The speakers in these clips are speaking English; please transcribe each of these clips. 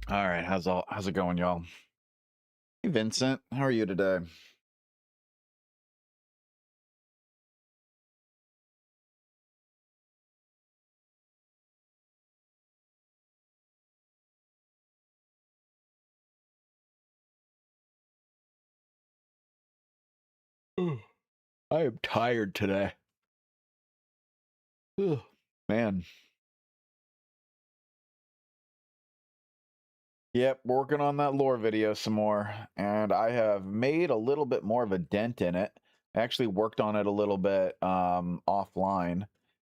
All right, how's it going, y'all? Hey, Vincent, how are you today? Ugh, I am tired today. Ugh, man. Yep, working on that lore video some more, and I have made a little bit more of a dent in it. I actually worked on it a little bit offline,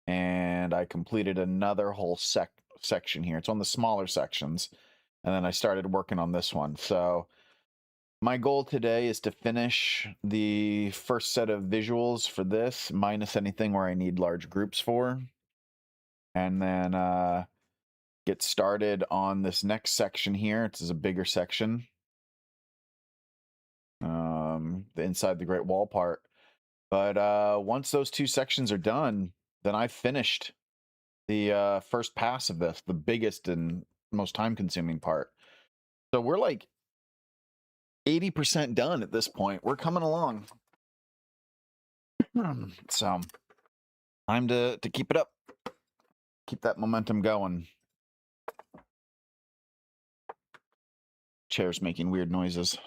and I completed another whole section here. It's on the smaller sections, and then I started working on this one. So my goal today is to finish the first set of visuals for this, minus anything where I need large groups for, and then get started on this next section here. It's a bigger section, the inside the Great Wall part. But once those two sections are done, then I've finished the first pass of this, the biggest and most time-consuming part. So we're like 80% done at this point. We're coming along. So time to keep it up, keep that momentum going. Chair's making weird noises.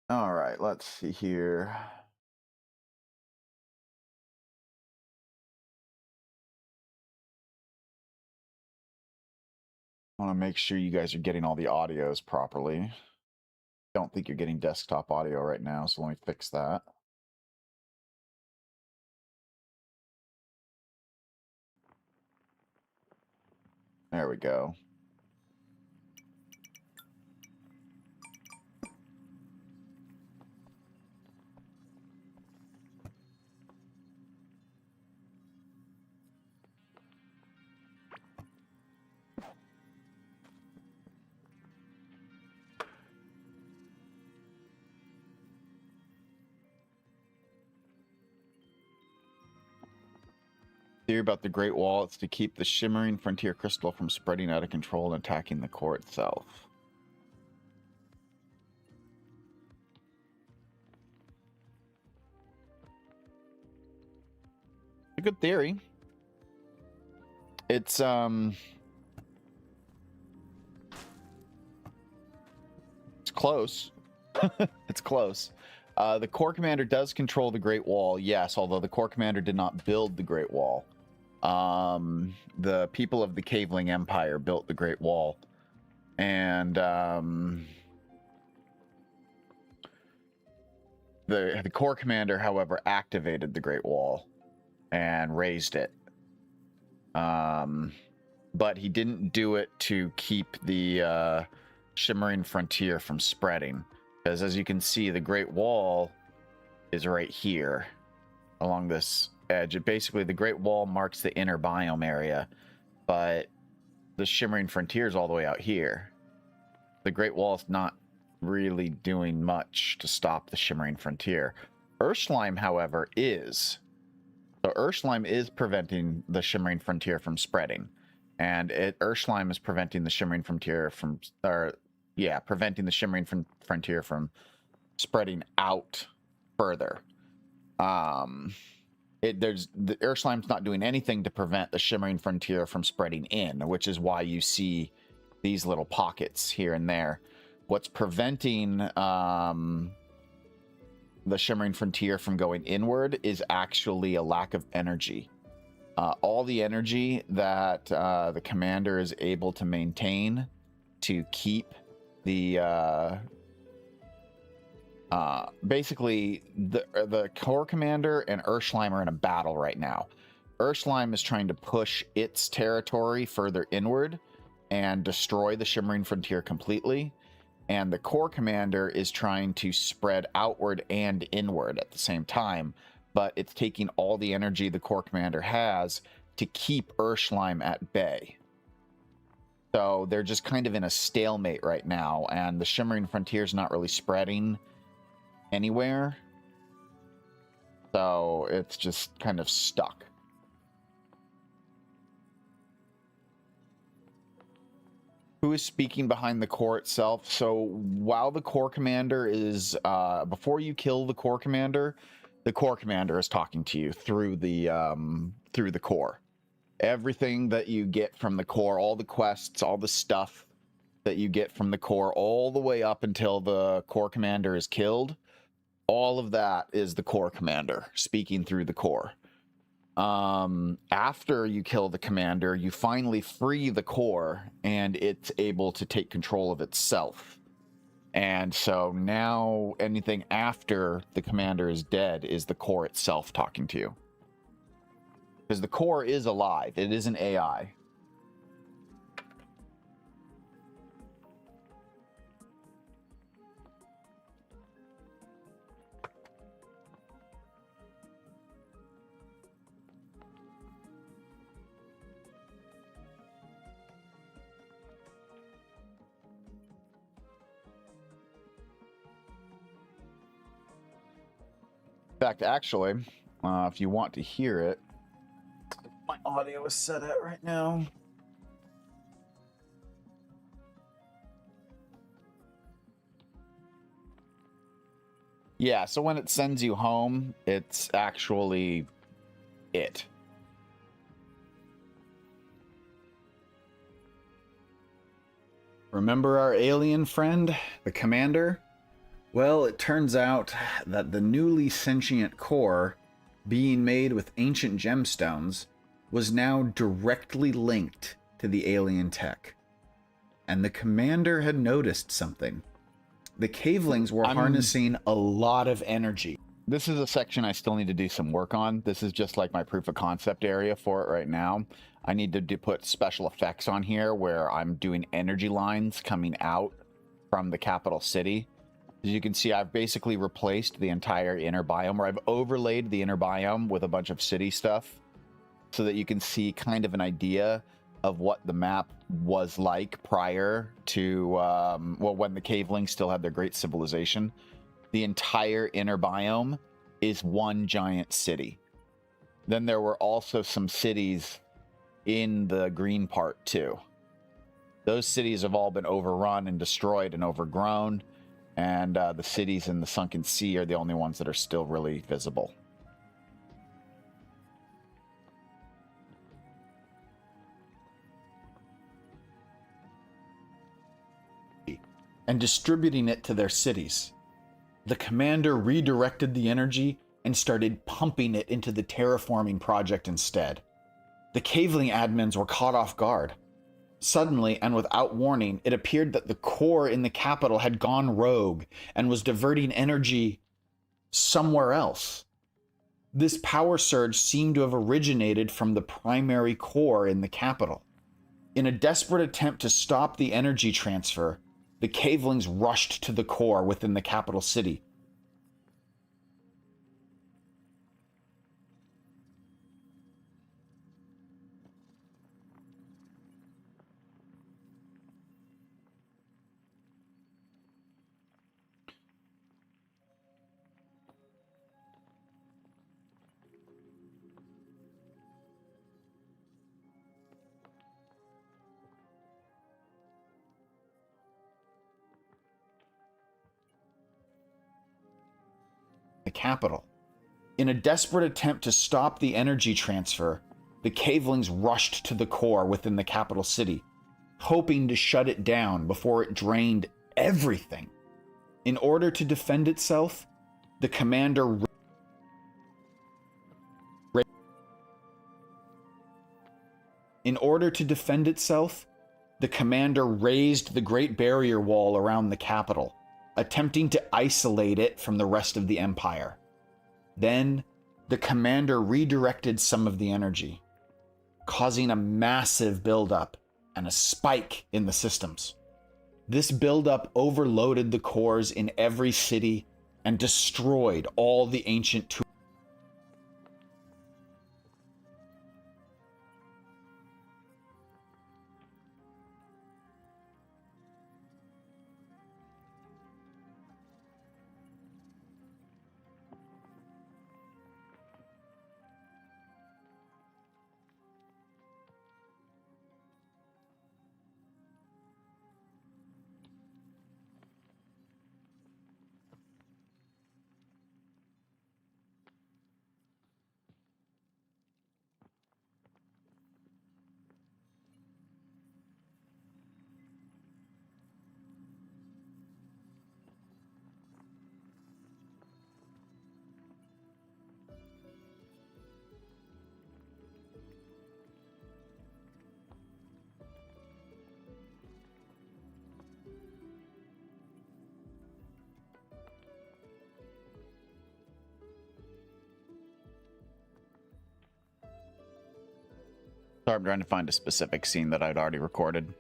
All right, let's see here. I want to make sure you guys are getting all the audios properly. Don't think you're getting desktop audio right now, so let me fix that. There we go. Theory about the Great Wall is to keep the shimmering frontier crystal from spreading out of control and attacking the core itself. A good theory. It's close. It's close. The core commander does control the Great Wall, yes, although the core commander did not build the Great Wall. The people of the Caveling Empire built the Great Wall, and the core commander, however, activated the Great Wall and raised it. But he didn't do it to keep the Shimmering Frontier from spreading, because as you can see, the Great Wall is right here along this edge. Basically, the Great Wall marks the inner biome area, but the Shimmering Frontier is all the way out here. The Great Wall is not really doing much to stop the Shimmering Frontier. Urslime, however, is. So Urslime is preventing the Shimmering Frontier from spreading. And Urslime is preventing the Shimmering Frontier from, preventing the Shimmering Frontier from spreading out further. The Urslime's not doing anything to prevent the Shimmering Frontier from spreading in, which is why you see these little pockets here and there. What's preventing the Shimmering Frontier from going inward is actually a lack of energy. All the energy that the commander is able to maintain to keep the basically the core commander and Urslime are in a battle right now. Urslime is trying to push its territory further inward and destroy the Shimmering Frontier completely, and the core commander is trying to spread outward and inward at the same time, but it's taking all the energy the core commander has to keep Urslime at bay. So they're just kind of in a stalemate right now, and the Shimmering Frontier is not really spreading anywhere. So it's just kind of stuck. Who is speaking behind the core itself? So while the core commander is, before you kill the core commander is talking to you through the core. Everything that you get from the core, all the quests, all the stuff that you get from the core, all the way up until the core commander is killed, all of that is the core commander speaking through the core. After you kill the commander, you finally free the core and it's able to take control of itself. And so now anything after the commander is dead is the core itself talking to you. Because the core is alive. It is an AI. In fact, actually, if you want to hear it, my audio is set at right now. Yeah, so when it sends you home, it's actually it. Remember our alien friend, the commander? Well, it turns out that the newly sentient core, being made with ancient gemstones, was now directly linked to the alien tech. And the commander had noticed something. The cavelings were harnessing a lot of energy. This is a section I still need to do some work on. This is just like my proof of concept area for it right now. I need to put special effects on here where I'm doing energy lines coming out from the capital city. As you can see, I've basically replaced the entire inner biome, or I've overlaid the inner biome with a bunch of city stuff so that you can see kind of an idea of what the map was like prior to, well, when the cavelings still had their great civilization. The entire inner biome is one giant city. Then there were also some cities in the green part too. Those cities have all been overrun and destroyed and overgrown. And the cities in the sunken sea are the only ones that are still really visible. And distributing it to their cities. The commander redirected the energy and started pumping it into the terraforming project instead. The caveling admins were caught off guard. Suddenly, and without warning, it appeared that the core in the capital had gone rogue and was diverting energy somewhere else. This power surge seemed to have originated from the primary core in the capital. In a desperate attempt to stop the energy transfer, the cavelings rushed to the core within the capital city. The capital. In a desperate attempt to stop the energy transfer, the cavelings rushed to the core within the capital city, hoping to shut it down before it drained everything. In order to defend itself, the commander raised the Great Barrier Wall around the capital, attempting to isolate it from the rest of the Empire. Then, the commander redirected some of the energy, causing a massive buildup and a spike in the systems. This buildup overloaded the cores in every city and destroyed all the ancient tools. Sorry, I'm trying to find a specific scene that I'd already recorded.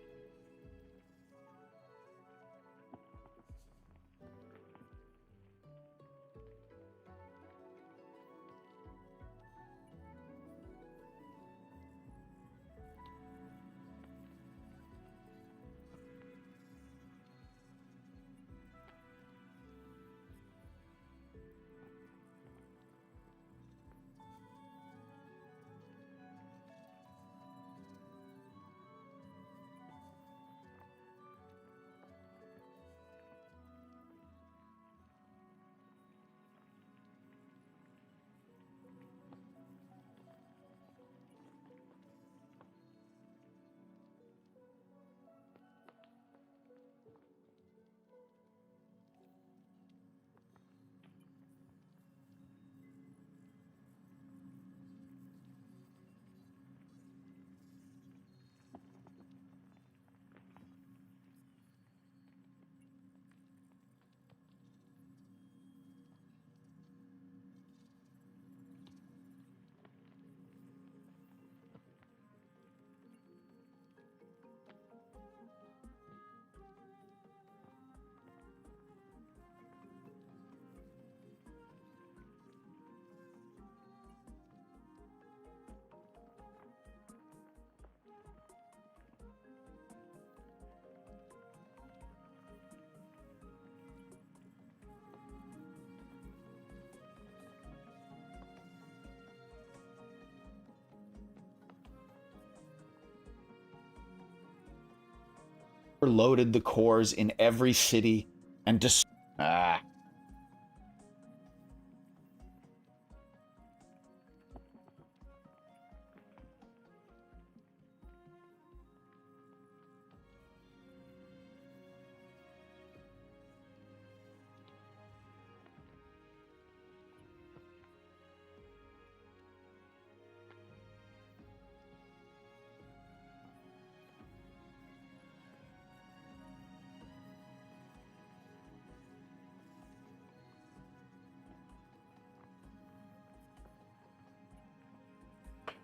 Loaded the cores in every city and just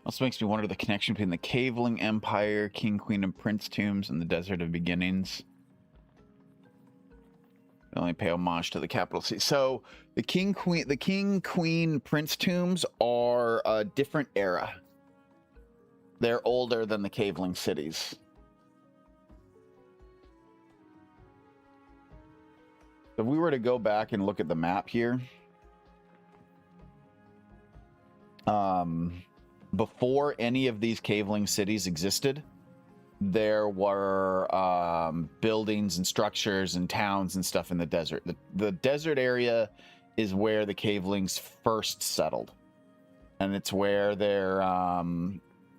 Also makes me wonder the connection between the Caveling Empire, King, Queen, and Prince tombs, and the Desert of Beginnings. They only pay homage to the capital city. So the King, Queen, Prince tombs are a different era. They're older than the Caveling cities. If we were to go back and look at the map here, before any of these Caveling cities existed, there were buildings and structures and towns and stuff in the desert. The desert area is where the Cavelings first settled. And it's where they're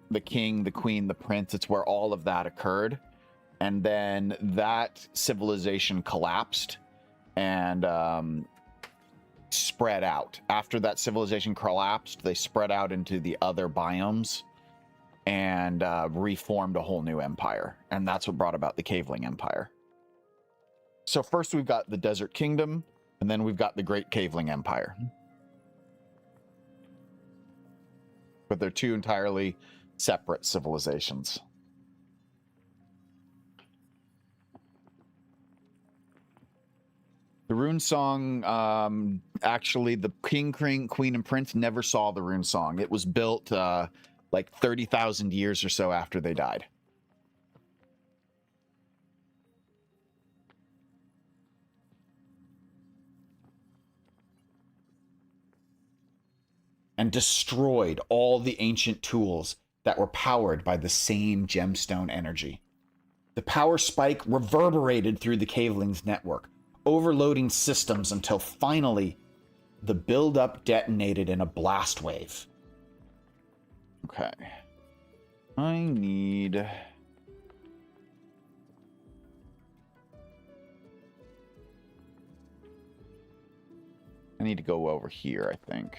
the king, the queen, the prince, it's where all of that occurred. And then that civilization collapsed and spread out. After that civilization collapsed, they spread out into the other biomes and reformed a whole new empire. And that's what brought about the Caveling Empire. So first we've got the Desert Kingdom, and then we've got the Great Caveling Empire. But they're two entirely separate civilizations. The Rune Song, actually, the King, Queen, and Prince never saw the Rune Song. It was built like 30,000 years or so after they died. and destroyed all the ancient tools that were powered by the same gemstone energy. The power spike reverberated through the Caveling's network, overloading systems until finally the buildup detonated in a blast wave. Okay. I need... to go over here, I think.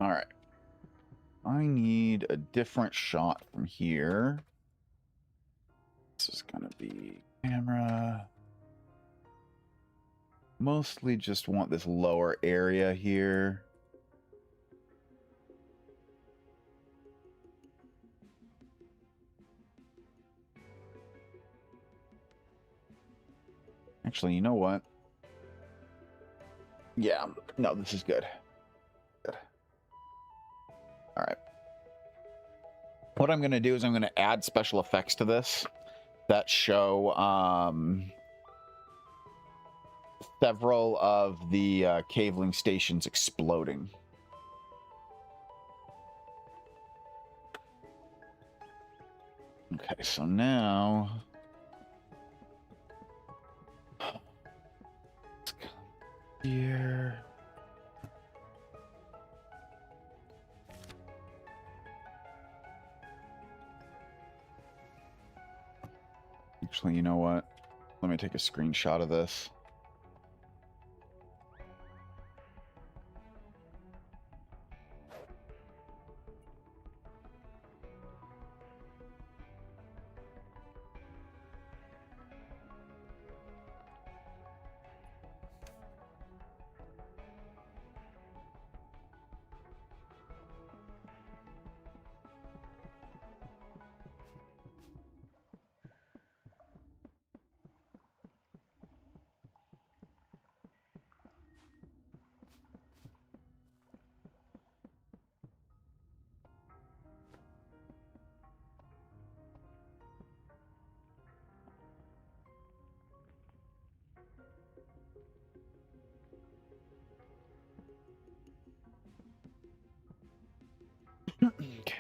All right. I need a different shot from here. This is going to be camera. Mostly just want this lower area here. Actually, you know what? Yeah, no, this is good. Good. All right. What I'm going to do is I'm going to add special effects to this that show several of the caveling stations exploding. Okay, so now let's come here. Actually, you know what? Let me take a screenshot of this. Okay.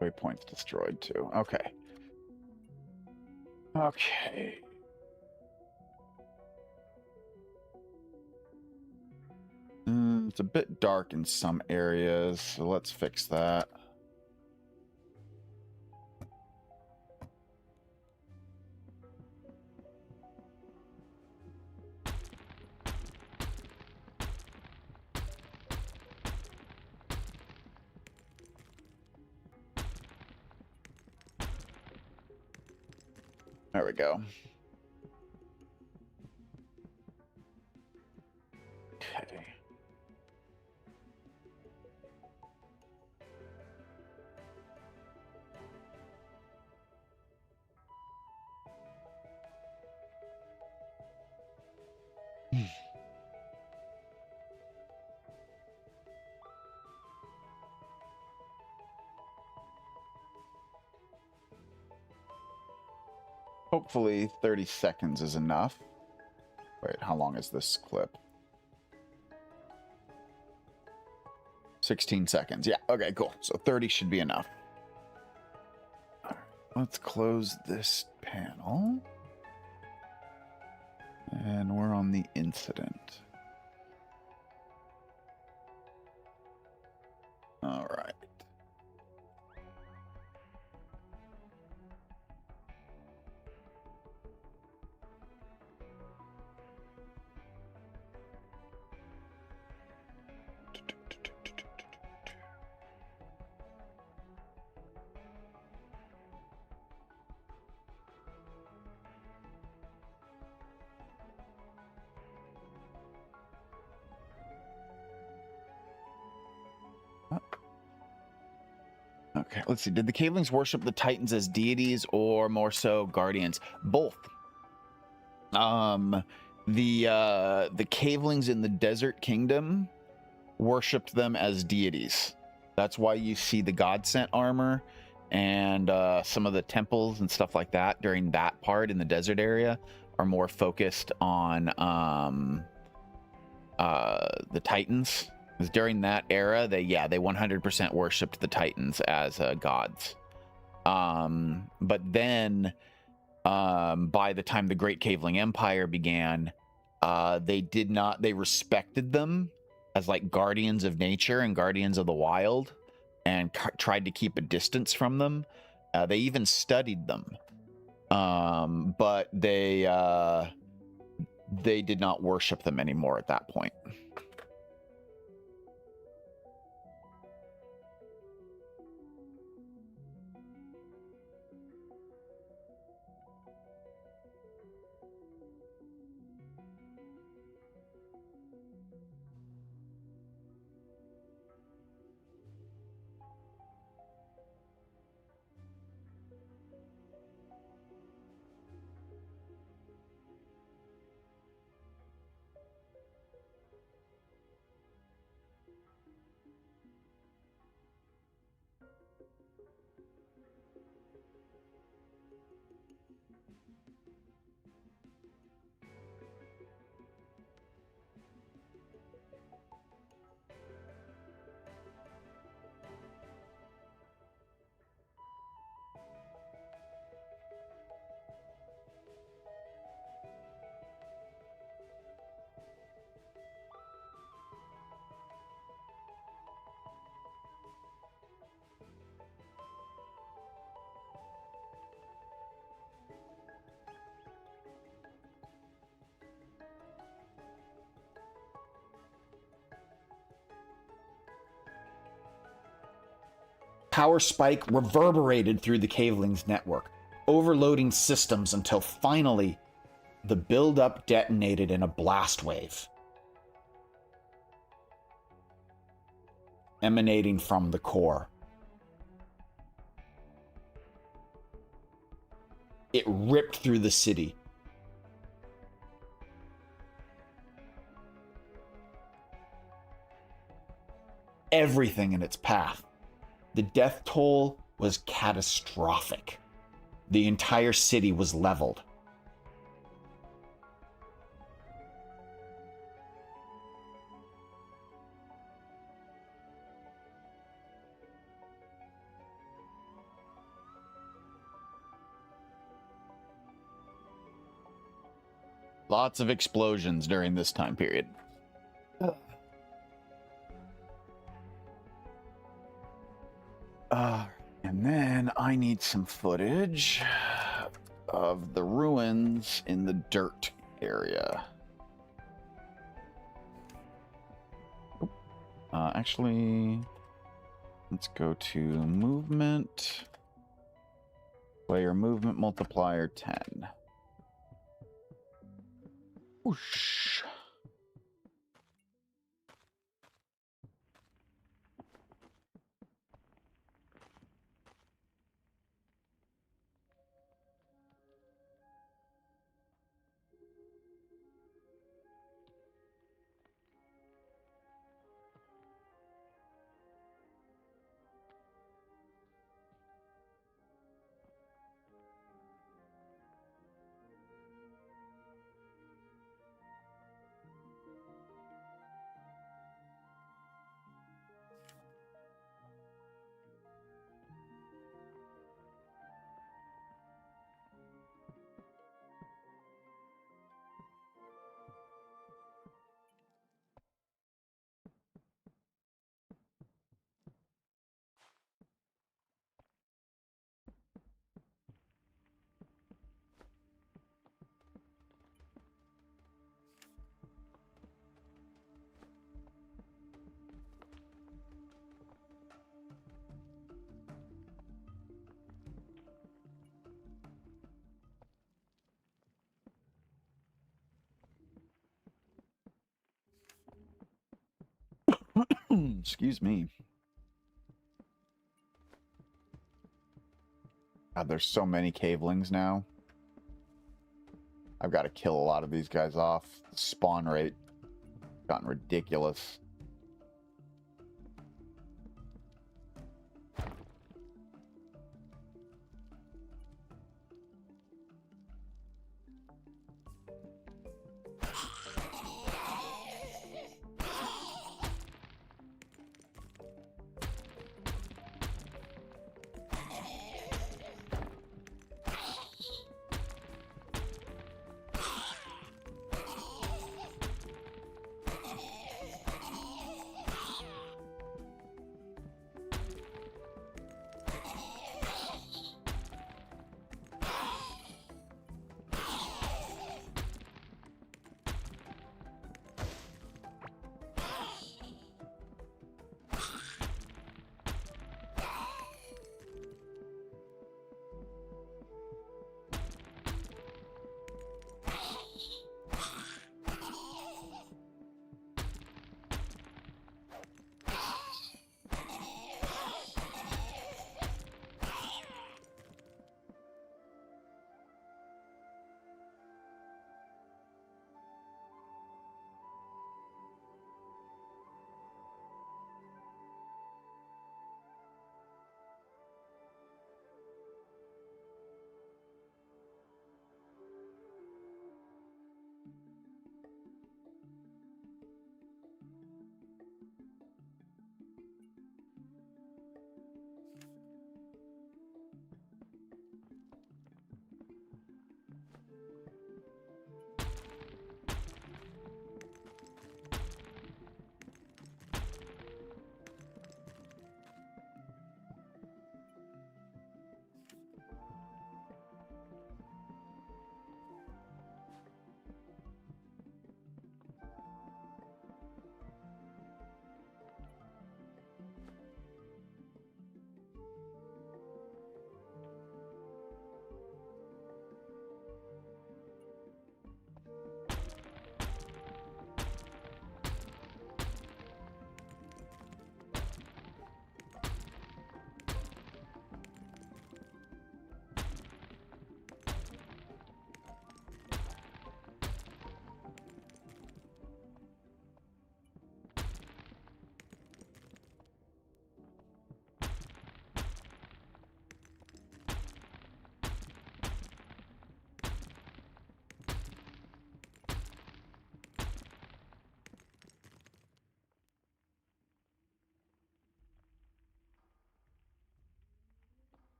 Waypoints destroyed too. Okay. Okay. It's a bit dark in some areas, so let's fix that. There we go. Okay. Hopefully 30 seconds is enough. Wait, how long is this clip? 16 seconds. Yeah, okay, cool. So 30 should be enough. All right, let's close this panel. And we're on the incident. All right. Okay, let's see. Did the Cavelings worship the Titans as deities or more so guardians? Both. The Cavelings in the Desert Kingdom worshipped them as deities. That's why you see the God sent armor and some of the temples and stuff like that during that part in the desert area are more focused on the Titans. Because during that era, they 100% worshipped the Titans as gods. But then by the time the Great Caveling Empire began, they respected them as like guardians of nature and guardians of the wild and tried to keep a distance from them. They even studied them. But they did not worship them anymore at that point. Power spike reverberated through the Caveling's network, overloading systems until finally the buildup detonated in a blast wave, emanating from the core. It ripped through the city. Everything in its path. The death toll was catastrophic. The entire city was leveled. Lots of explosions during this time period. And then I need some footage of the ruins in the dirt area. Actually, let's go to movement. Player movement multiplier 10. Whoosh. Excuse me. God, there's so many cavelings now. I've got to kill a lot of these guys off. The spawn rate gotten ridiculous.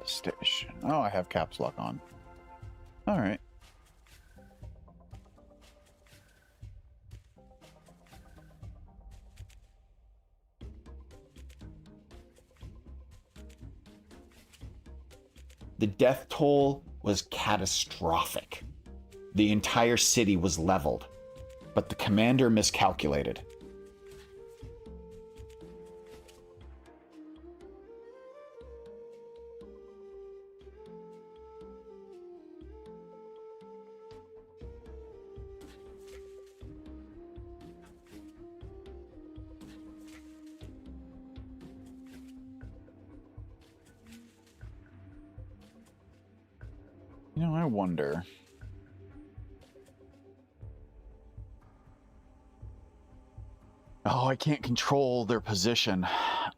Station. Oh, I have caps lock on. All right. The death toll was catastrophic. The entire city was leveled, but the commander miscalculated. You know, I wonder. Oh, I can't control their position.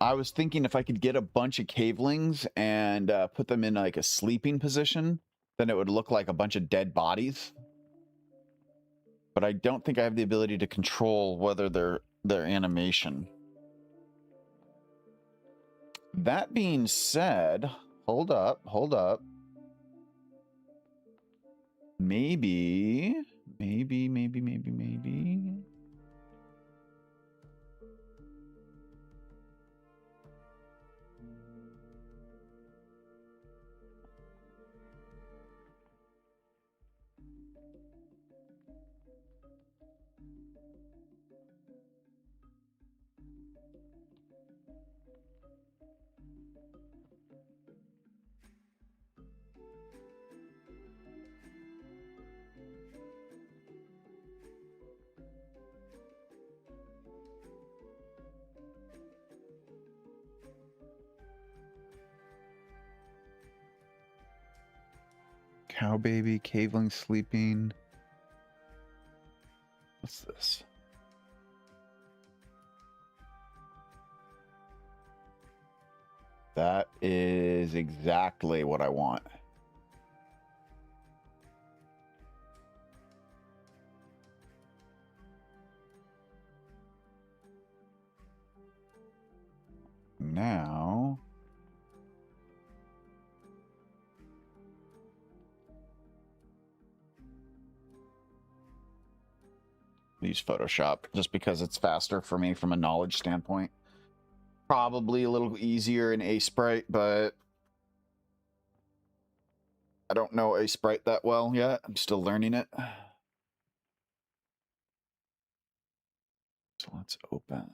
I was thinking if I could get a bunch of cavelings and put them in like a sleeping position, then it would look like a bunch of dead bodies. But I don't think I have the ability to control whether their animation. That being said, Hold up. Hold up. Maybe. Cow baby, caveling sleeping. What's this? That is exactly what I want. Now, use Photoshop just because it's faster for me from a knowledge standpoint. Probably a little easier in Aseprite, but I don't know Aseprite that well yet. I'm still learning it. So let's open.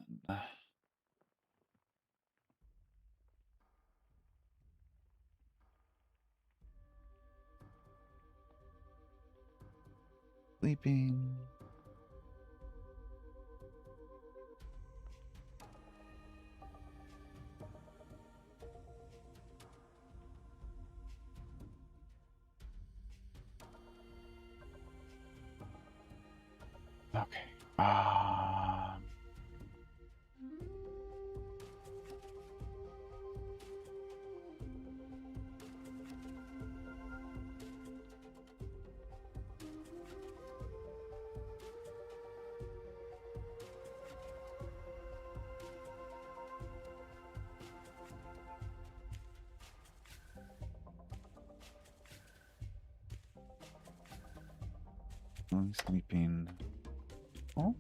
Sleeping. Okay. Sleeping. Oh.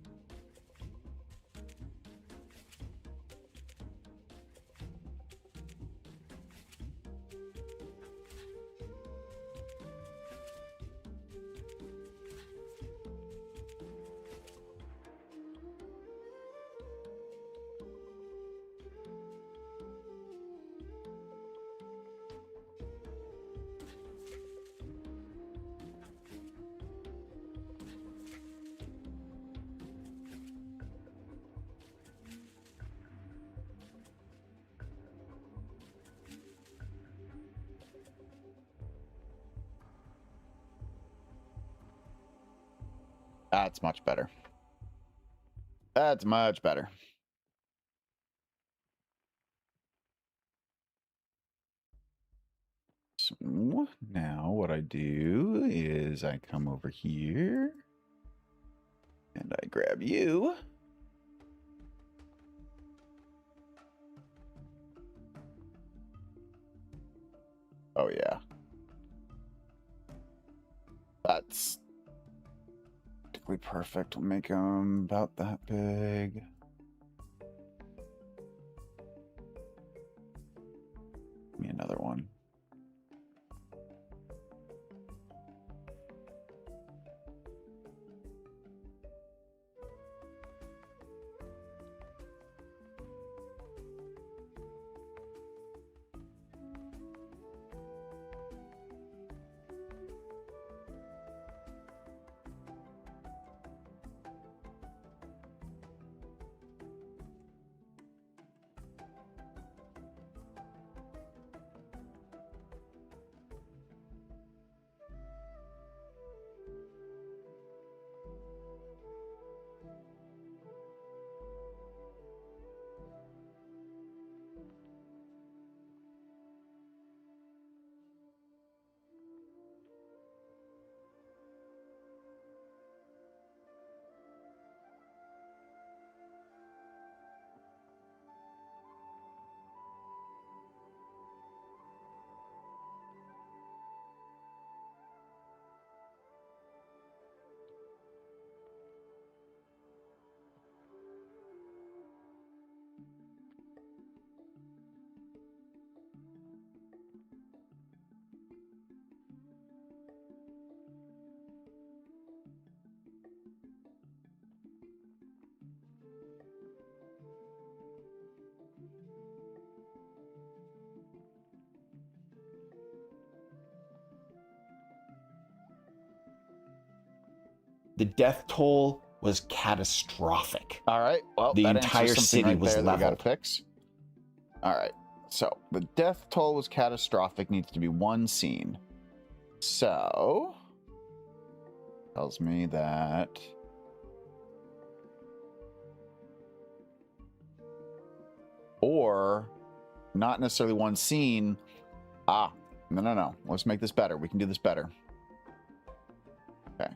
That's much better. That's much better. So now what I do is I come over here and I grab you. Oh yeah. That's practically perfect. We'll make them about that big. Give me another one. The death toll was catastrophic. All right. Well, The that entire answers something city right was there that we leveled. gotta fix. All right. So the death toll was catastrophic. Needs to be one scene. So tells me that or not necessarily one scene. No. Let's make this better. We can do this better. Okay.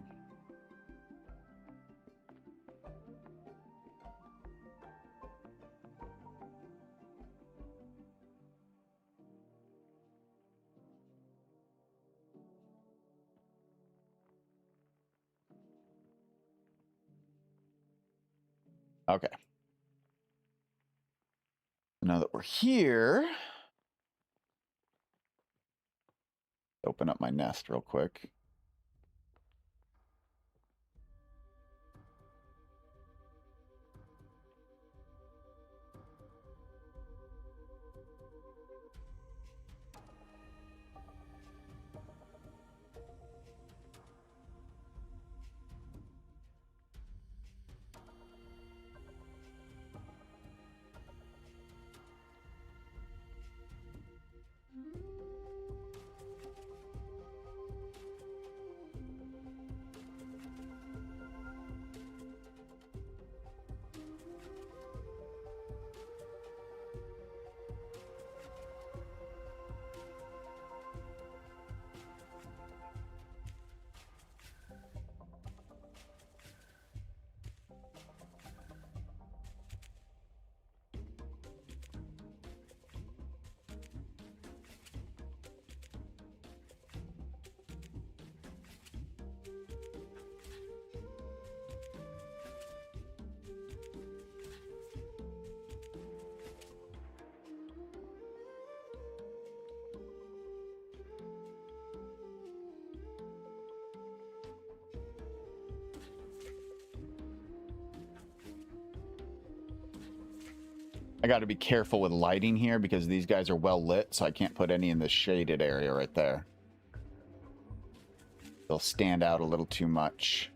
Okay. Now that we're here, open up my nest real quick. I got to be careful with lighting here because these guys are well lit, so I can't put any in the shaded area right there. They'll stand out a little too much.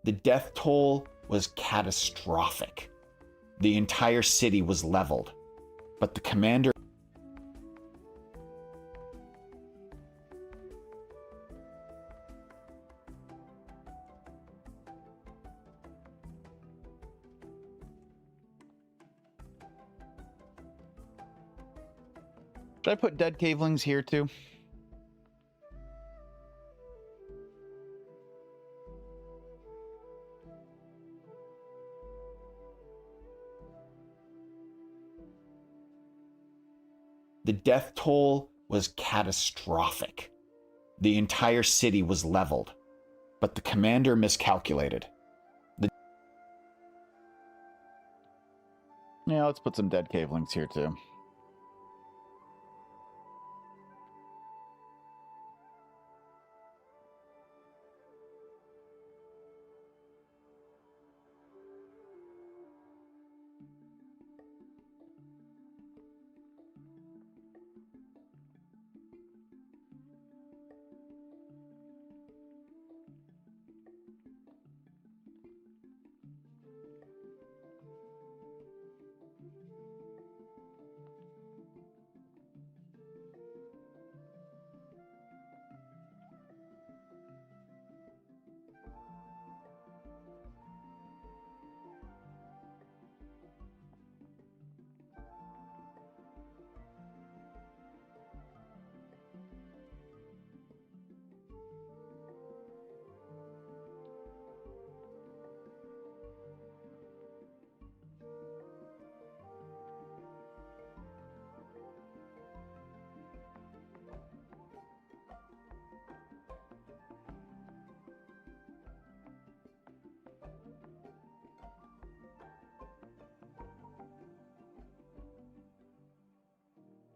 The death toll was catastrophic. The entire city was leveled, but the commander... Should I put dead cavelings here too? The death toll was catastrophic. The entire city was leveled, but the commander miscalculated. Yeah, let's put some dead cavelings here too.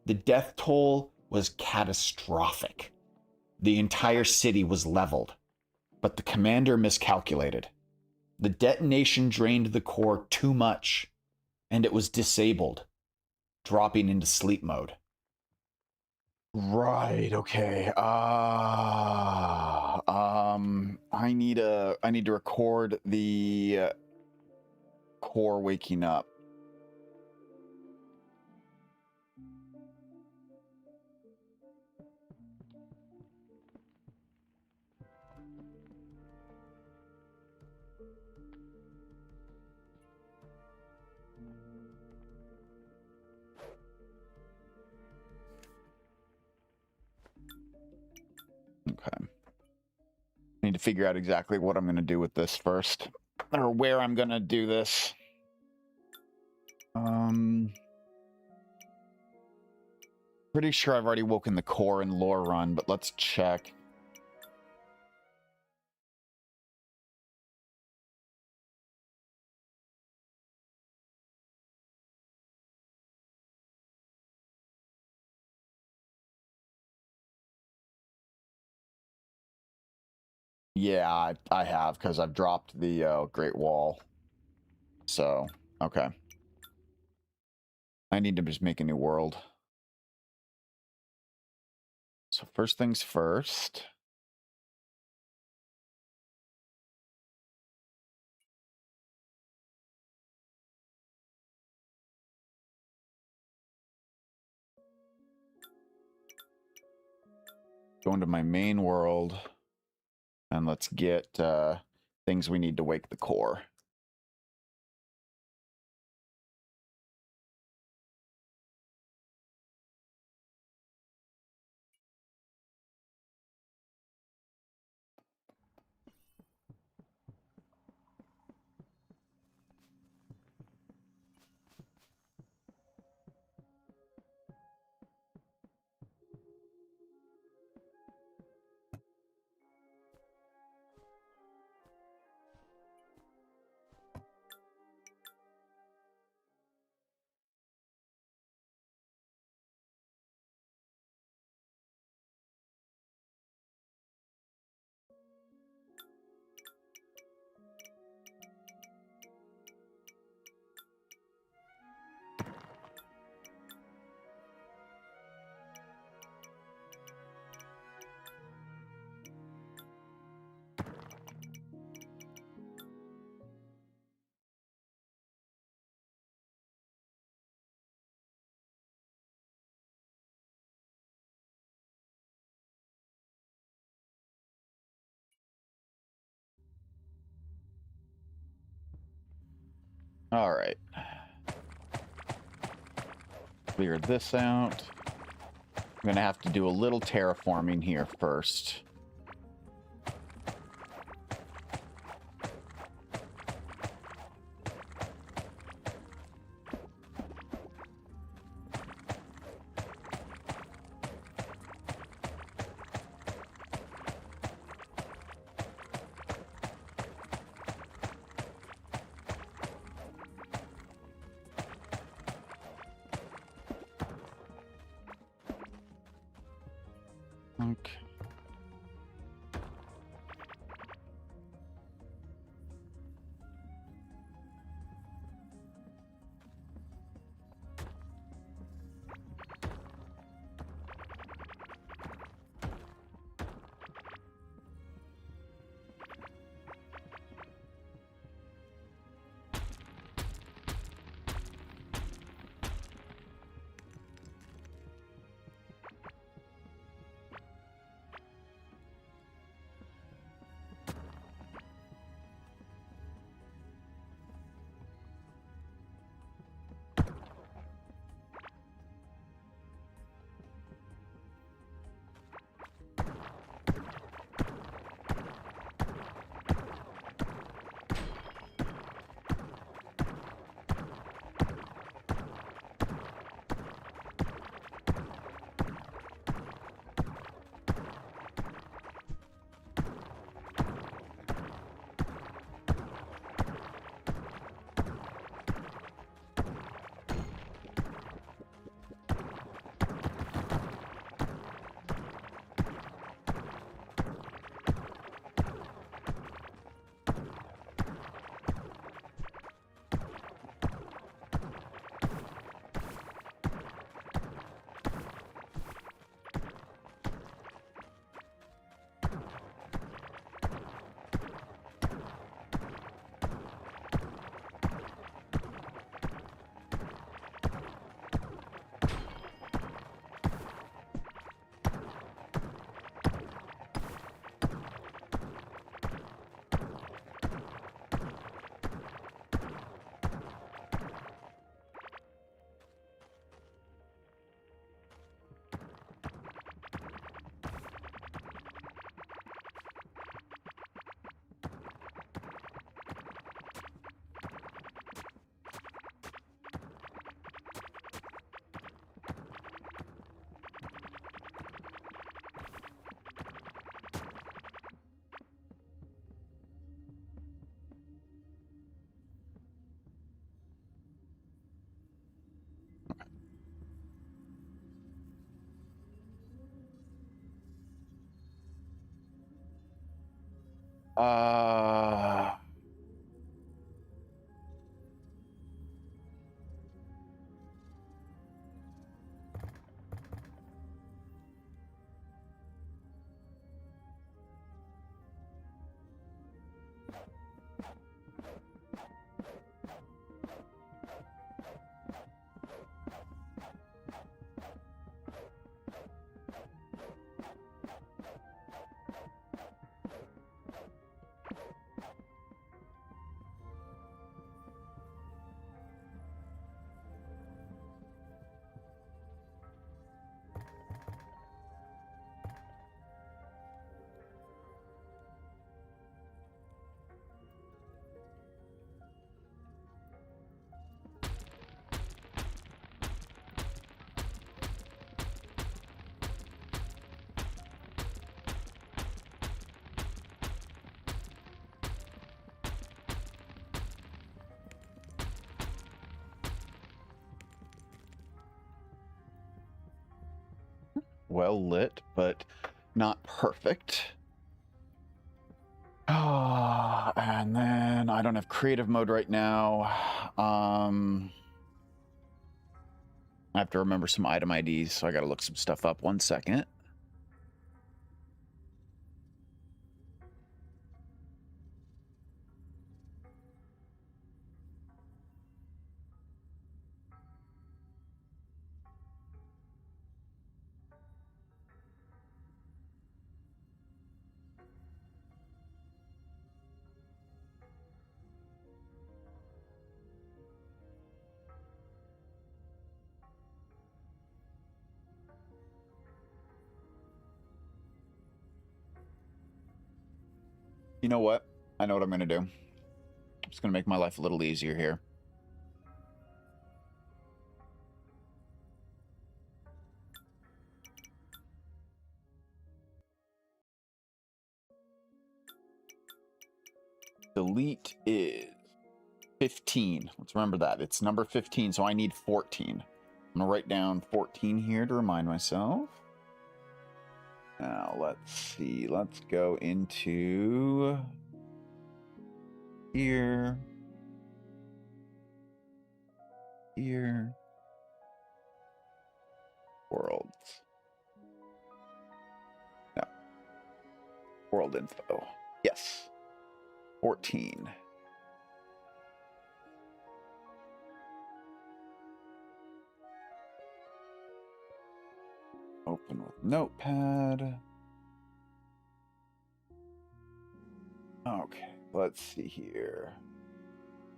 The death toll was catastrophic. The entire city was leveled, but the commander miscalculated. The detonation drained the core too much, and it was disabled, dropping into sleep mode. Right, okay. I need to record the core waking up. Okay. I need to figure out exactly what I'm going to do with this first, or where I'm going to do this. Pretty sure I've already woken the core in lore run, but let's check. Yeah, I have, because I've dropped the Great Wall. So, okay. I need to just make a new world. So first things first. Go into my main world, and let's get things we need to wake the core. All right. Clear this out. I'm going to have to do a little terraforming here first. Okay. Uh, well lit, but not perfect. And then I don't have creative mode right now. I have to remember some item IDs, so I got to look some stuff up. 1 second. You know what? I know what I'm going to do. I'm just going to make my life a little easier here. Delete is 15. Let's remember that. It's number 15, so I need 14. I'm going to write down 14 here to remind myself. Now, let's see. Let's go into here. Here. Worlds. No. World info. Yes. 14. Open with Notepad. Okay, let's see here.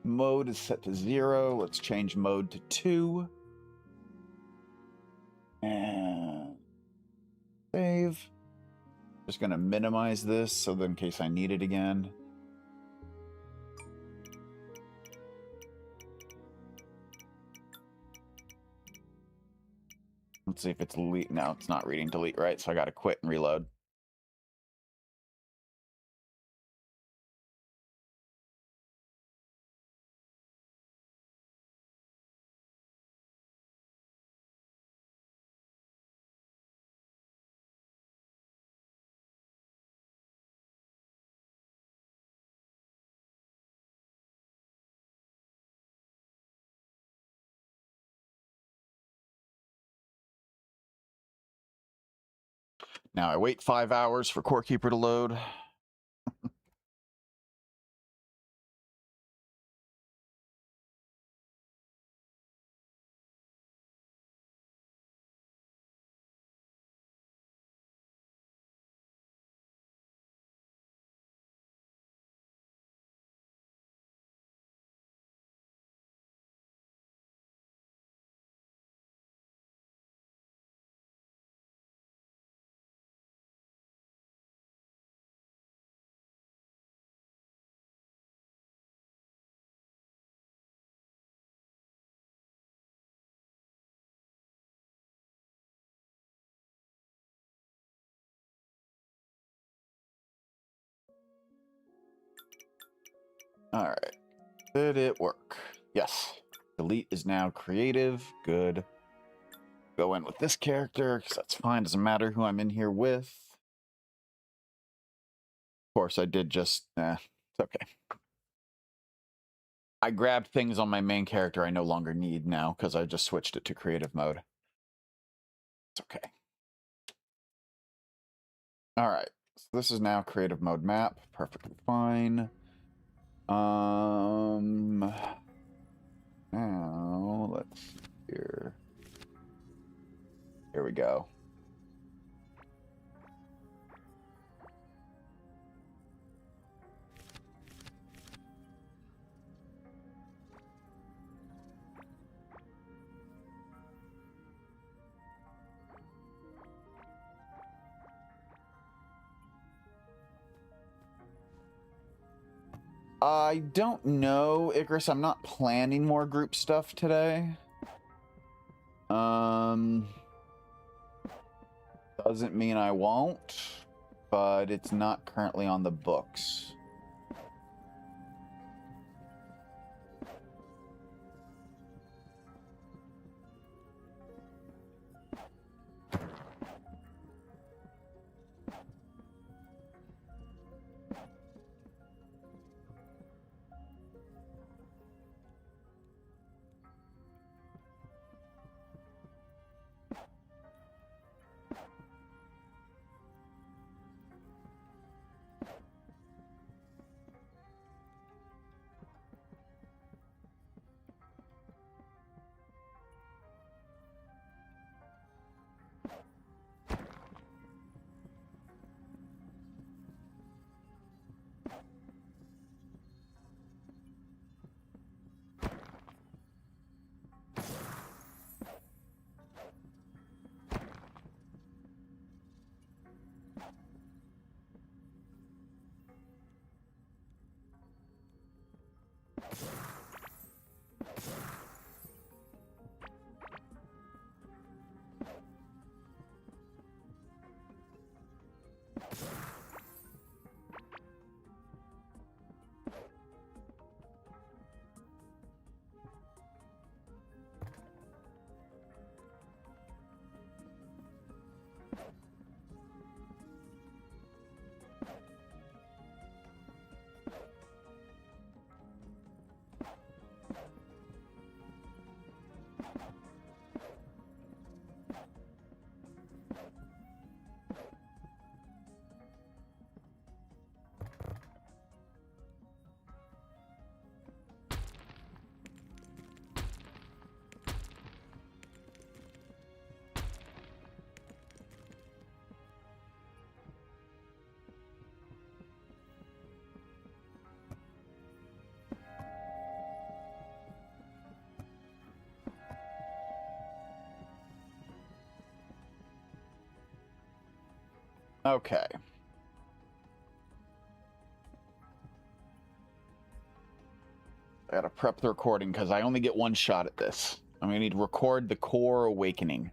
Mode is set to 0. Let's change mode to 2. And save. Just going to minimize this so that in case I need it again. Let's see if it's delete. No, it's not reading delete, right? So I got to quit and reload. Now I wait 5 hours for Core Keeper to load. All right. Did it work? Yes. Delete is now creative. Good. Go in with this character because that's fine. Doesn't matter who I'm in here with. course, I did just... it's okay. I grabbed things on my main character I no longer need now because I just switched it to creative mode. It's okay. All right. So this is now creative mode map. Perfectly fine. Now let's see here. Here we go. I don't know, Icarus. I'm not planning more group stuff today. Doesn't mean I won't, but it's not currently on the books. Okay. I gotta prep the recording because I only get one shot at this. I'm gonna need to record the core awakening.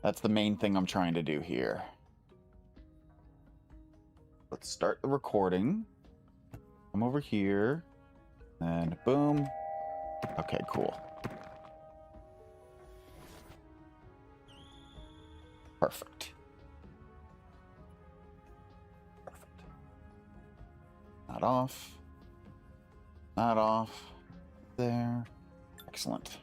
That's the main thing I'm trying to do here. Let's start the recording. Come over here. And boom. Okay, cool. Perfect. Perfect. Not off. Not off. There. Excellent.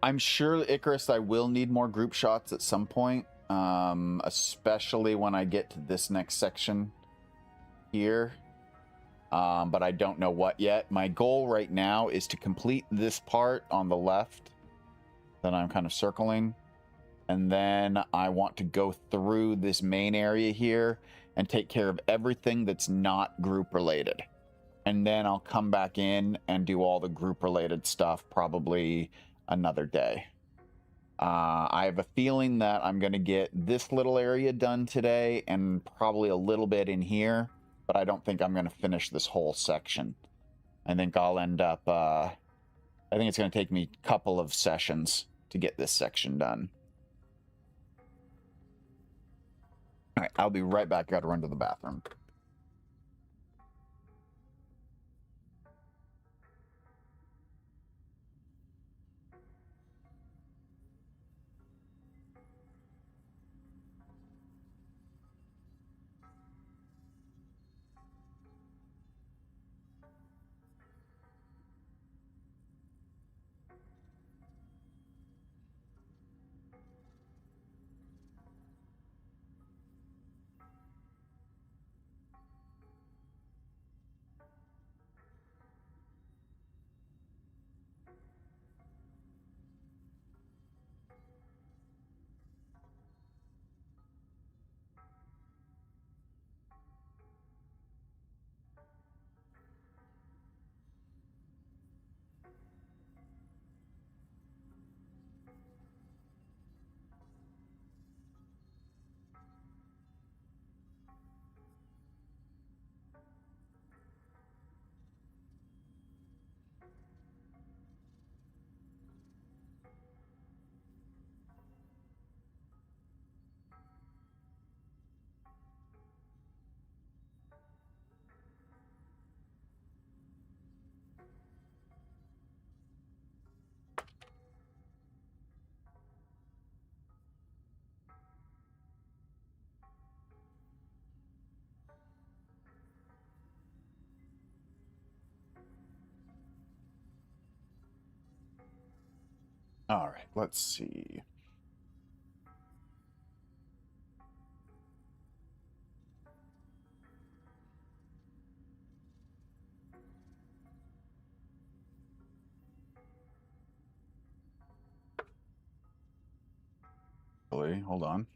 I'm sure, Icarus, I will need more group shots at some point, especially when I get to this next section here. But I don't know what yet. My goal right now is to complete this part on the left that I'm kind of circling. And then I want to go through this main area here and take care of everything that's not group related. And then I'll come back in and do all the group related stuff probably another day. I have a feeling that I'm going to get this little area done today and probably a little bit in here, but I don't think I'm going to finish this whole section. I think I'll end up, I think it's going to take me a couple of sessions to get this section done. All right, I'll be right back. Got to run to the bathroom. All right, let's see. Hold on.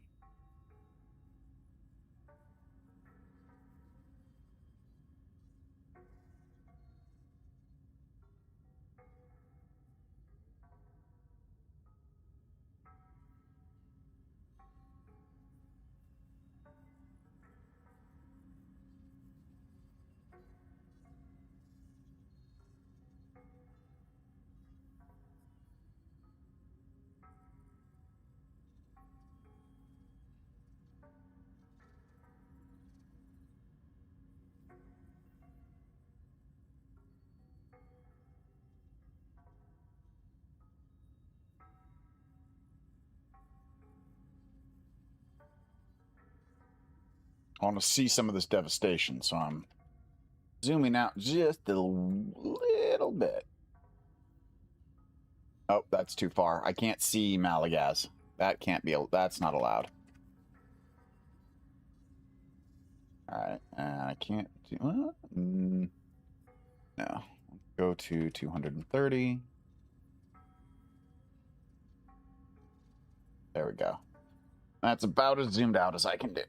I want to see some of this devastation, so I'm zooming out just a little bit. Oh, that's too far. I can't see Malagaz. That can't be. That's not allowed. All right, and I can't do. No. Go to 230. There we go. That's about as zoomed out as I can do.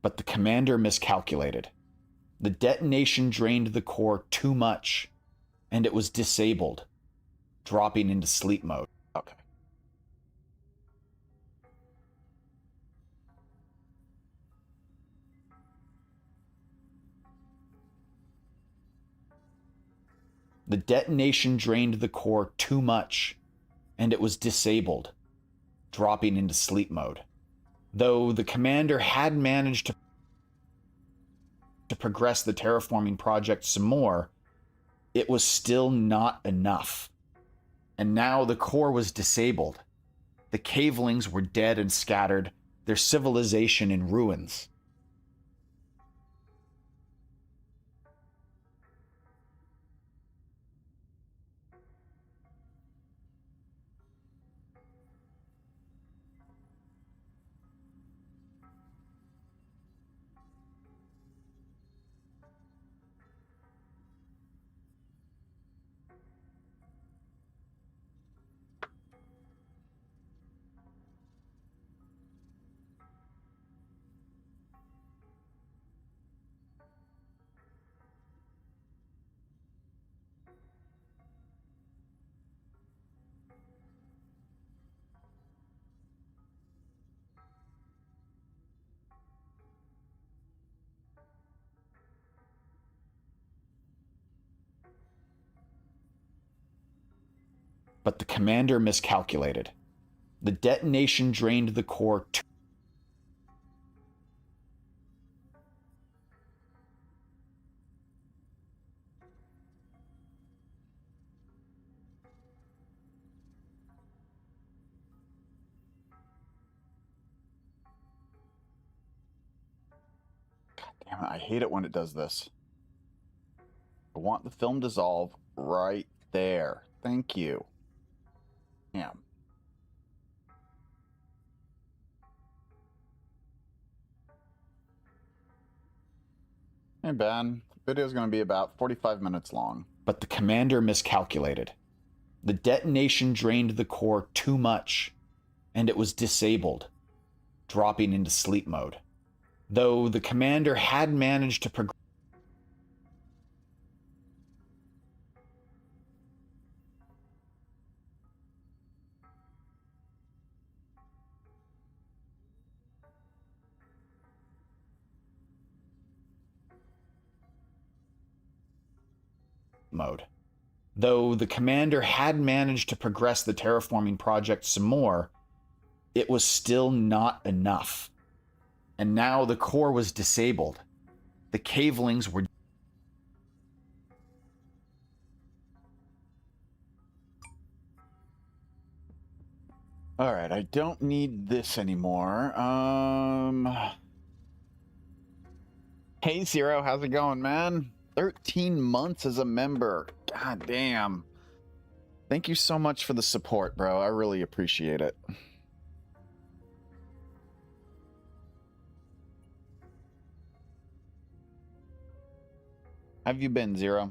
But the commander miscalculated. The detonation drained the core too much, and it was disabled, dropping into sleep mode. Okay. The detonation drained the core too much, and it was disabled, dropping into sleep mode. Though the commander had managed to progress the terraforming project some more, it was still not enough. And now the core was disabled. The cavelings were dead and scattered, their civilization in ruins. But the commander miscalculated. The detonation drained the core too Damn it, I hate it when it does this. I want the film dissolve right there. Thank you. Damn. Hey, Ben. Video's going to be about 45 minutes long. But the commander miscalculated. The detonation drained the core too much, and it was disabled, dropping into sleep mode. Though the commander had managed to progress mode. Though the commander had managed to progress the terraforming project some more, it was still not enough. And now the core was disabled. The cavelings were All right, I don't need this anymore. Hey Zero, how's it going, man? 13 months as a member. God damn. Thank you so much for the support, bro. I really appreciate it. How have you been, Zero?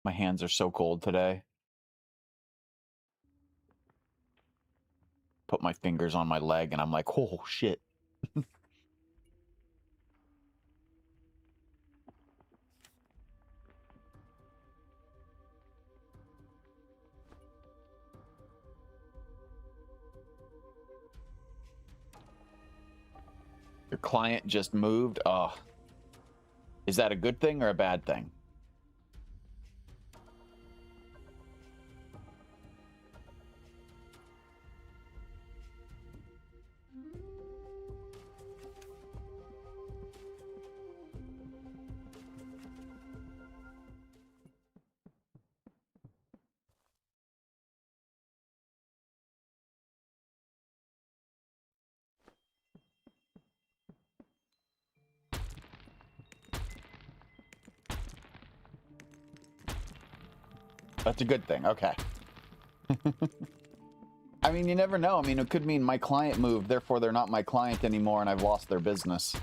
My hands are so cold today. Put my fingers on my leg and I'm like, oh shit. Your client just moved. Oh. Is that a good thing or a bad thing? That's a good thing. Okay. I mean, you never know. I mean, it could mean my client moved, therefore they're not my client anymore and I've lost their business.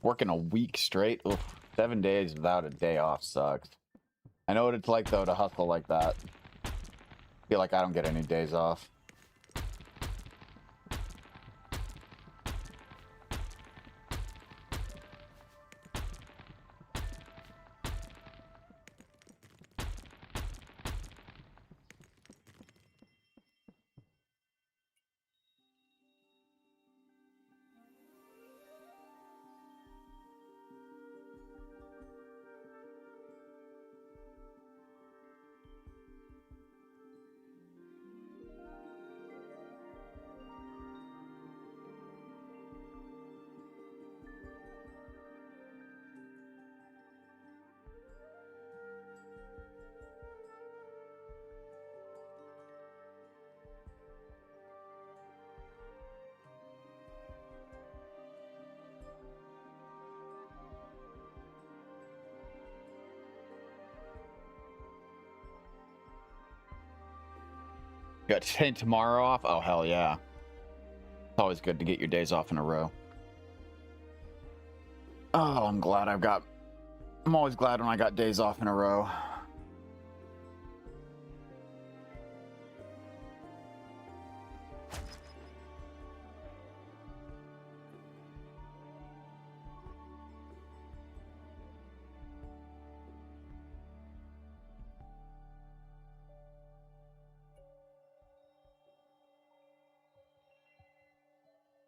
Working a week straight? Oof, 7 days without a day off sucks. I know what it's like, though, to hustle like that. Feel like I don't get any days off. Got today and tomorrow off? Oh, hell yeah. It's always good to get your days off in a row. Oh, I'm always glad when I got days off in a row.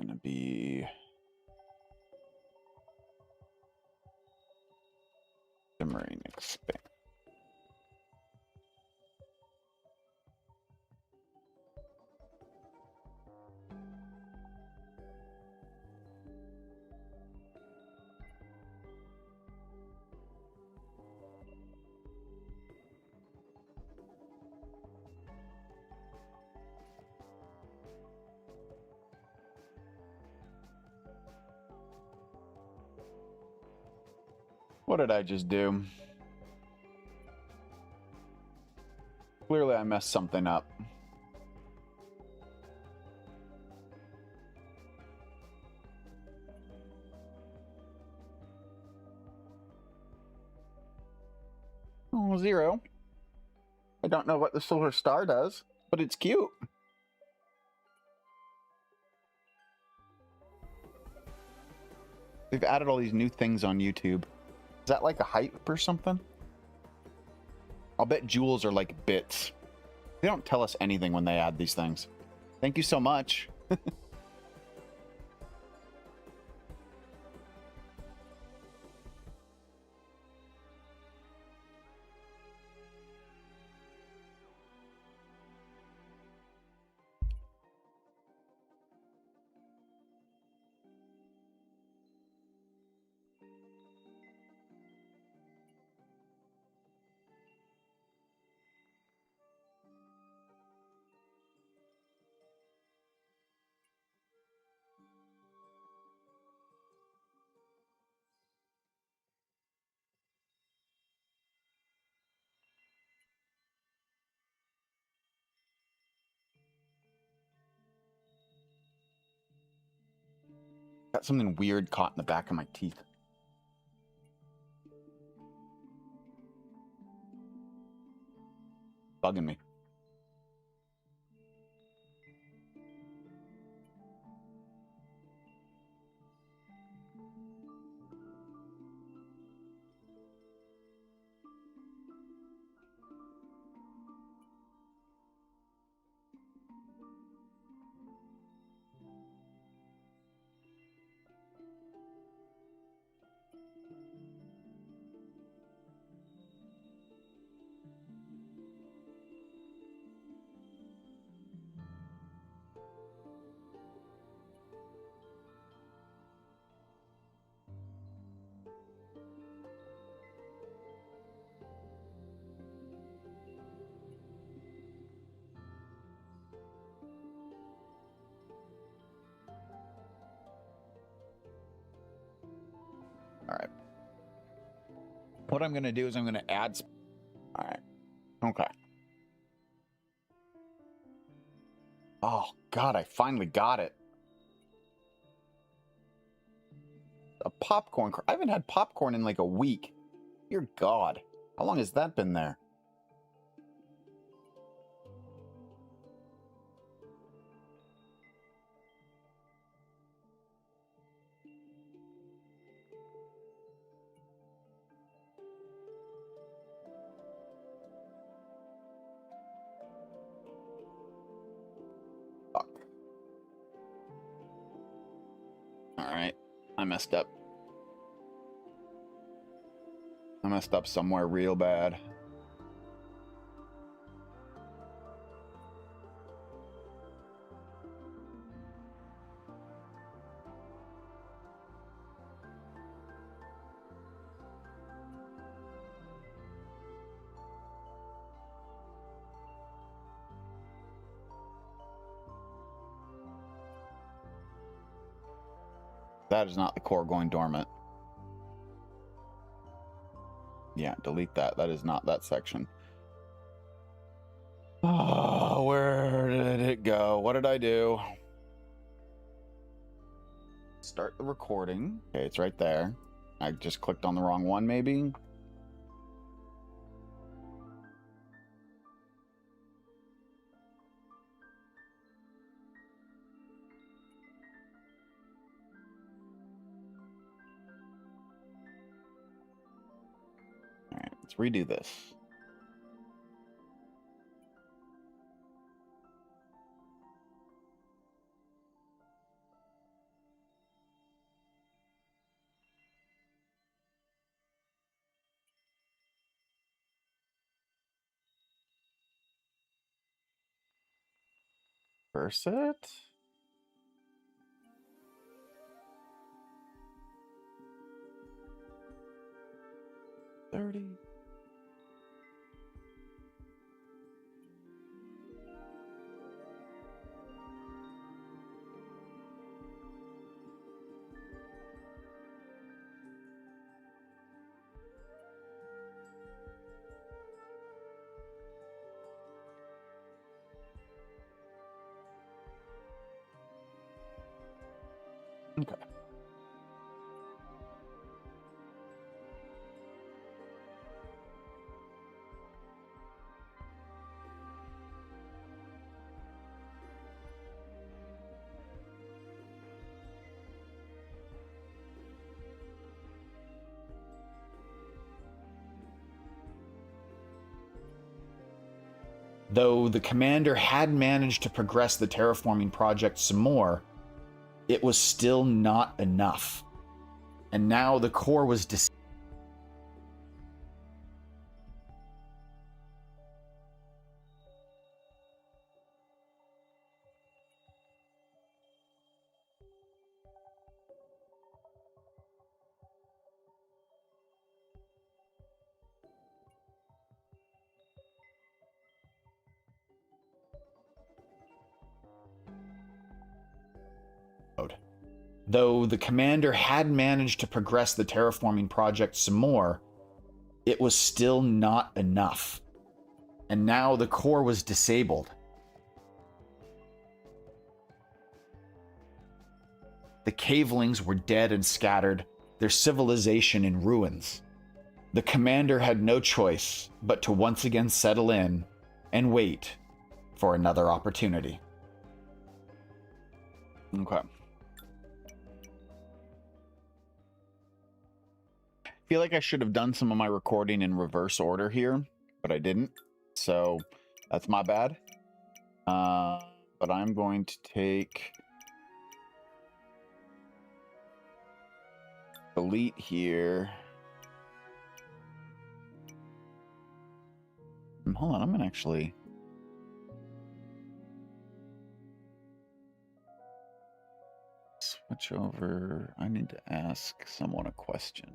Gonna be Shimmering Expand. What did I just do? Clearly I messed something up. Oh, Zero. I don't know what the Solar Star does, but it's cute. They've added all these new things on YouTube. Is that like a hype or something? I'll bet jewels are like bits. They don't tell us anything when they add these things. Thank you so much. Got something weird caught in the back of my teeth. Bugging me. All right. What I'm going to do is I'm going to add... All right. Okay. Oh, God, I finally got it. A popcorn... I haven't had popcorn in like a week. Dear God. How long has that been there? Fuck. All right. I messed up. I messed up somewhere real bad. That is not the core going dormant. Yeah, delete that. That is not that section. Oh, where did it go? What did I do? Start the recording. Okay, it's right there. I just clicked on the wrong one, maybe. All right, let's redo this. Reverse it. 30. Okay. Though the commander had managed to progress the terraforming project some more, it was still not enough. And now the core was Though the commander had managed to progress the terraforming project some more, it was still not enough. And now the core was disabled. The cavelings were dead and scattered, their civilization in ruins. The commander had no choice but to once again settle in and wait for another opportunity. Okay. I feel like I should have done some of my recording in reverse order here, but I didn't. So that's my bad. But I'm going to take delete here. Hold on, I'm gonna actually switch over. I need to ask someone a question.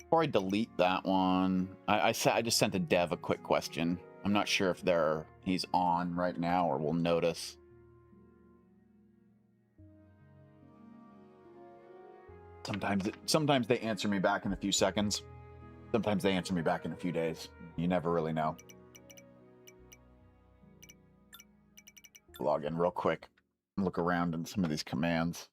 Before I delete that one, I just sent the dev a quick question. I'm not sure if he's on right now or will notice. Sometimes they answer me back in a few seconds. Sometimes they answer me back in a few days. You never really know. Log in real quick. Look around in some of these commands.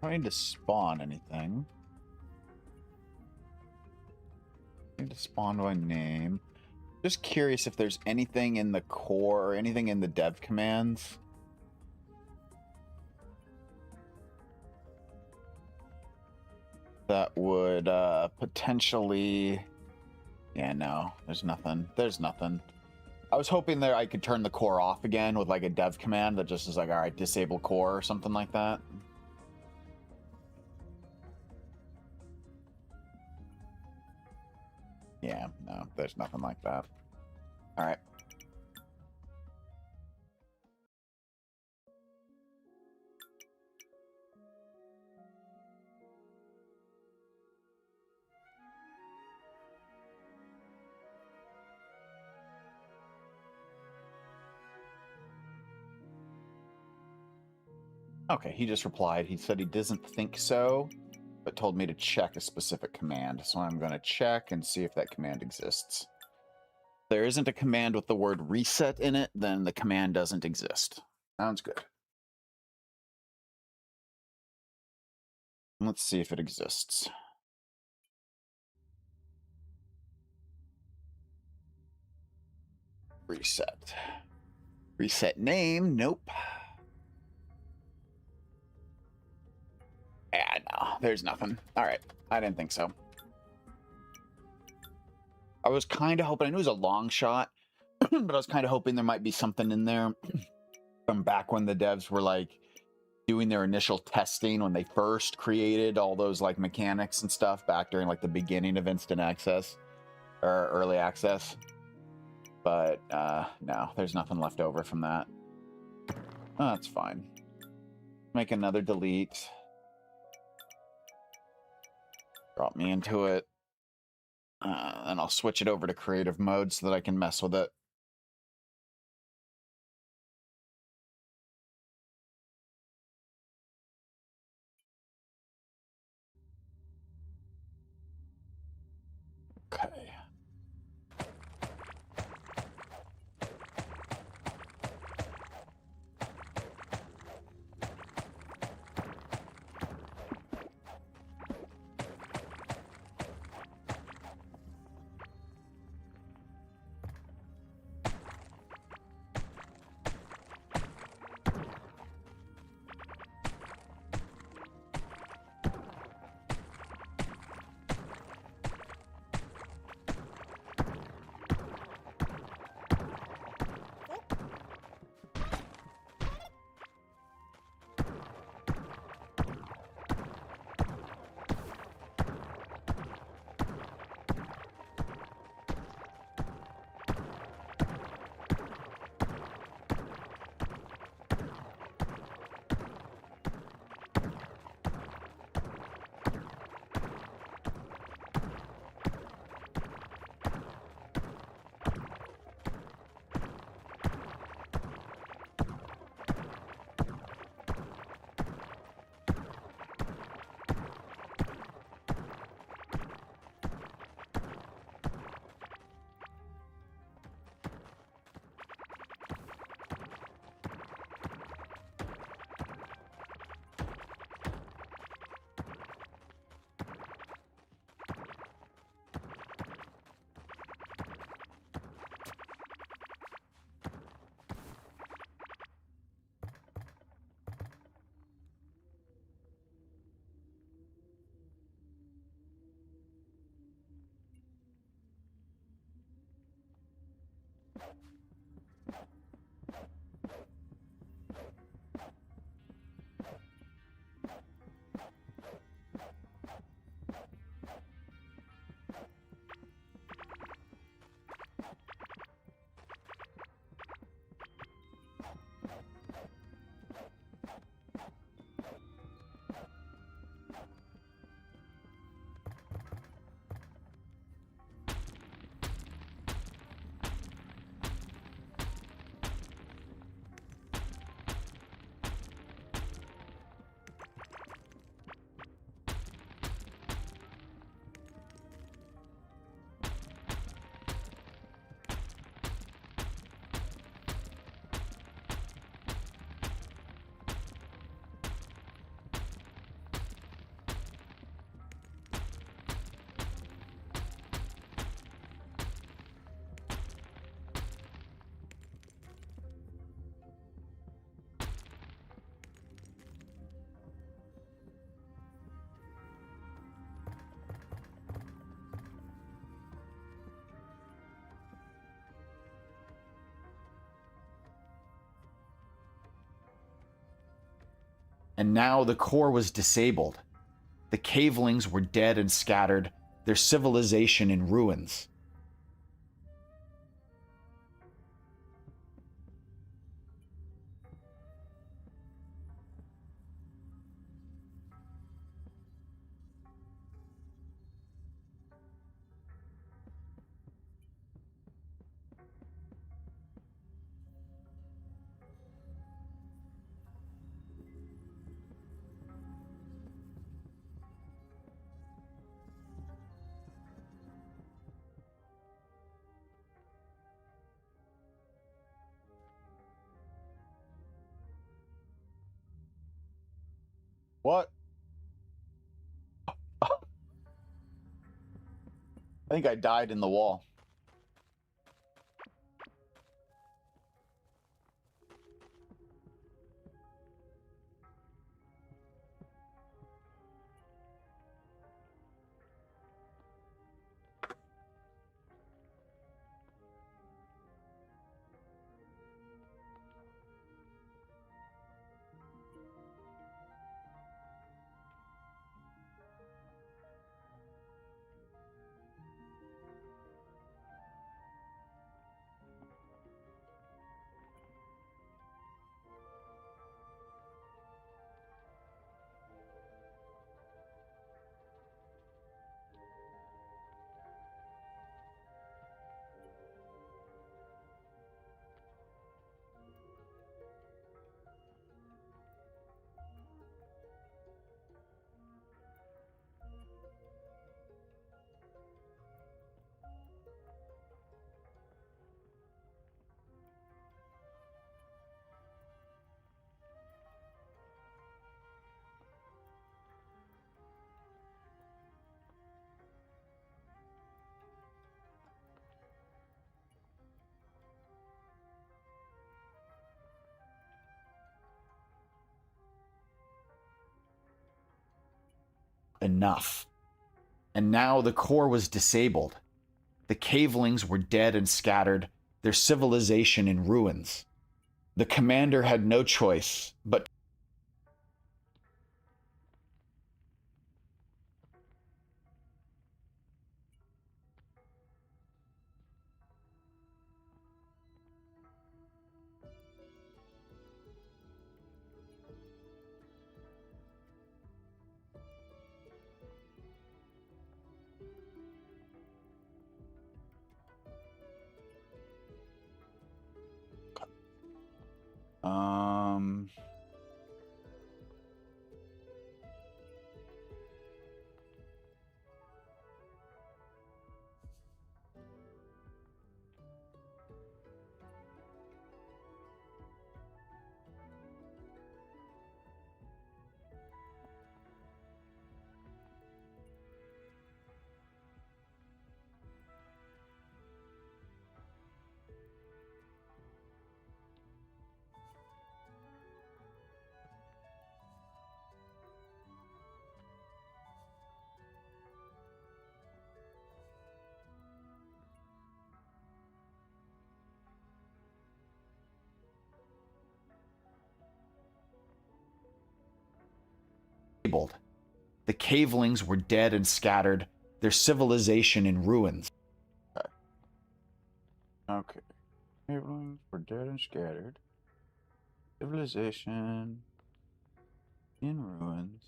Trying to spawn anything. I need to spawn by name. Just curious if there's anything in the core or anything in the dev commands that would potentially... Yeah, no, there's nothing. There's nothing. I was hoping that I could turn the core off again with like a dev command that just is like, all right, disable core or something like that. Yeah, no, there's nothing like that. All right. Okay, he just replied. He said he doesn't think so, but told me to check a specific command. So I'm going to check and see if that command exists. If there isn't a command with the word reset in it, then the command doesn't exist. Sounds good. Let's see if it exists. Reset. Reset name, nope. Yeah, no, there's nothing. All right, I didn't think so. I was kind of hoping, I knew it was a long shot, but I was kind of hoping there might be something in there from back when the devs were like, doing their initial testing when they first created all those like mechanics and stuff back during like the beginning of instant access or early access. But no, there's nothing left over from that. Oh, that's fine. Make another delete. Drop me into it. And I'll switch it over to creative mode so that I can mess with it. Okay. And now the core was disabled. The cavelings were dead and scattered, their civilization in ruins. What? I think I died in the wall. enough. And now the core was disabled. The cavelings were dead and scattered, their civilization in ruins. The commander had no choice but disabled. The cavelings were dead and scattered, their civilization in ruins. Okay. Cavelings were dead and scattered. Civilization in ruins.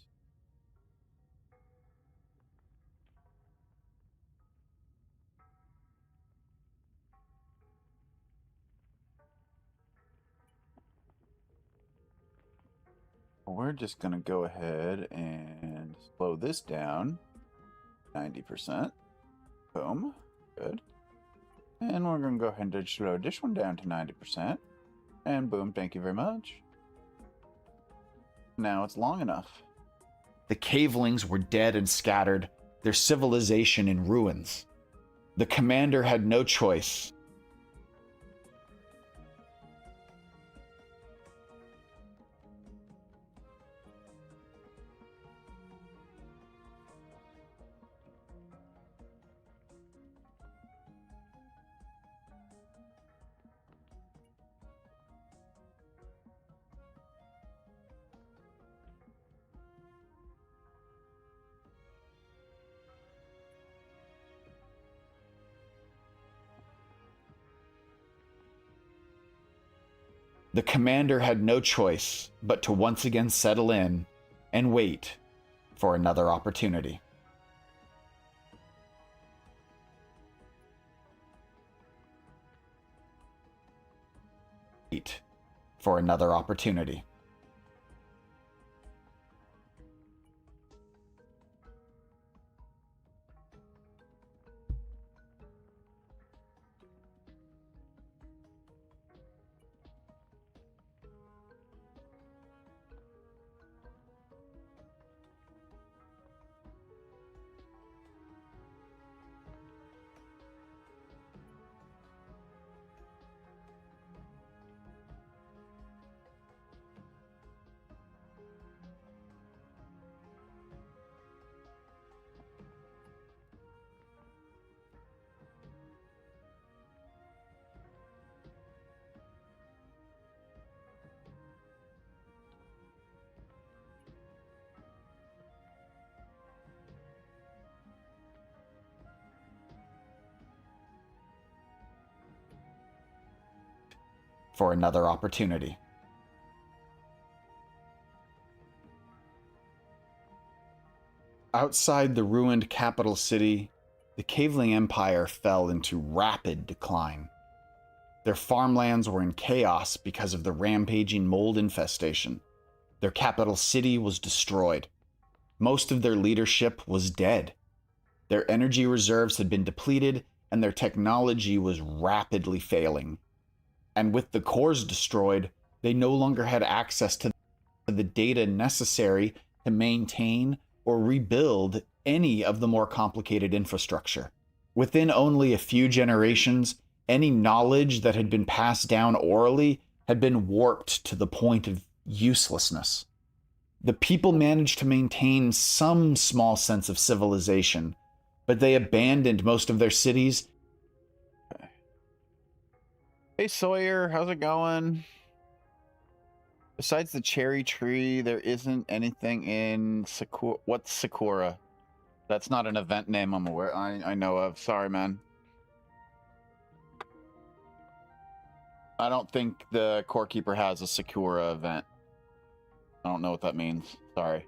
We're just going to go ahead and slow this down. 90%. Boom. Good. And we're going to go ahead and slow this one down to 90%. And boom, thank you very much. Now it's long enough. The cavelings were dead and scattered, their civilization in ruins. The commander had no choice. The commander had no choice but to once again settle in and wait for another opportunity. Wait for another opportunity. For another opportunity. Outside the ruined capital city, the Caveling Empire fell into rapid decline. Their farmlands were in chaos because of the rampaging mold infestation. Their capital city was destroyed. Most of their leadership was dead. Their energy reserves had been depleted, and their technology was rapidly failing. And with the cores destroyed, they no longer had access to the data necessary to maintain or rebuild any of the more complicated infrastructure. Within only a few generations, any knowledge that had been passed down orally had been warped to the point of uselessness. The people managed to maintain some small sense of civilization, but they abandoned most of their cities. Hey Sawyer, how's it going? Besides the cherry tree, there isn't anything in Sakura. What's Sakura? That's not an event name I'm aware. I know of. Sorry, man. I don't think the Core Keeper has a Sakura event. I don't know what that means. Sorry.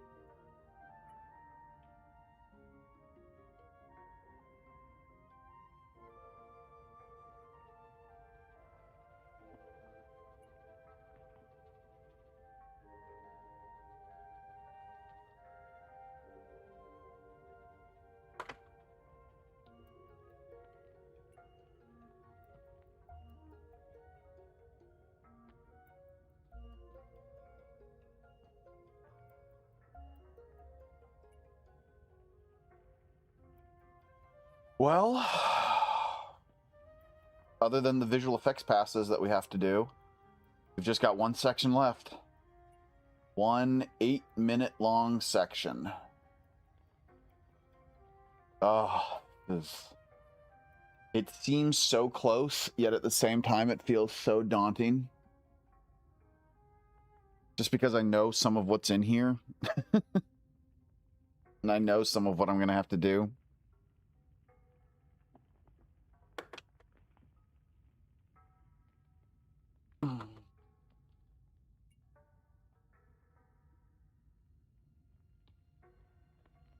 Well, other than the visual effects passes that we have to do, we've just got one section left. One 8-minute long section. Oh, it seems so close, yet at the same time it feels so daunting. Just because I know some of what's in here. And I know some of what I'm going to have to do.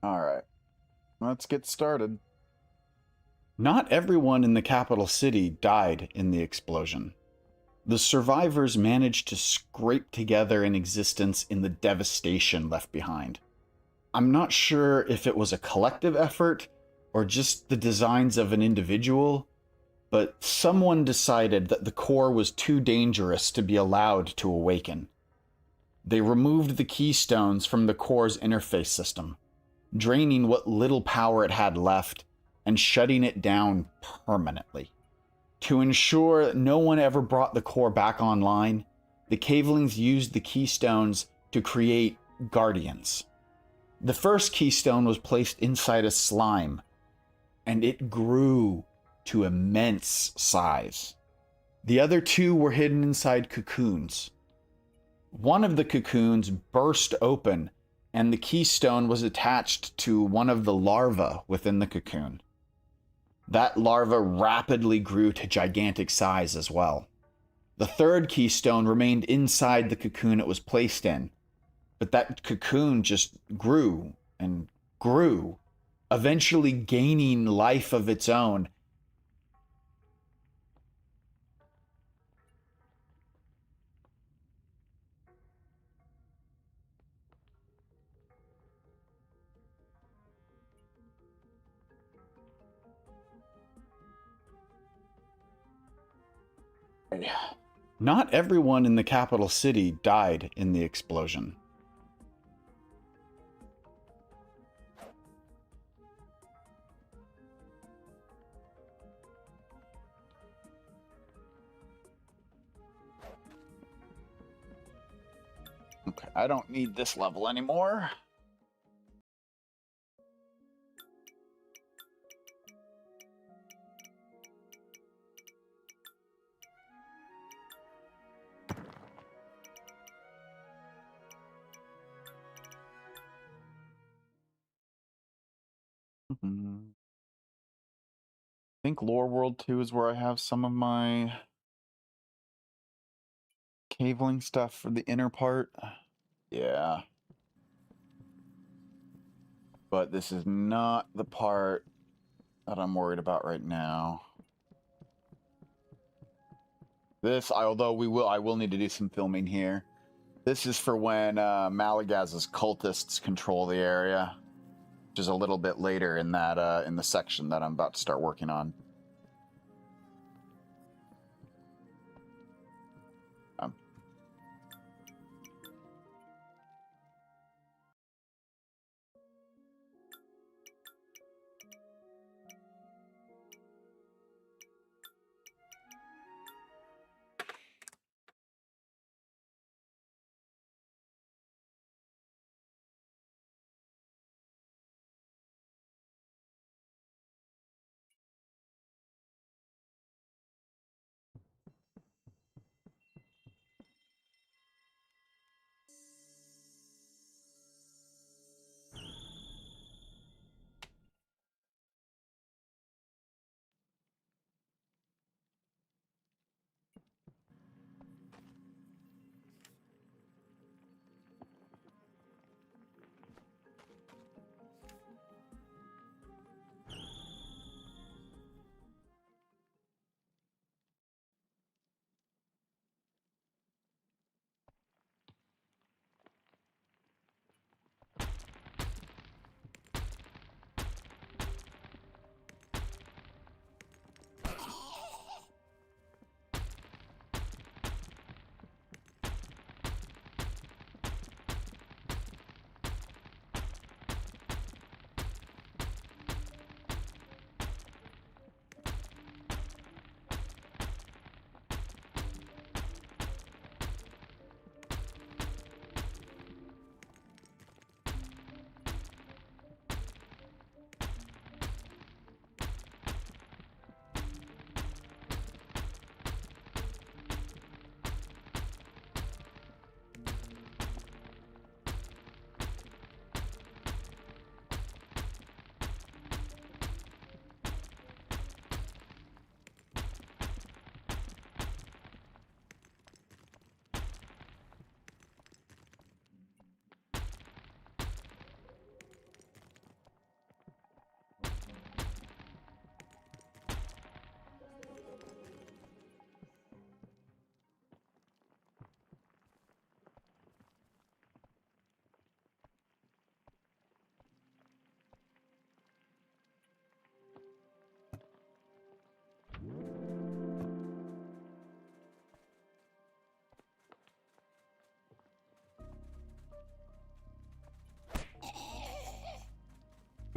All right, let's get started. Not everyone in the capital city died in the explosion. The survivors managed to scrape together an existence in the devastation left behind. I'm not sure if it was a collective effort or just the designs of an individual, but someone decided that the core was too dangerous to be allowed to awaken. They removed the keystones from the core's interface system, draining what little power it had left and shutting it down permanently. To ensure that no one ever brought the core back online, the Cavelings used the keystones to create guardians. The first keystone was placed inside a slime, and it grew to immense size. The other two were hidden inside cocoons. One of the cocoons burst open, and the keystone was attached to one of the larvae within the cocoon. That larva rapidly grew to gigantic size as well. The third keystone remained inside the cocoon it was placed in, but that cocoon just grew and grew, eventually gaining life of its own. Not everyone in the capital city died in the explosion. Okay, I don't need this level anymore. I think Lore World 2 is where I have some of my cabling stuff for the inner part. Yeah. But this is not the part that I'm worried about right now. This, although I will need to do some filming here. This is for when Malagaz's cultists control the area, which is a little bit later in that in the section that I'm about to start working on.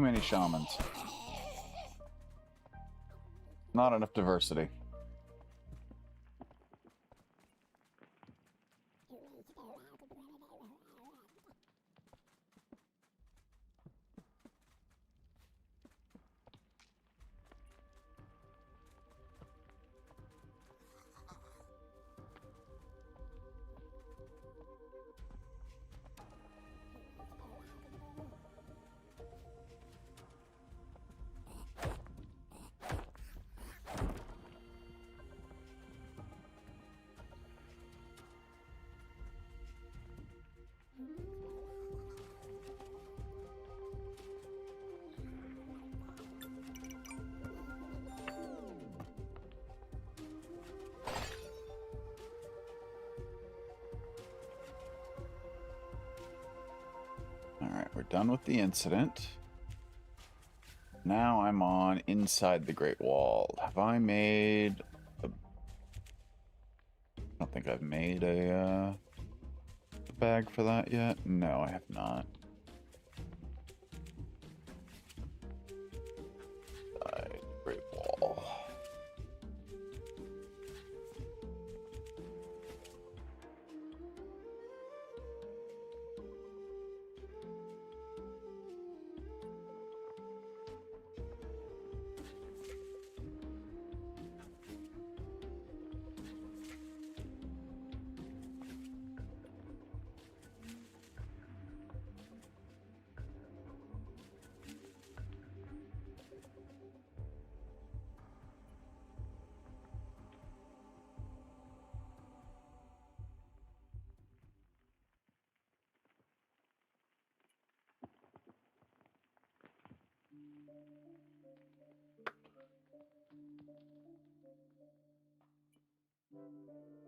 many shamans. Not enough diversity. Alright, we're done with the incident. Now I'm on inside the Great Wall. Have I made a... I don't think I've made a bag for that yet. No, I have not. Inside Great Wall.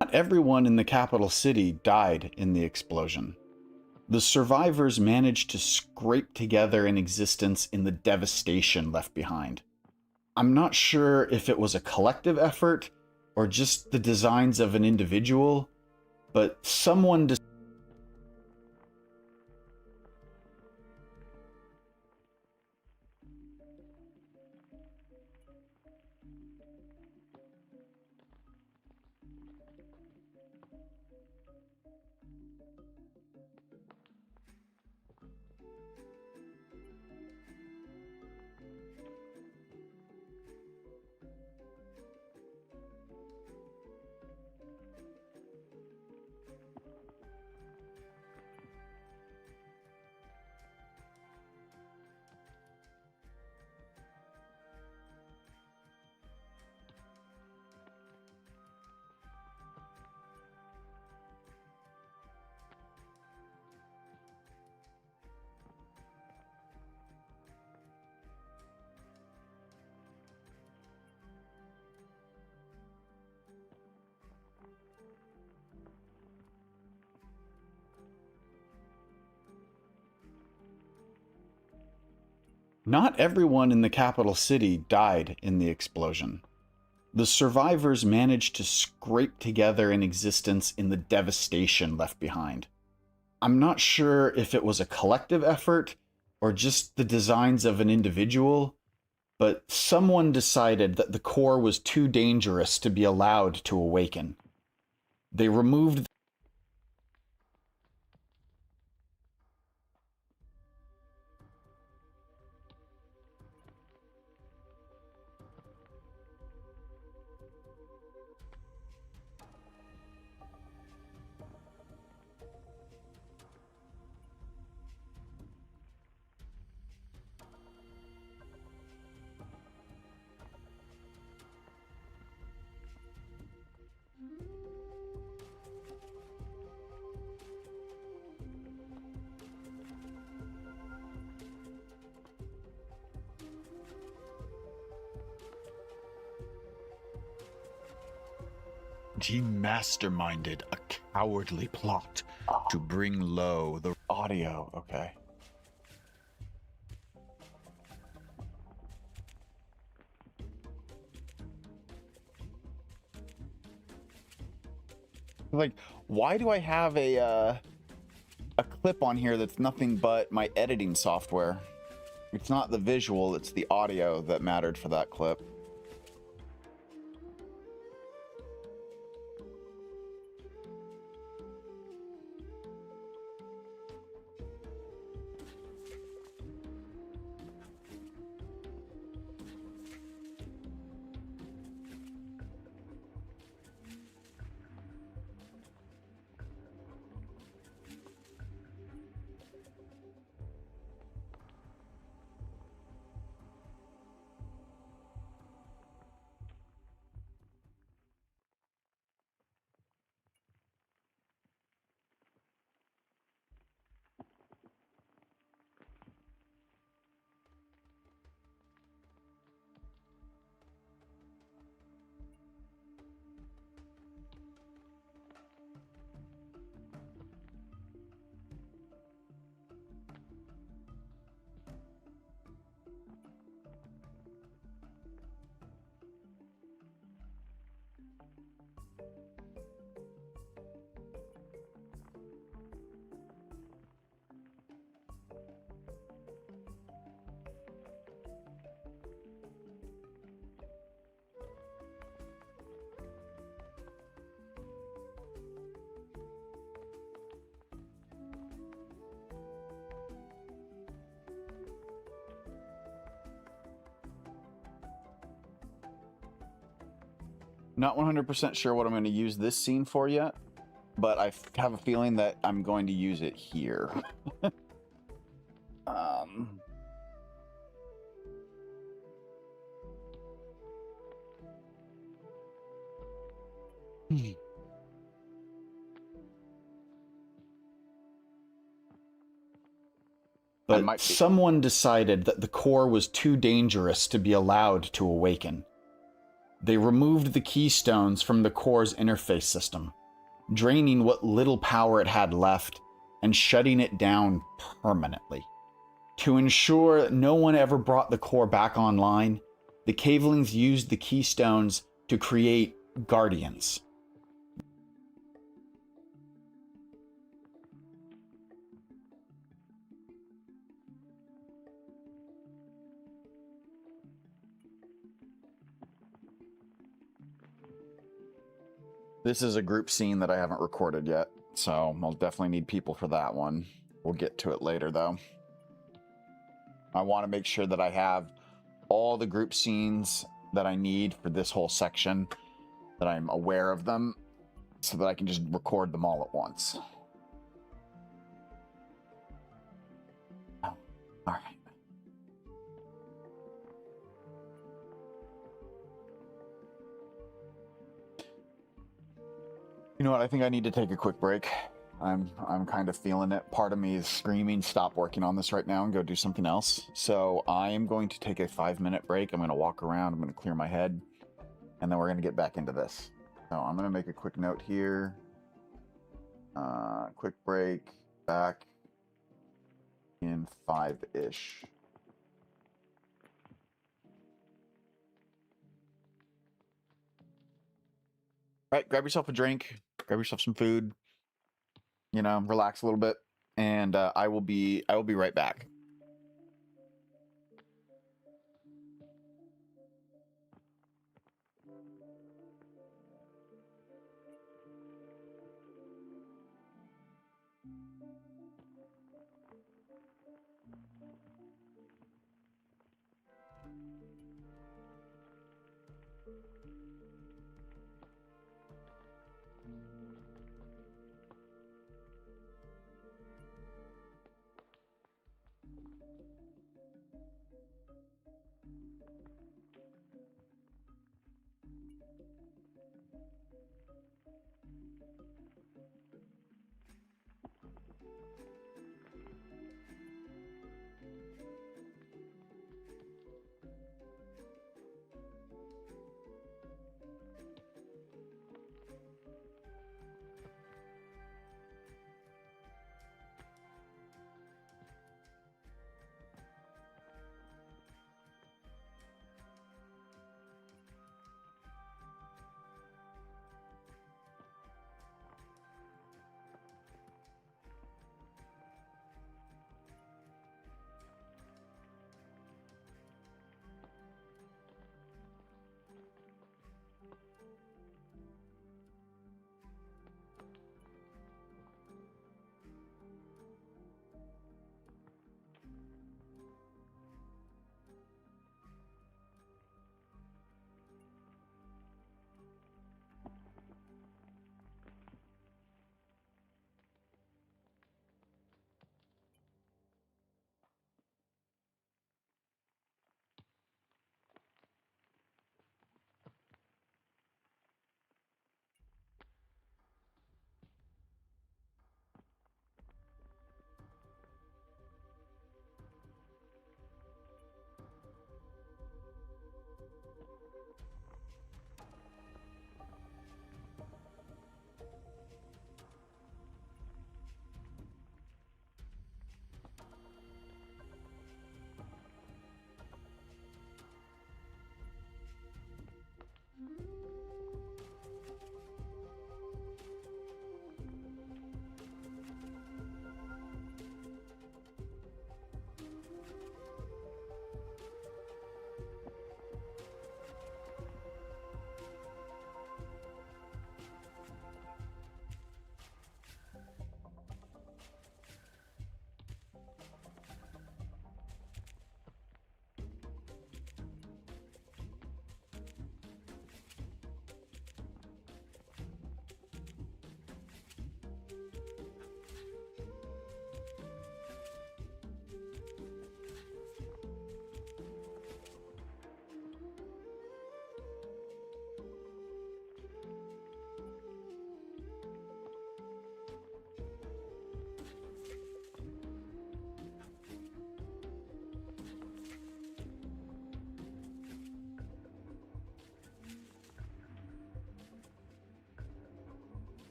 Not everyone in the capital city died in the explosion. The survivors managed to scrape together an existence in the devastation left behind. I'm not sure if it was a collective effort or just the designs of an individual, but someone Not everyone in the capital city died in the explosion. The survivors managed to scrape together an existence in the devastation left behind. I'm not sure if it was a collective effort or just the designs of an individual, but someone decided that the core was too dangerous to be allowed to awaken. They removed He masterminded a cowardly plot to bring low the Audio, okay. like. Why do I have a clip on here that's nothing but my editing software? It's not the visual, it's the audio that mattered for that clip. Not 100% sure what I'm going to use this scene for yet, but I have a feeling that I'm going to use it here. um, But someone decided that the core was too dangerous to be allowed to awaken. They removed the keystones from the core's interface system, draining what little power it had left and shutting it down permanently. To ensure no one ever brought the core back online, the Cavelings used the keystones to create Guardians. This is a group scene that I haven't recorded yet, so I'll definitely need people for that one. We'll get to it later, though. I want to make sure that I have all the group scenes that I need for this whole section, that I'm aware of them, so that I can just record them all at once. Oh, all right. You know what? I think I need to take a quick break. I'm kind of feeling it. Part of me is screaming, stop working on this right now and go do something else. So I am going to take a 5-minute break. I'm going to walk around. I'm going to clear my head. And then we're going to get back into this. So I'm going to make a quick note here. Quick break. Back in 5-ish. All right, grab yourself a drink. Grab yourself some food. You know, relax a little bit, and I will be right back.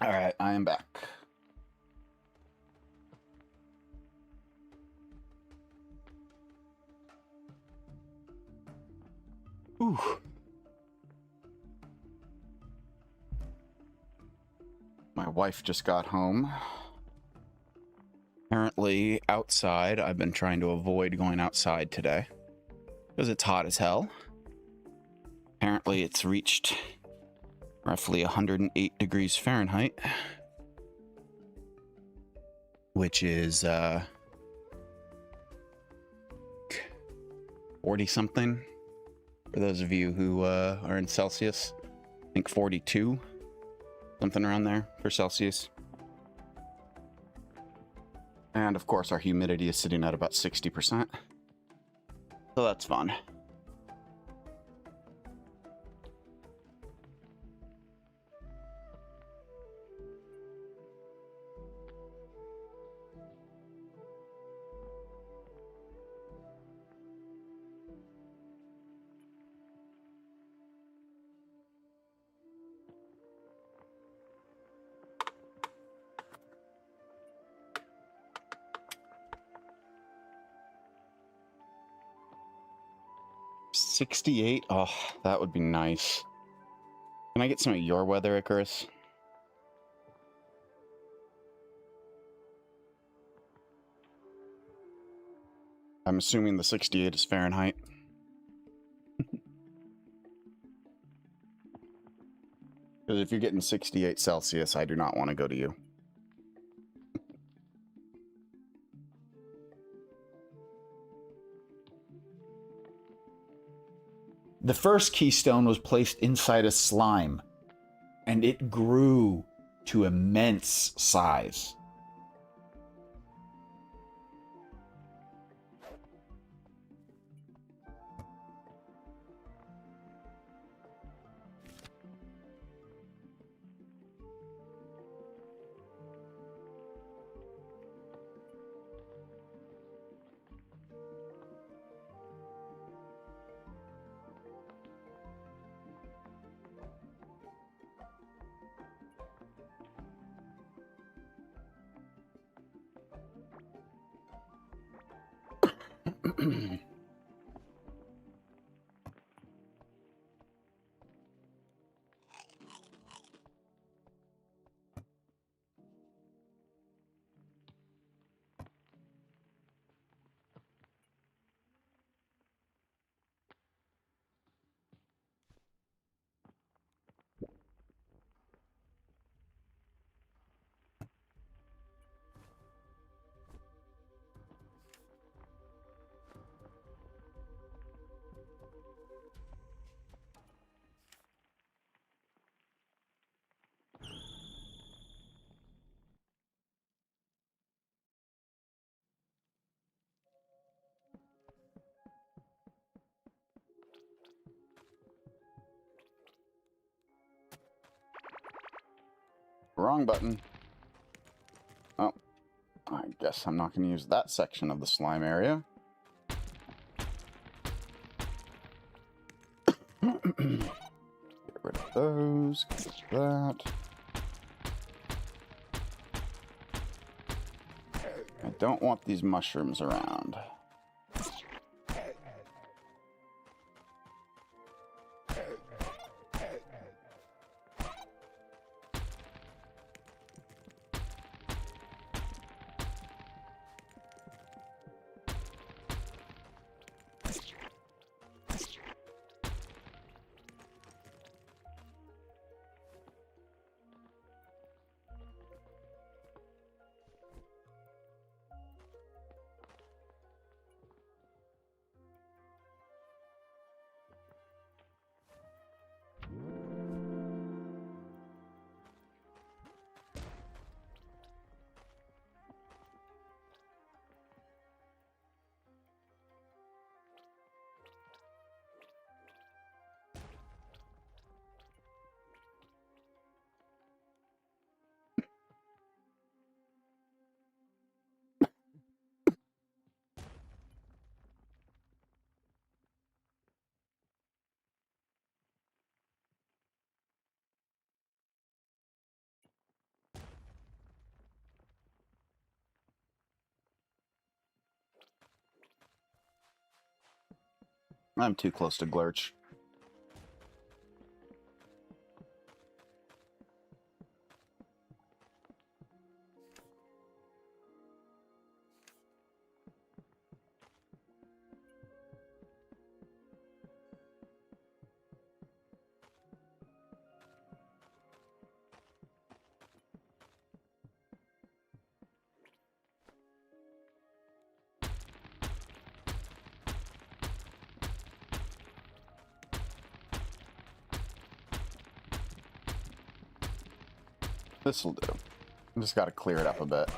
All right, I am back. Ooh. My wife just got home. Apparently, outside, I've been trying to avoid going outside today because it's hot as hell. Apparently, it's reached roughly 108 degrees Fahrenheit, which is 40 something for those of you who are in Celsius. I think 42, something around there for Celsius. And of course, our humidity is sitting at about 60%. So that's fun. $68. Oh, that would be nice. Can I get some of your weather, Icarus? I'm assuming the 68 is Fahrenheit. Because if you're getting 68 Celsius, I do not want to go to you. The first keystone was placed inside a slime, and it grew to immense size. Wrong button. Oh, I guess I'm not going to use that section of the slime area. Get rid of those. Get rid of that. I don't want these mushrooms around. I'm too close to Glurch. This'll do. Just got to clear it up a bit.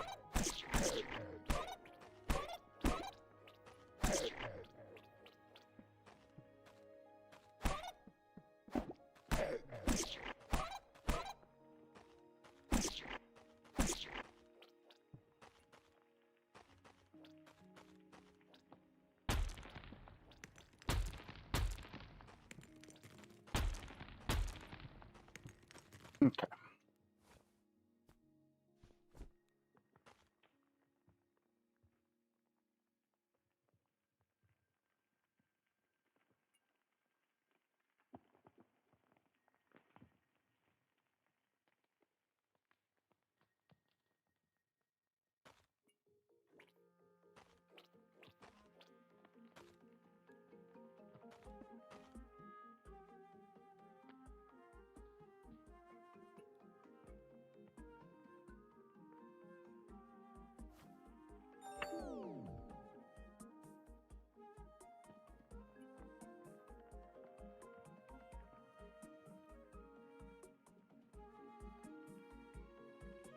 Okay.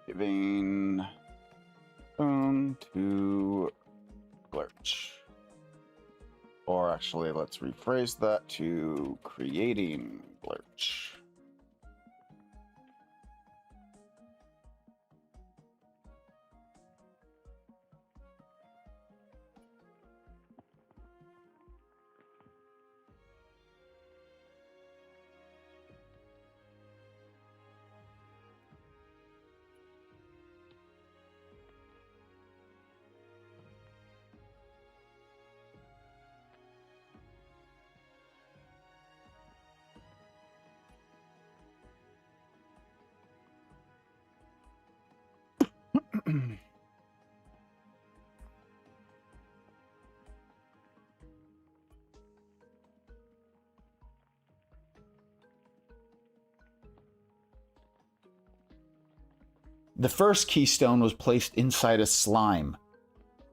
Giving stone to Glurch. Or actually, let's rephrase that to creating Glurch. The first keystone was placed inside a slime,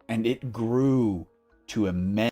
and it grew to immense.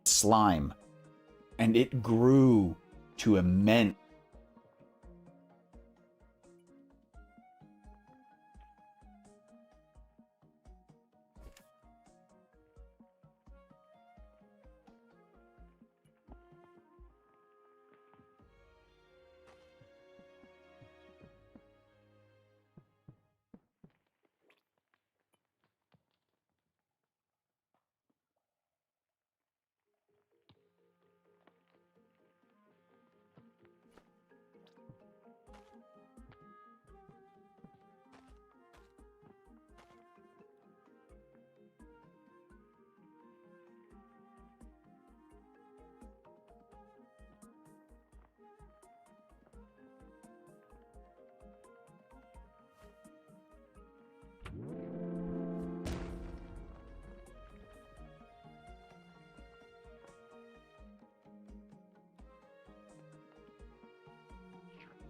Slime, and it grew to immense.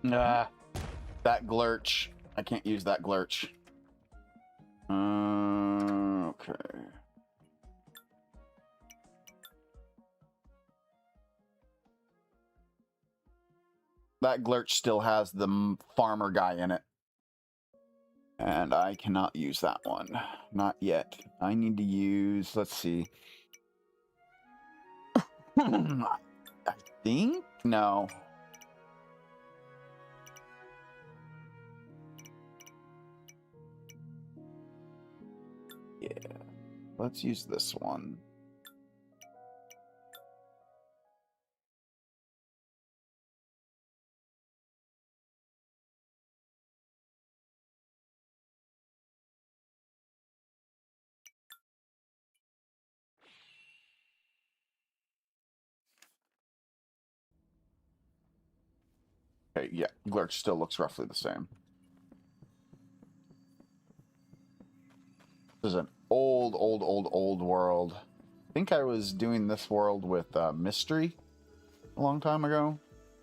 Nah, that glurch. I can't use that glurch. Okay. That glurch still has the farmer guy in it. And I cannot use that one. Not yet. I need to use, let's see. I think? No. Yeah. Let's use this one. Okay, yeah, glurch still looks roughly the same. This is an old world. I think I was doing this world with Mystery a long time ago,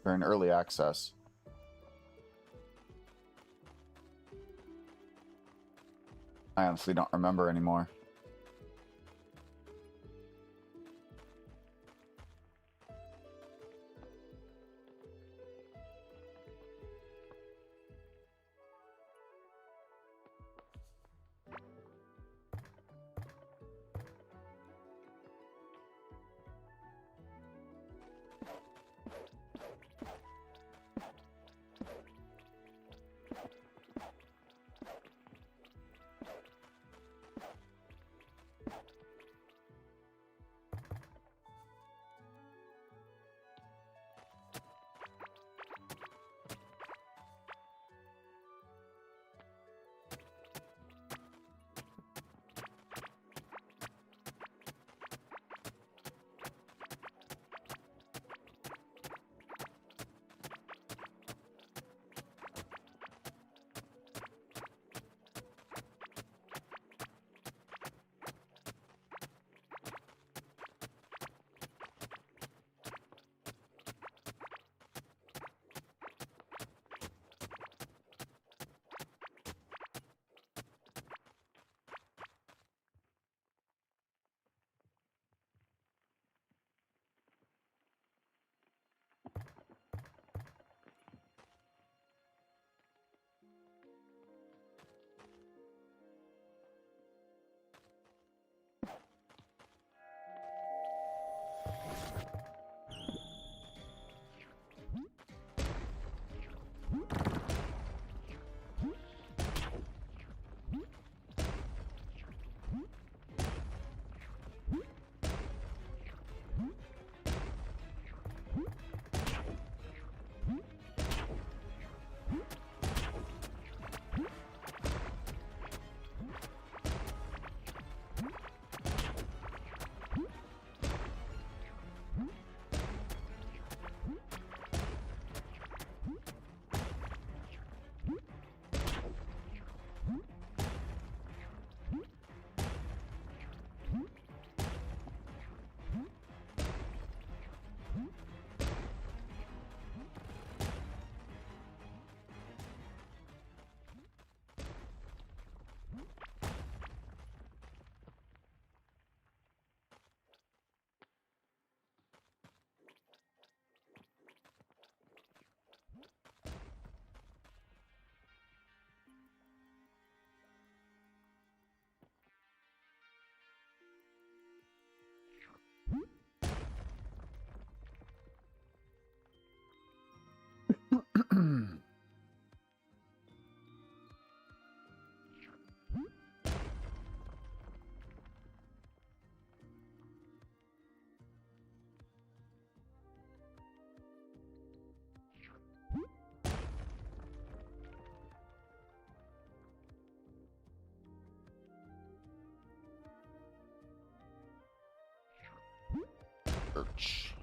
or in early access. I honestly don't remember anymore. Search.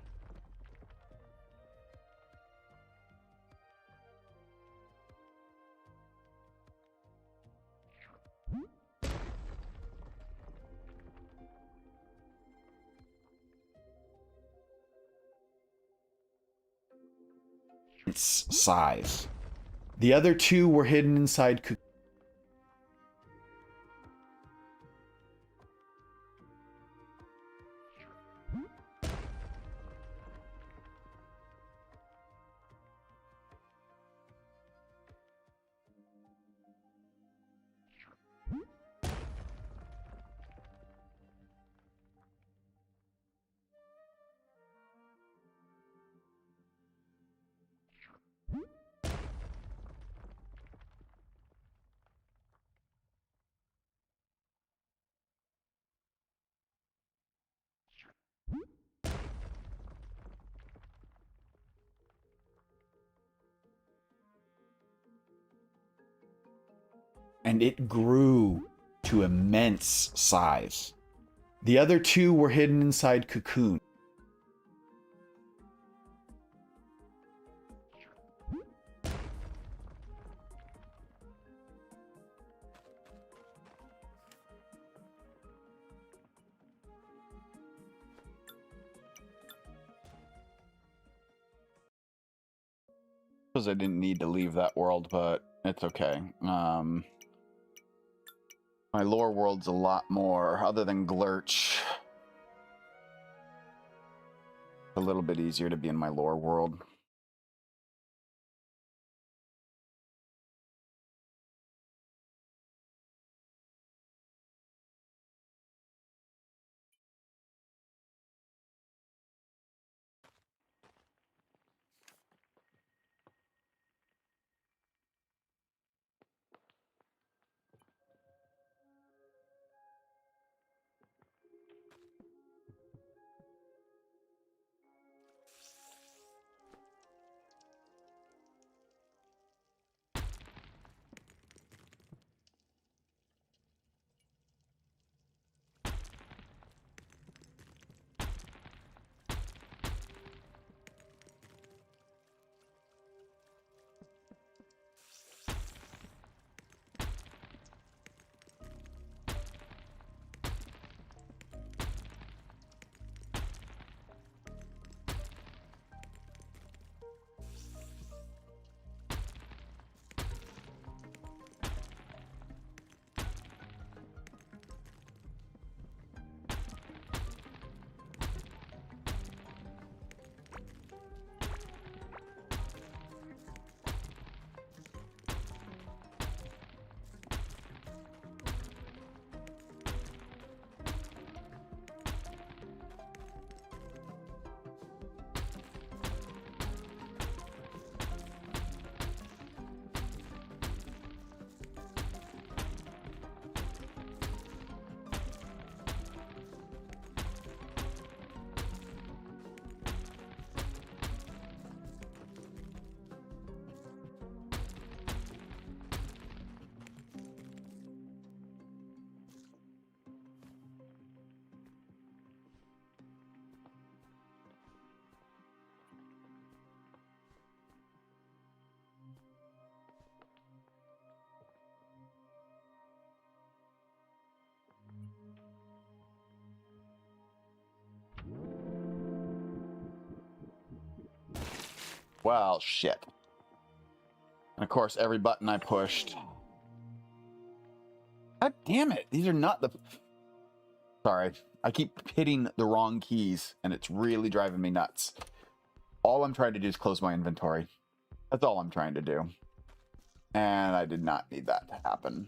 Its size. The other two were hidden inside and it grew to immense size. The other two were hidden inside cocoon. Suppose I didn't need to leave that world, but it's okay. My lore world's a lot more, other than Glurch. A little bit easier to be in my lore world. Well, shit. And of course, every button I pushed. God damn it. These are not the... Sorry. I keep hitting the wrong keys, and it's really driving me nuts. All I'm trying to do is close my inventory. That's all I'm trying to do. And I did not need that to happen.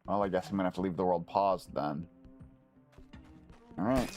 Well, I guess I'm gonna have to leave the world paused then. All right.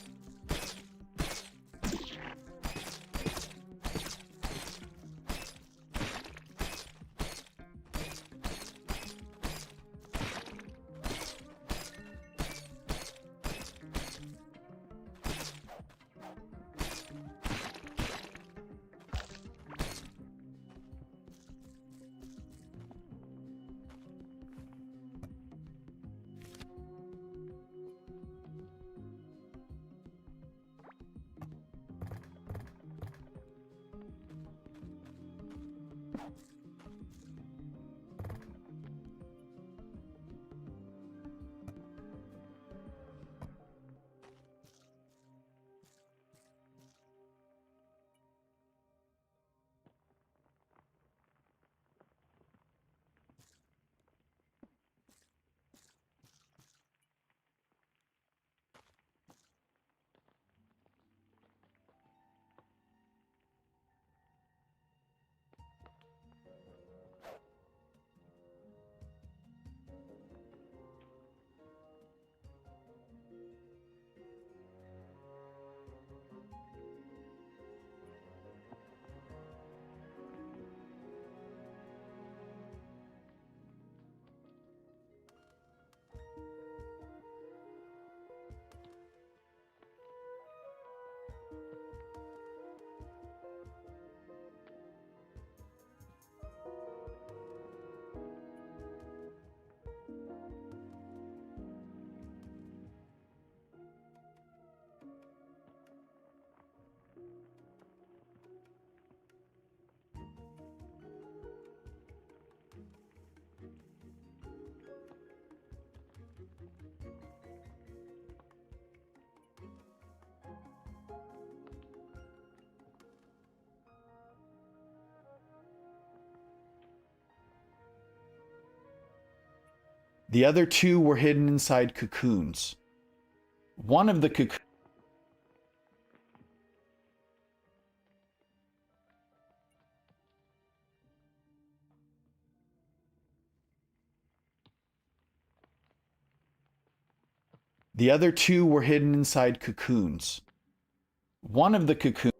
The other two were hidden inside cocoons. One of the cocoons. The other two were hidden inside cocoons. One of the cocoons.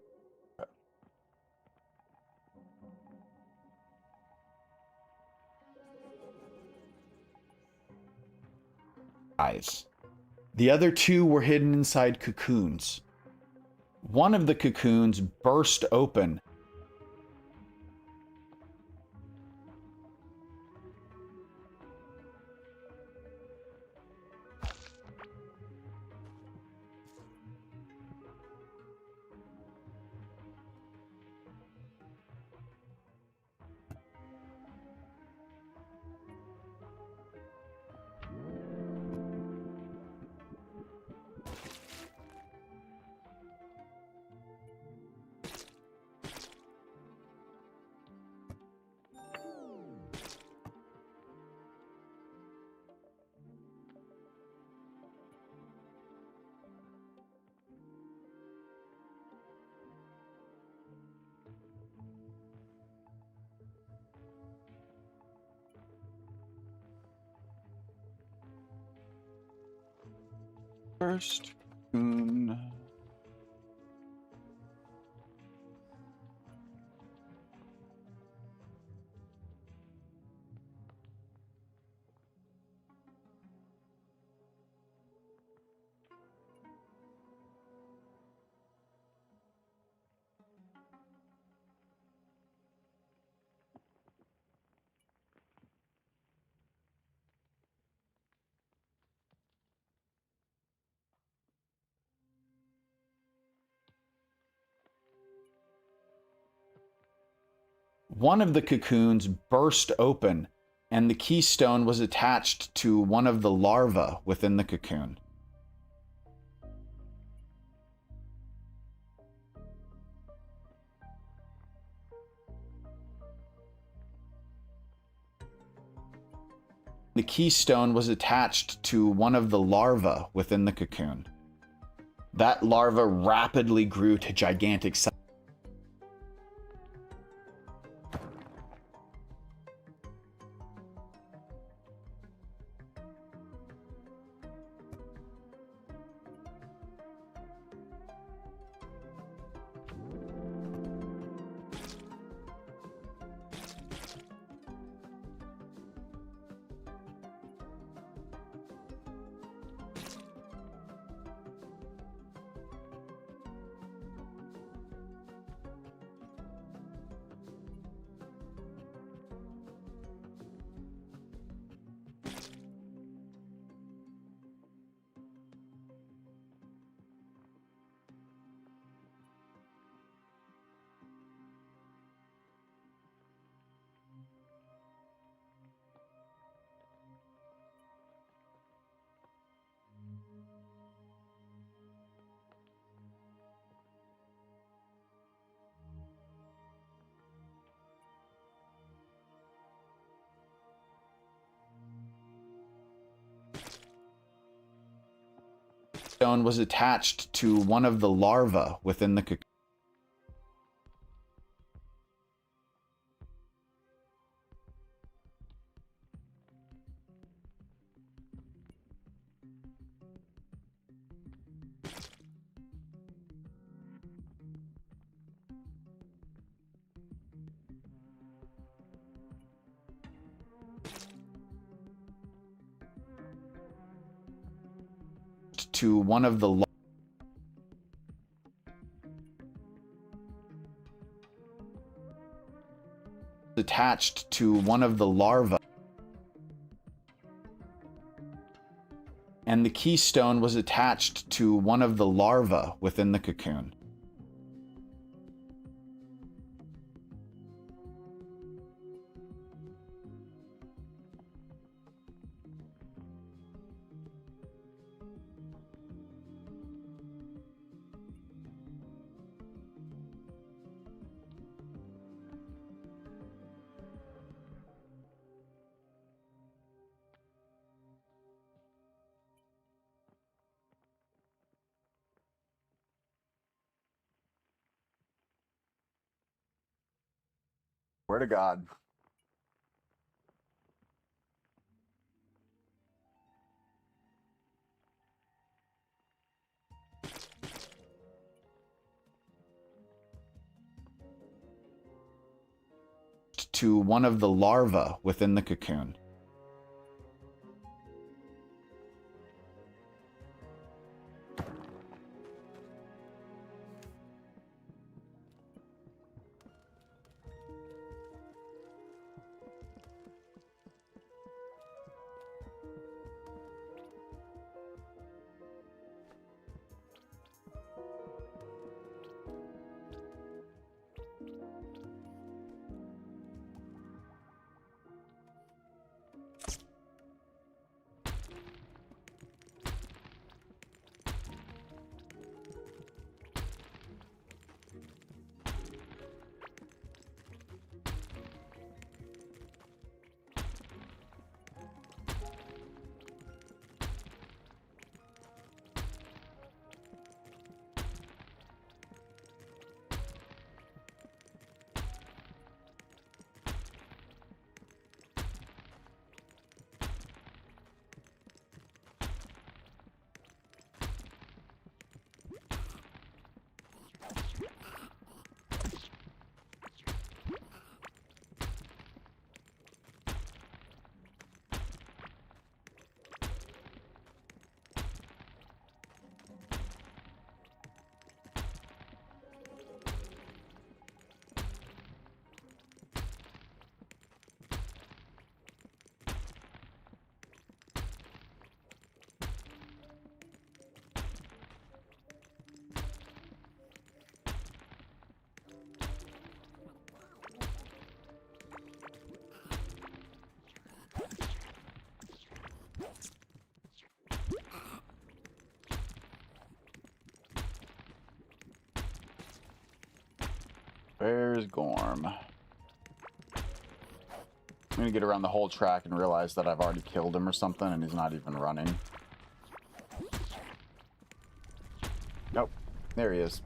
Eyes. The other two were hidden inside cocoons. One of the cocoons burst open. First cocoon. One of the cocoons burst open, and the keystone was attached to one of the larvae within the cocoon. The keystone was attached to one of the larvae within the cocoon. That larva rapidly grew to gigantic size. stone was attached to one of the larvae within the cocoon. To one of the attached to one of the larvae, and the keystone was attached to one of the larvae within the cocoon. Word to God. To one of the larvae within the cocoon. Where's Gorm? I'm gonna get around the whole track and realize that I've already killed him or something and he's not even running. Nope. There he is.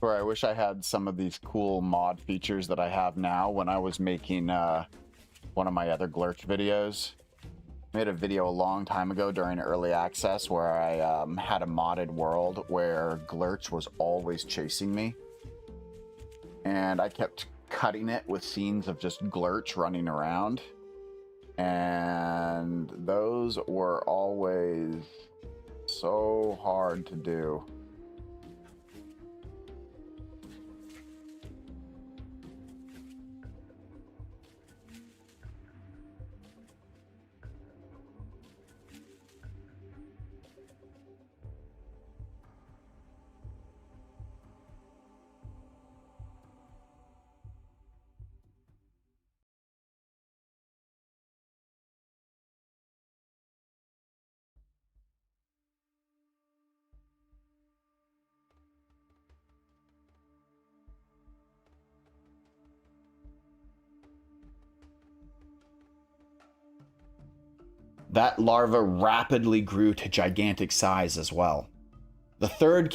Where I wish I had some of these cool mod features that I have now when I was making one of my other Glurch videos. I made a video a long time ago during early access where I had a modded world where Glurch was always chasing me. And I kept cutting it with scenes of just Glurch running around. And those were always so hard to do. That larva rapidly grew to gigantic size as well. The third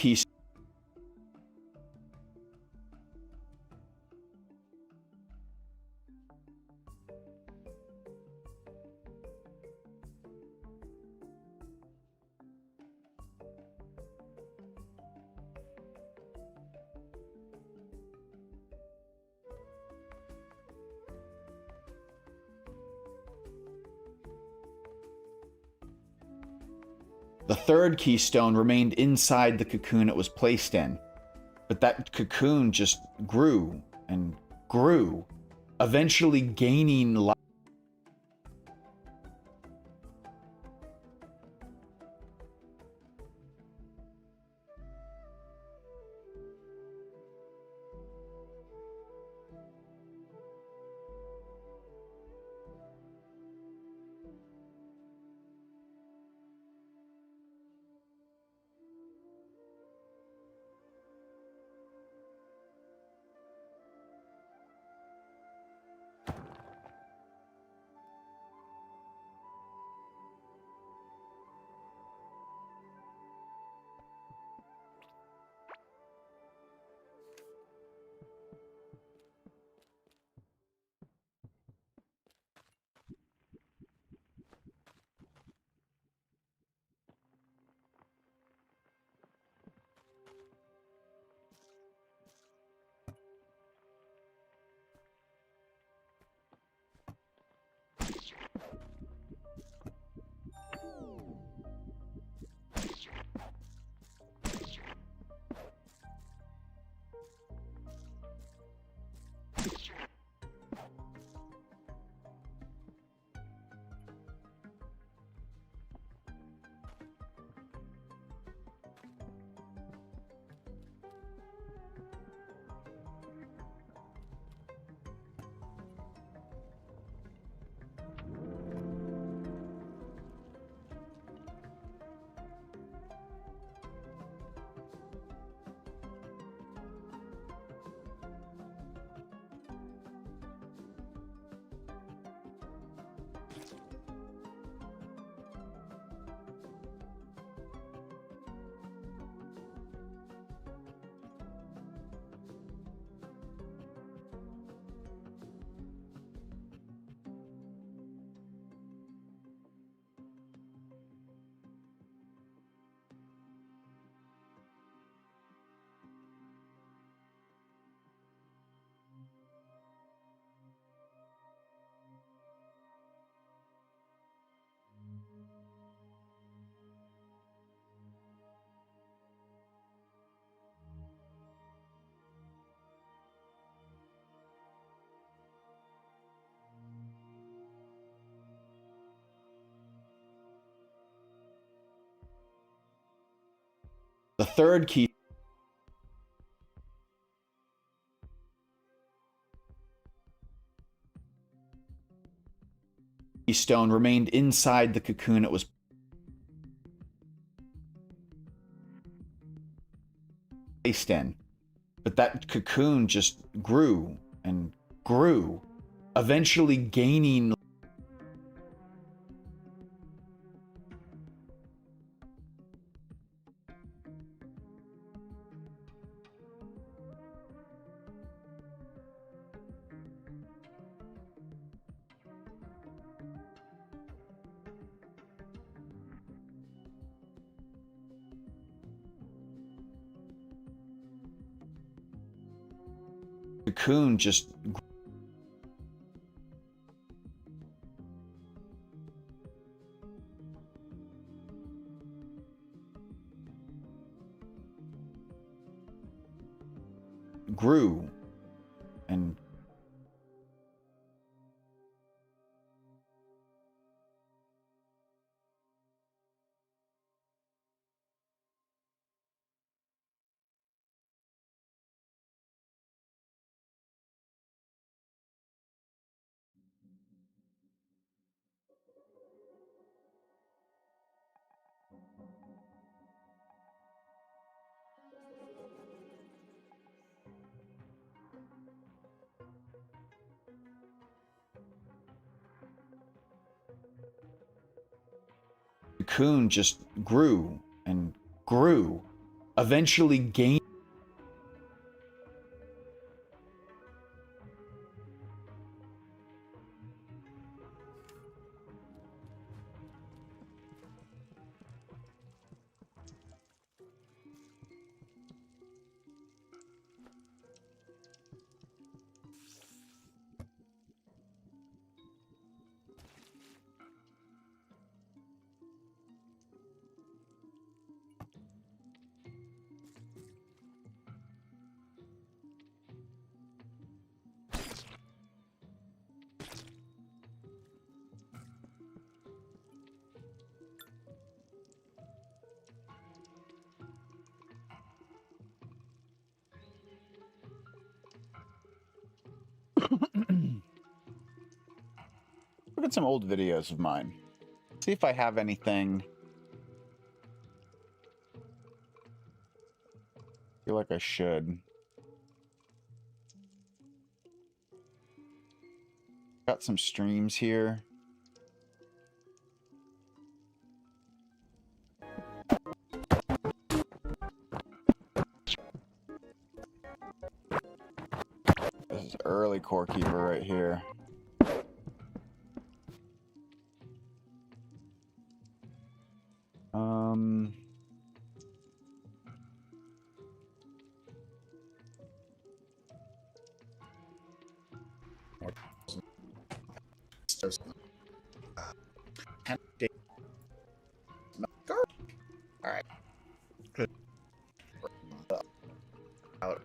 keystone remained inside the cocoon it was placed in, but that cocoon just grew and grew, eventually gaining life. The third keystone remained inside the cocoon it was placed in, but that cocoon just grew and grew, eventually gaining. Cocoon just grew and Cocoon just grew and grew, eventually gained. Look at some old videos of mine. See if I have anything. Feel like I should. Got some streams here. This is early Core Keeper right here. All right. Out.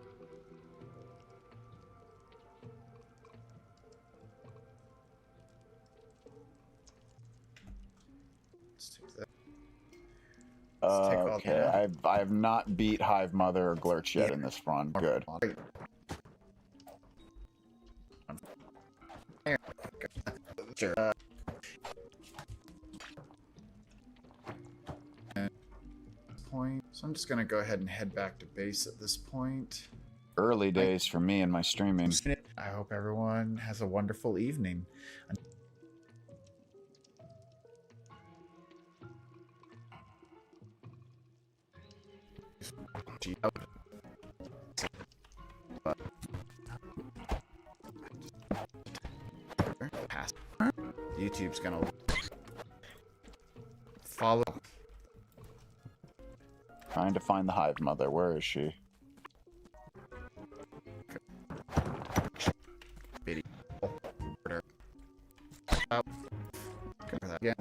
Okay, I have not beat Hive Mother or Glurch yet in this run. Good. Sure. Point. So I'm just gonna go ahead and head back to base at this point. Early days for me and my streaming. I hope everyone has a wonderful evening. YouTube's gonna follow. Trying to find the Hive Mother. Where is she? Video. Again.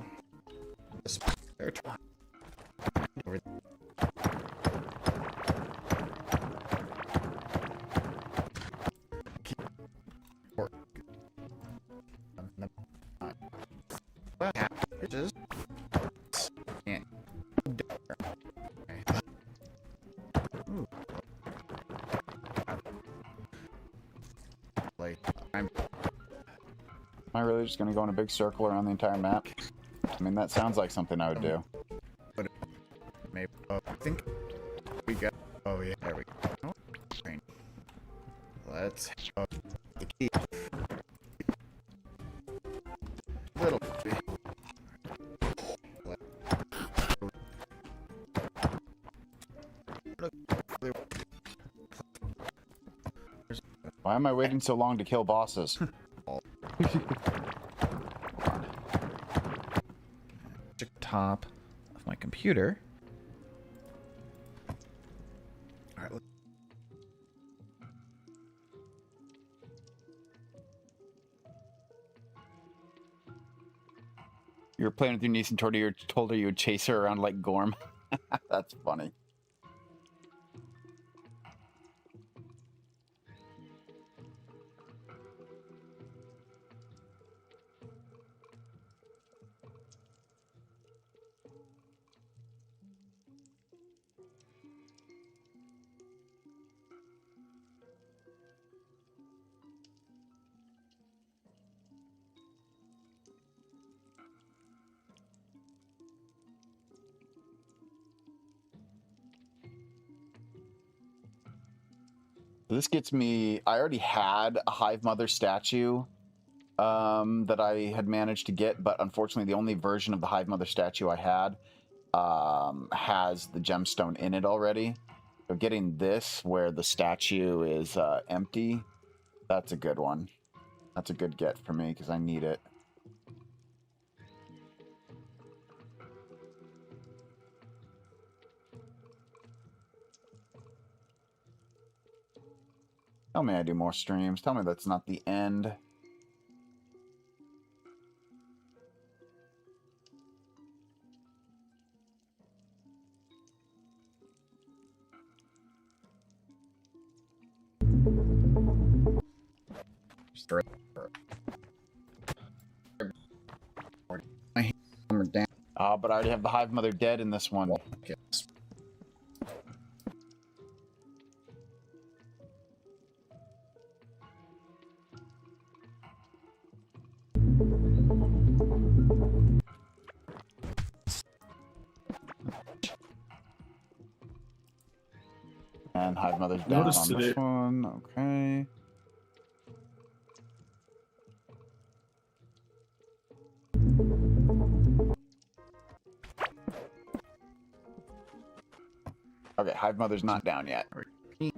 Am I really just gonna go in a big circle around the entire map? I mean, that sounds like something I would do. Maybe. I think we got. Oh yeah, there we go. Let's the key. Little. Why am I waiting so long to kill bosses? Top of my computer. All right. playing with your niece and told her you would chase her around like Gorm. That's funny. This gets me. I already had a Hive Mother statue that I had managed to get, but unfortunately, the only version of the Hive Mother statue I had has the gemstone in it already. So getting this, where the statue is empty, that's a good one. That's a good get for me because I need it. Tell me I do more streams. Tell me that's not the end. But I already have the Hive Mother dead in this one. And Hive Mother's down Noticed on this it. one. Okay. Okay, Hive Mother's not down yet. We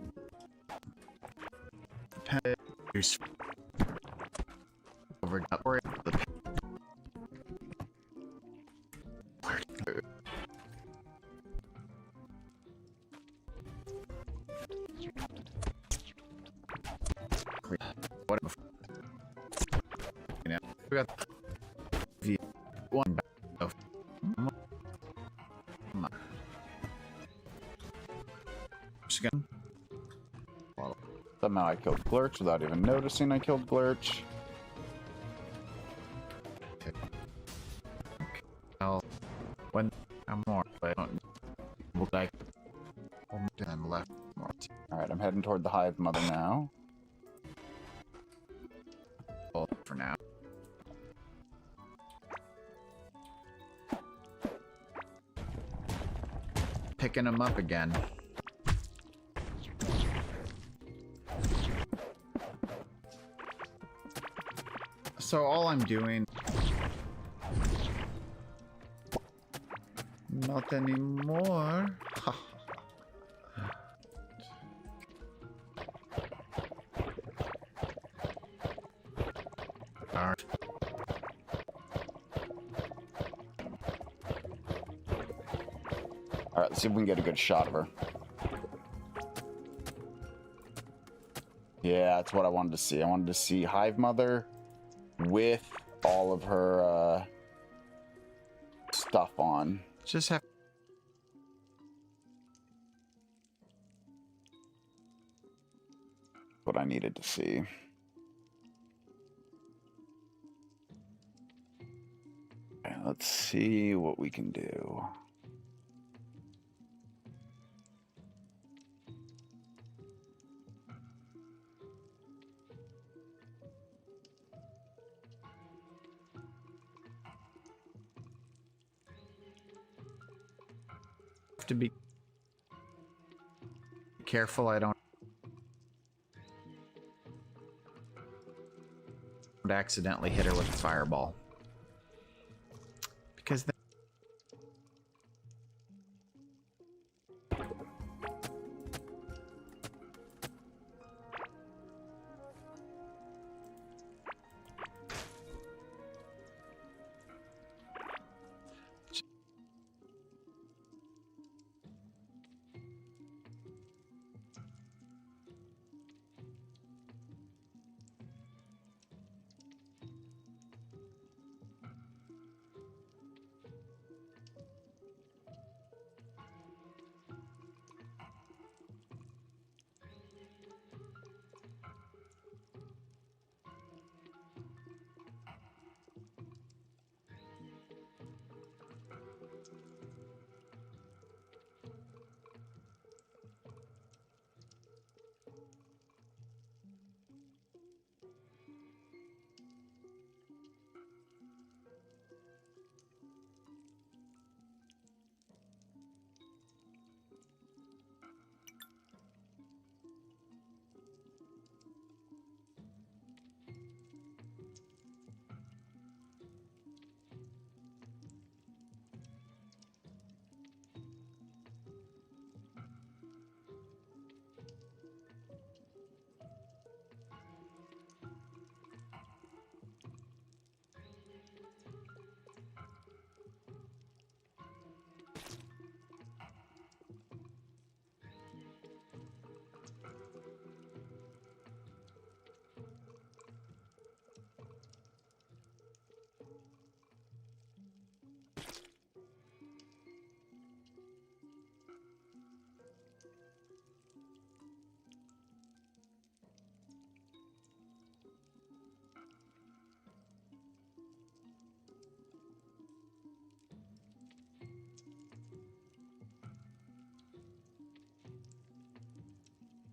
got the one of Somehow I killed Glurch without even noticing I killed Glurch. Well, when I'm more, but I don't look like and left more. Alright, I'm heading toward the Hive Mother now. For now. Picking them up again. So all I'm doing... Not anymore. Alright. Alright, let's see if we can get a good shot of her. Yeah, that's what I wanted to see. I wanted to see Hive Mother with all of her stuff on. Just have... What I needed to see. Okay, let's see what we can do. to be careful I don't accidentally hit her with a fireball. Because then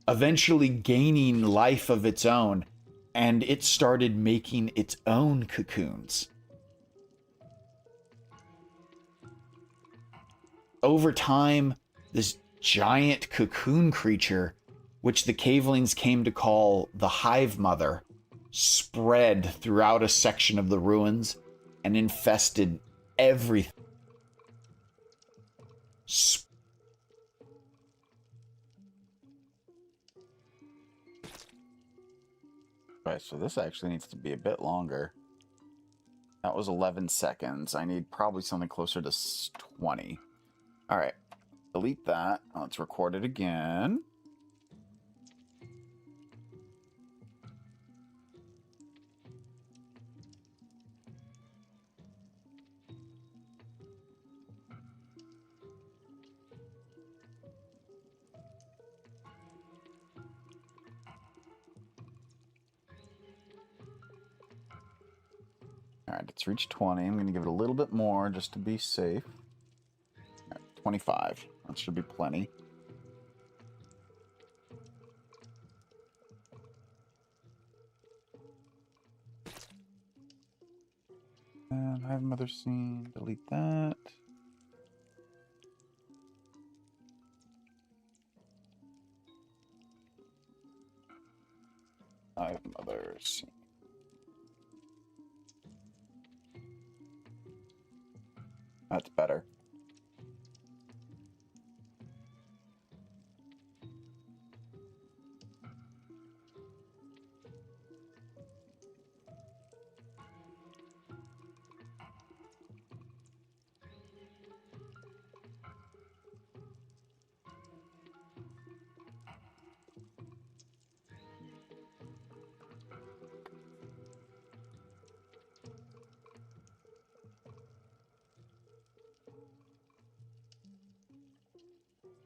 eventually gaining life of its own, and it started making its own cocoons. Over time, this giant cocoon creature, which the cavelings came to call the Hive Mother, spread throughout a section of the ruins and infested everything. Right, so this actually needs to be a bit longer. That was 11 seconds. I need probably something closer to 20. All right, delete that. Let's record it again. All right, it's reached 20. I'm going to give it a little bit more just to be safe. All right, 25. That should be plenty. And Hive Mother scene. Delete that. Hive Mother scene. That's better.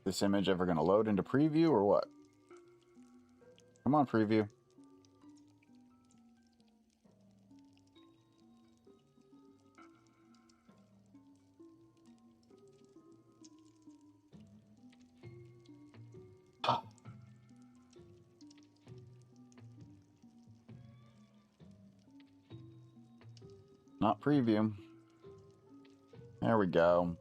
This image ever going to load into preview or what? Come on, preview. Not preview. There we go.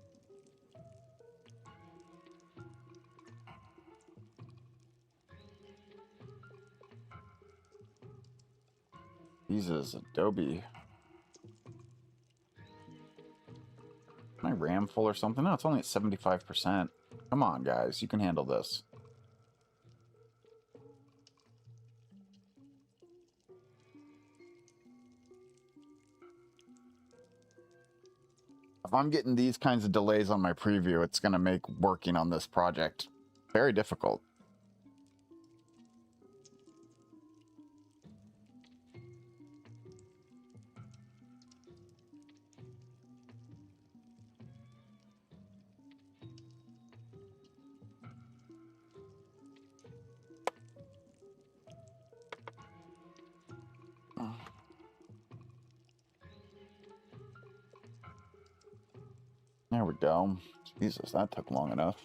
Jesus, Adobe. My RAM full or something? No, it's only at 75%. Come on, guys. You can handle this. If I'm getting these kinds of delays on my preview, it's going to make working on this project very difficult. There we go. Jesus, that took long enough.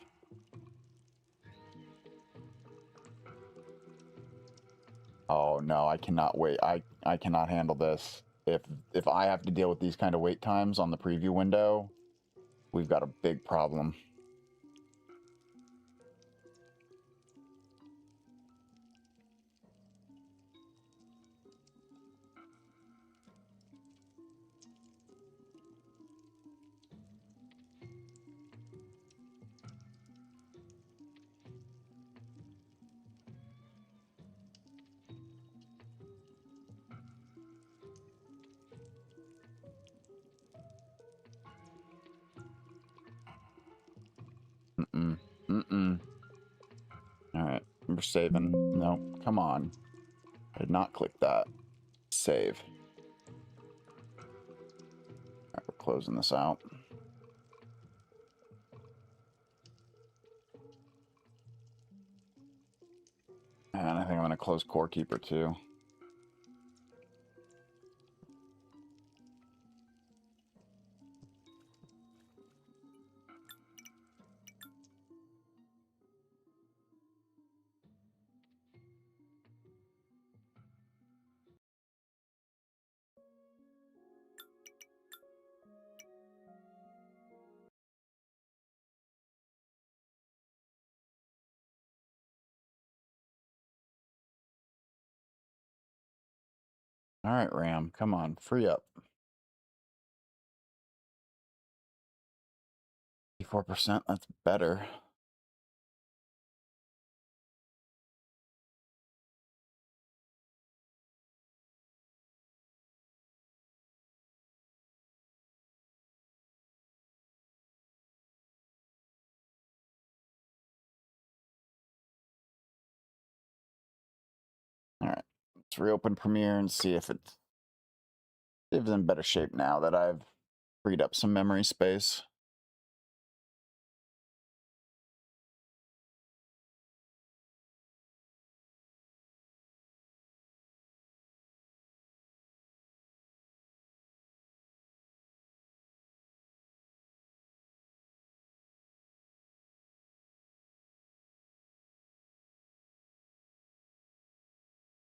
Oh no, I cannot wait. I cannot handle this. If I have to deal with these kind of wait times on the preview window, we've got a big problem. Mm-mm. Mm-mm. Alright, we're saving. No, come on. I did not click that. Save. Alright, we're closing this out. And I think I'm going to close Core Keeper too. All right, RAM, come on, free up. 84%, that's better. All right, let's reopen Premiere and see if it's in better shape now that I've freed up some memory space.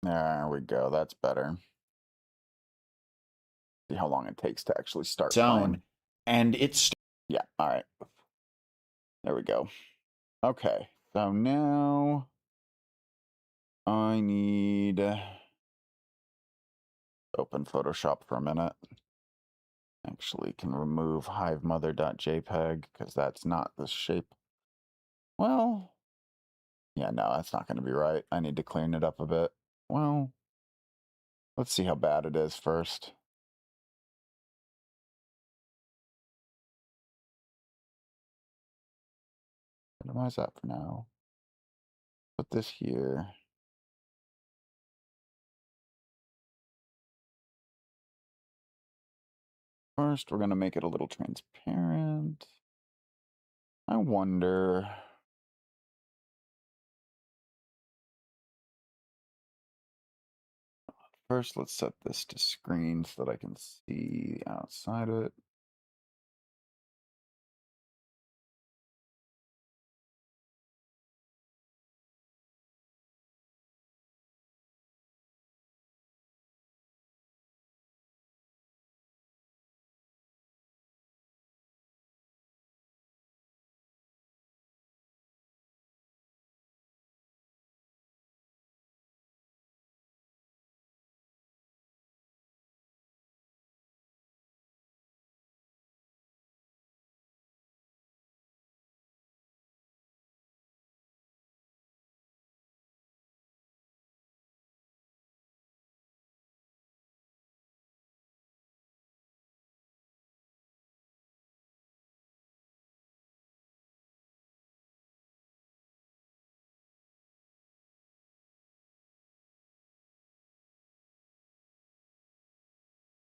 There we go. That's better. See how long it takes to actually start Zone, playing. and it's Yeah. All right. There we go. Okay. So now I need open Photoshop for a minute. Actually, can remove hivemother.jpg because that's not the shape. Well, yeah, no, that's not going to be right. I need to clean it up a bit. Well, let's see how bad it is first. Minimize that for now. Put this here. First, we're going to make it a little transparent. I wonder. First, let's set this to screen so that I can see outside it.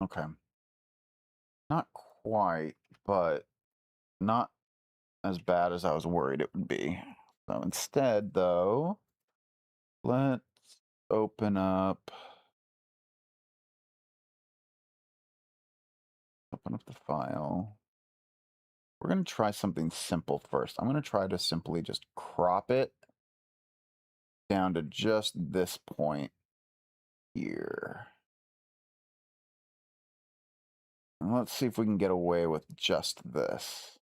Okay. Not quite, but not as bad as I was worried it would be. So instead, though, let's open up the file. We're going to try something simple first. I'm going to try to simply just crop it down to just this point here. And let's see if we can get away with just this.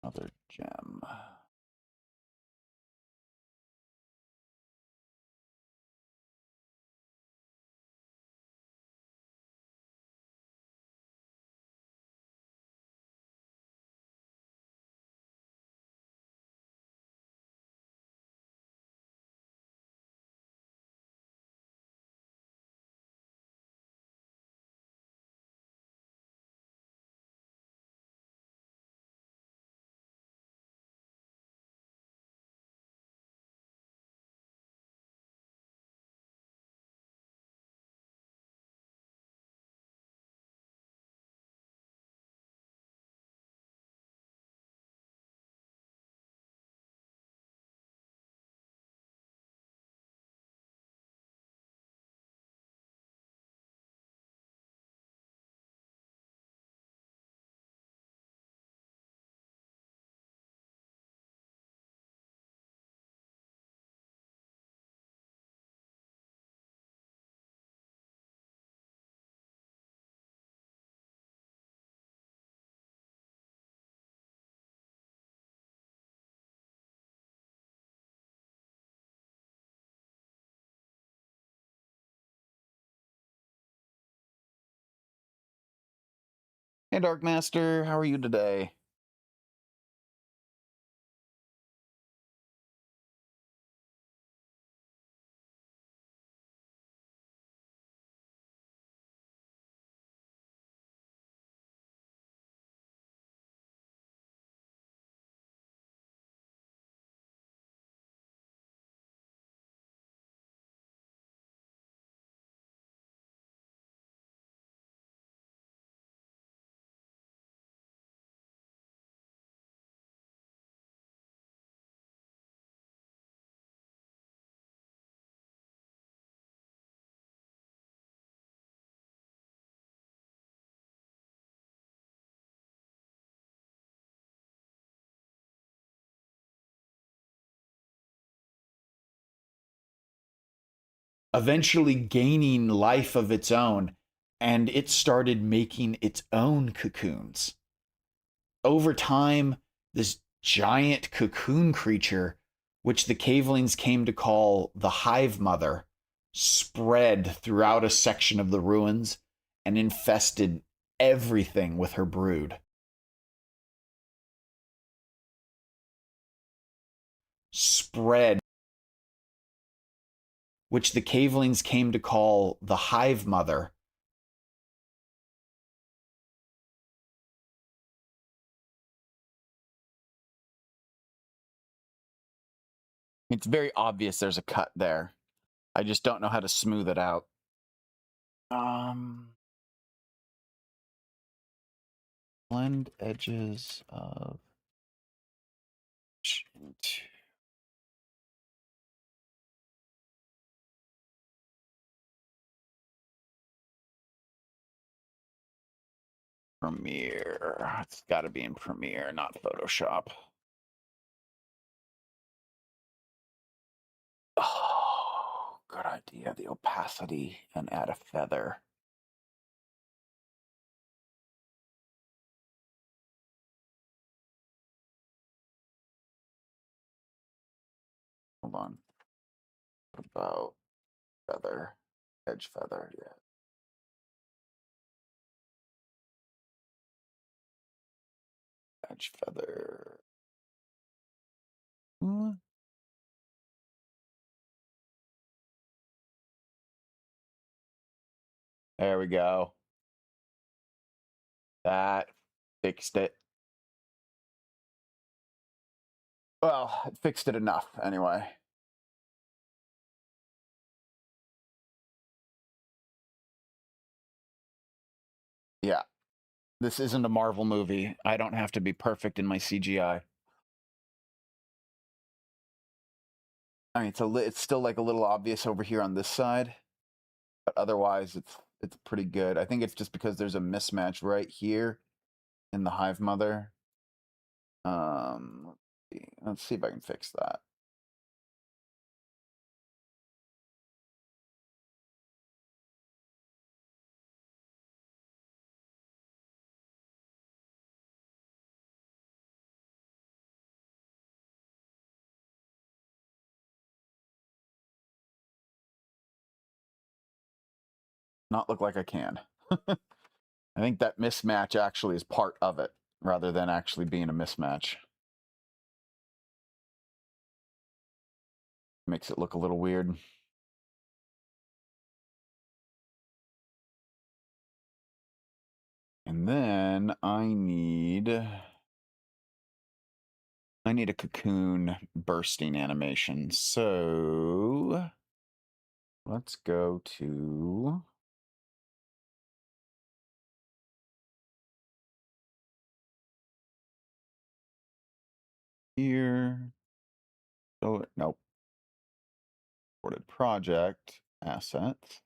Another gem. Hey, Dark Master, how are you today? Eventually gaining life of its own, and it started making its own cocoons. Over time, this giant cocoon creature, which the cavelings came to call the Hive Mother, spread throughout a section of the ruins and infested everything with her brood. Spread, which the cavelings came to call the Hive Mother, It's very obvious there's a cut there. I just don't know how to smooth it out. Blend edges of Premiere. It's got to be in Premiere, not Photoshop. Oh, good idea. The opacity and add a feather. Hold on. What about feather? Edge feather, yeah. Edge feather. There we go. That fixed it. Well, it fixed it enough anyway. Yeah. This isn't a Marvel movie. I don't have to be perfect in my CGI. I mean, it's still like a little obvious over here on this side, but otherwise it's pretty good. I think it's just because there's a mismatch right here in the Hive Mother. Let's see if I can fix that. Not look like I can. I think that mismatch actually is part of it rather than actually being a mismatch. Makes it look a little weird. And then I need a cocoon bursting animation. So let's go to here. Oh, nope. Imported project assets.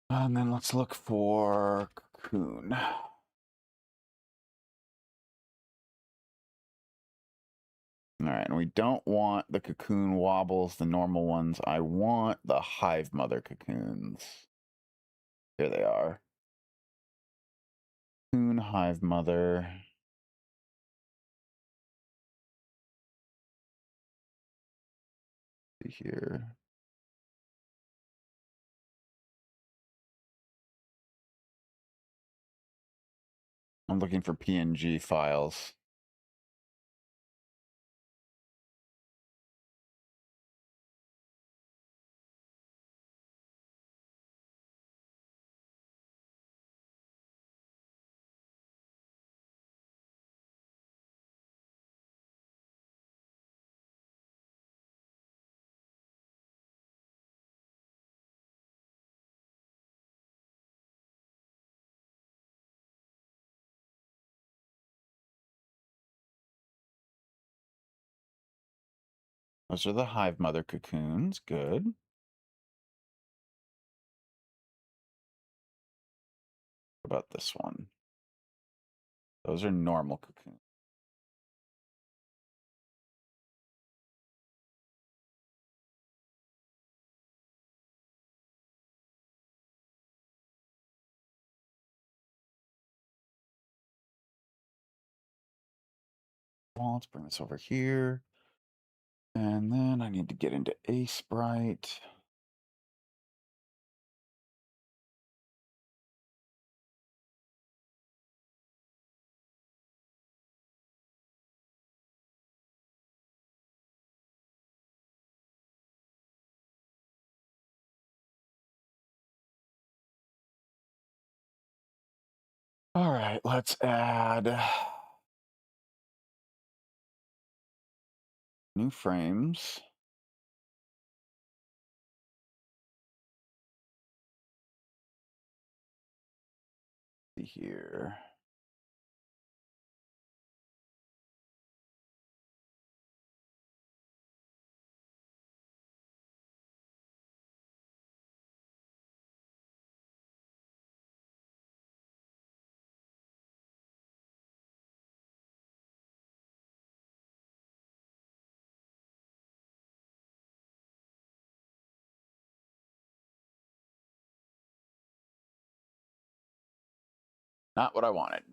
And then let's look for cocoon. All right, and we don't want the cocoon wobbles, the normal ones. I want the Hive Mother cocoons. Here they are. Cocoon Hive Mother. See here. I'm looking for PNG files. Those are the hive mother cocoons. Good. What about this one? Those are normal cocoons. Well, let's bring this over here. And then I need to get into Aseprite. All right, let's add new frames. See here. Not what I wanted.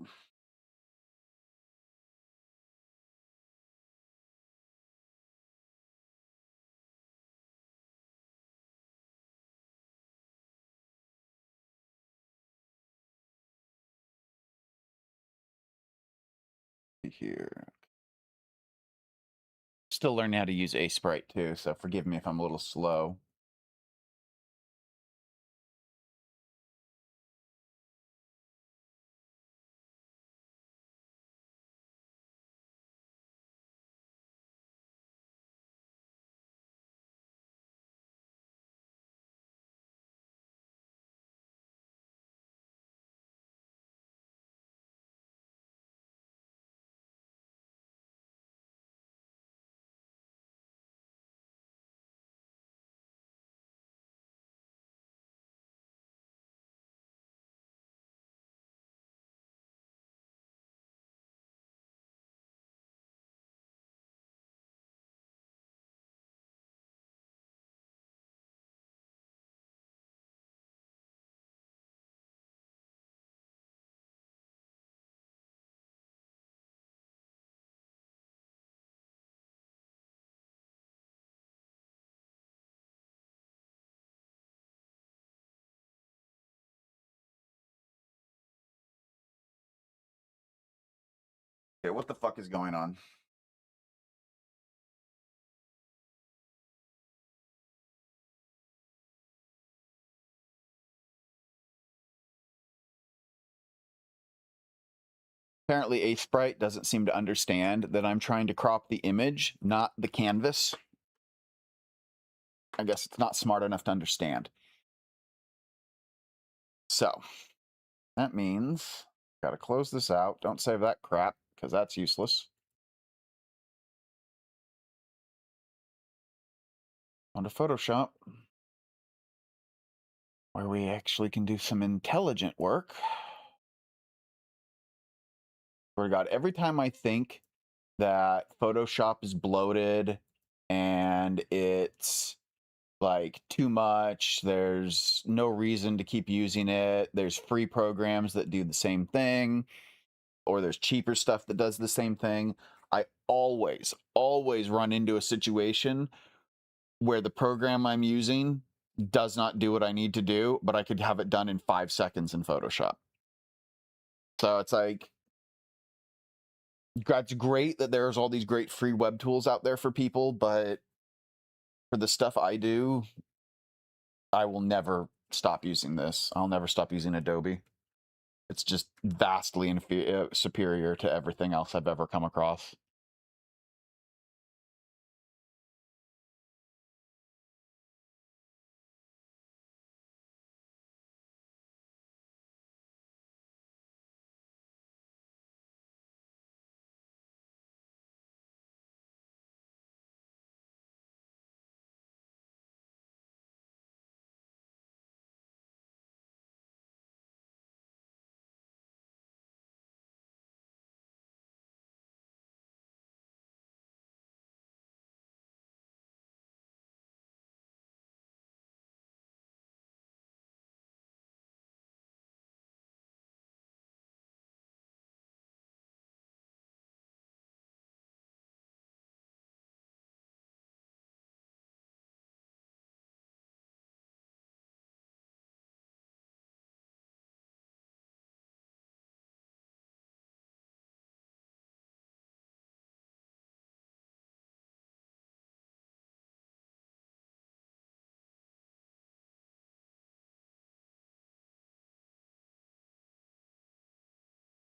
See here. Still learning how to use Aseprite too, so forgive me if I'm a little slow. Okay, what the fuck is going on? Apparently Aseprite doesn't seem to understand that I'm trying to crop the image, not the canvas. I guess it's not smart enough to understand. So that means gotta close this out. Don't save that crap, because that's useless. On to Photoshop, where we actually can do some intelligent work. Swear to God, every time I think that Photoshop is bloated and it's like too much, there's no reason to keep using it, there's free programs that do the same thing, or there's cheaper stuff that does the same thing, I always run into a situation where the program I'm using does not do what I need to do, but I could have it done in 5 seconds in Photoshop. So it's like, It's great that there's all these great free web tools out there for people, but for the stuff I do, I will never stop using this. I'll never stop using Adobe. It's just vastly superior to everything else I've ever come across.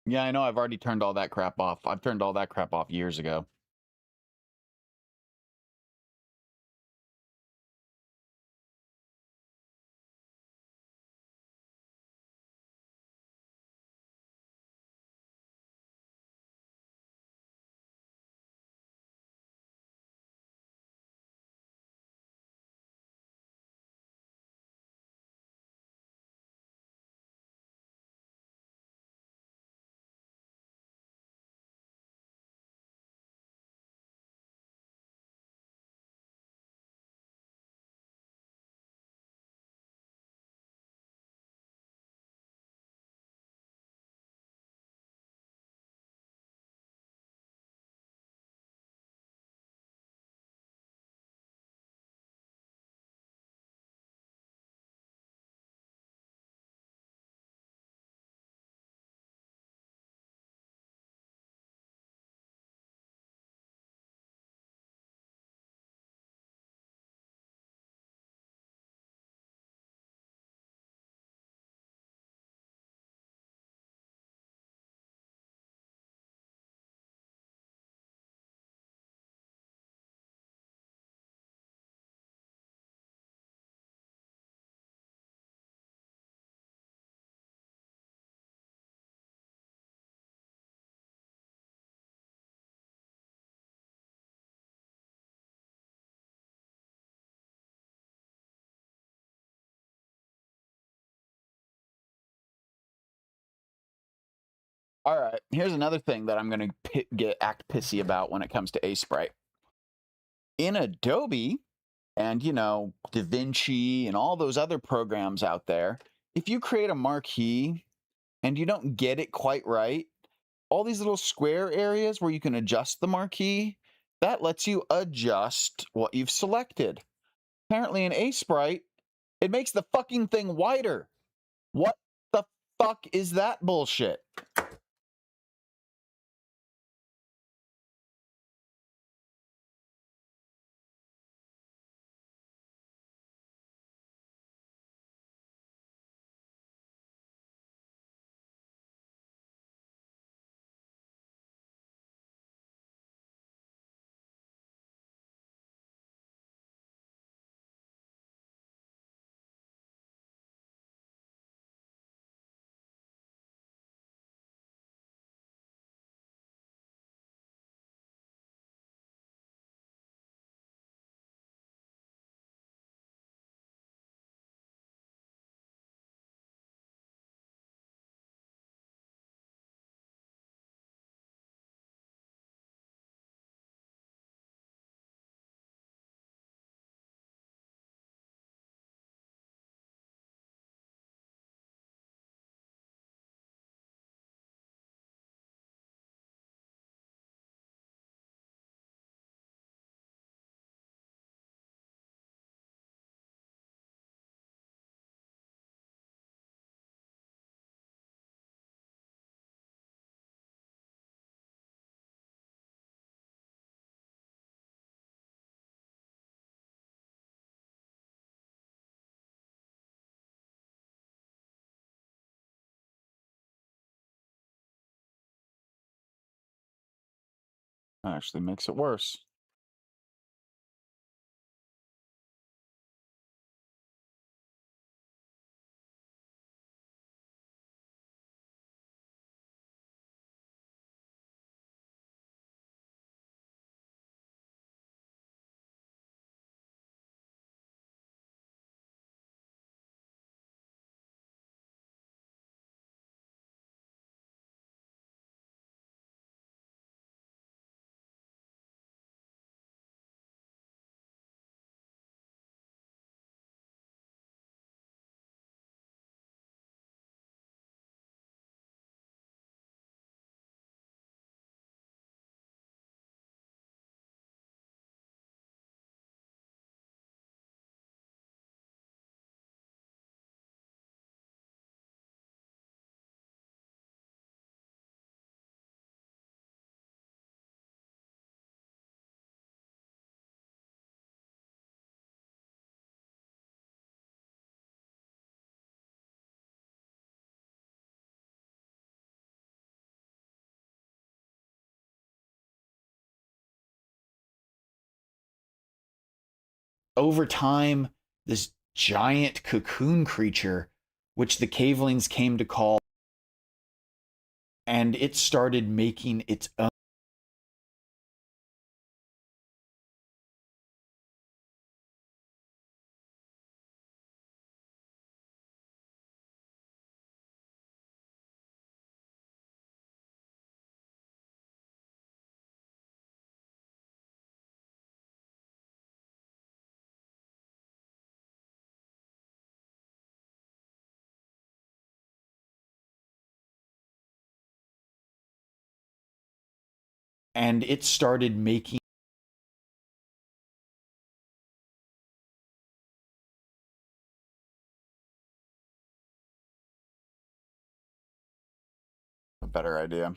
Yeah, I know. I've already turned all that crap off. I've turned all that crap off years ago. All right, here's another thing that I'm going to act pissy about when it comes to Aseprite. In Adobe and, you know, DaVinci and all those other programs out there, if you create a marquee and you don't get it quite right, all these little square areas where you can adjust the marquee, that lets you adjust what you've selected. Apparently in Aseprite, it makes the fucking thing wider. What the fuck is that bullshit? That actually makes it worse. Over time, this giant cocoon creature, which the cavelings came to call, and it started making its own. And it started making. A better idea.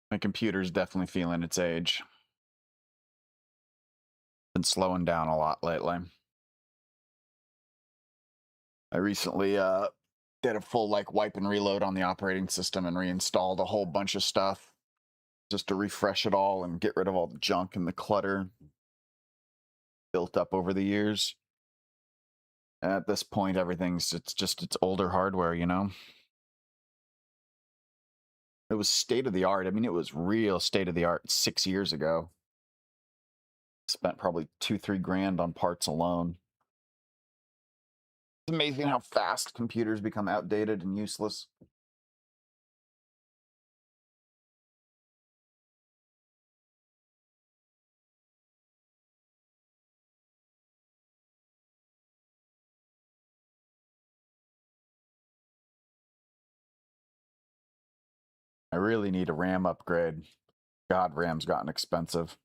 My computer's definitely feeling its age. Been slowing down a lot lately. I recently did a full like wipe and reload on the operating system and reinstalled a whole bunch of stuff just to refresh it all and get rid of all the junk and the clutter built up over the years. At this point, it's older hardware, you know. It was state of the art. I mean, it was real state of the art 6 years ago. Spent probably 2-3 grand on parts alone. It's amazing how fast computers become outdated and useless. I really need a RAM upgrade. God, RAM's gotten expensive.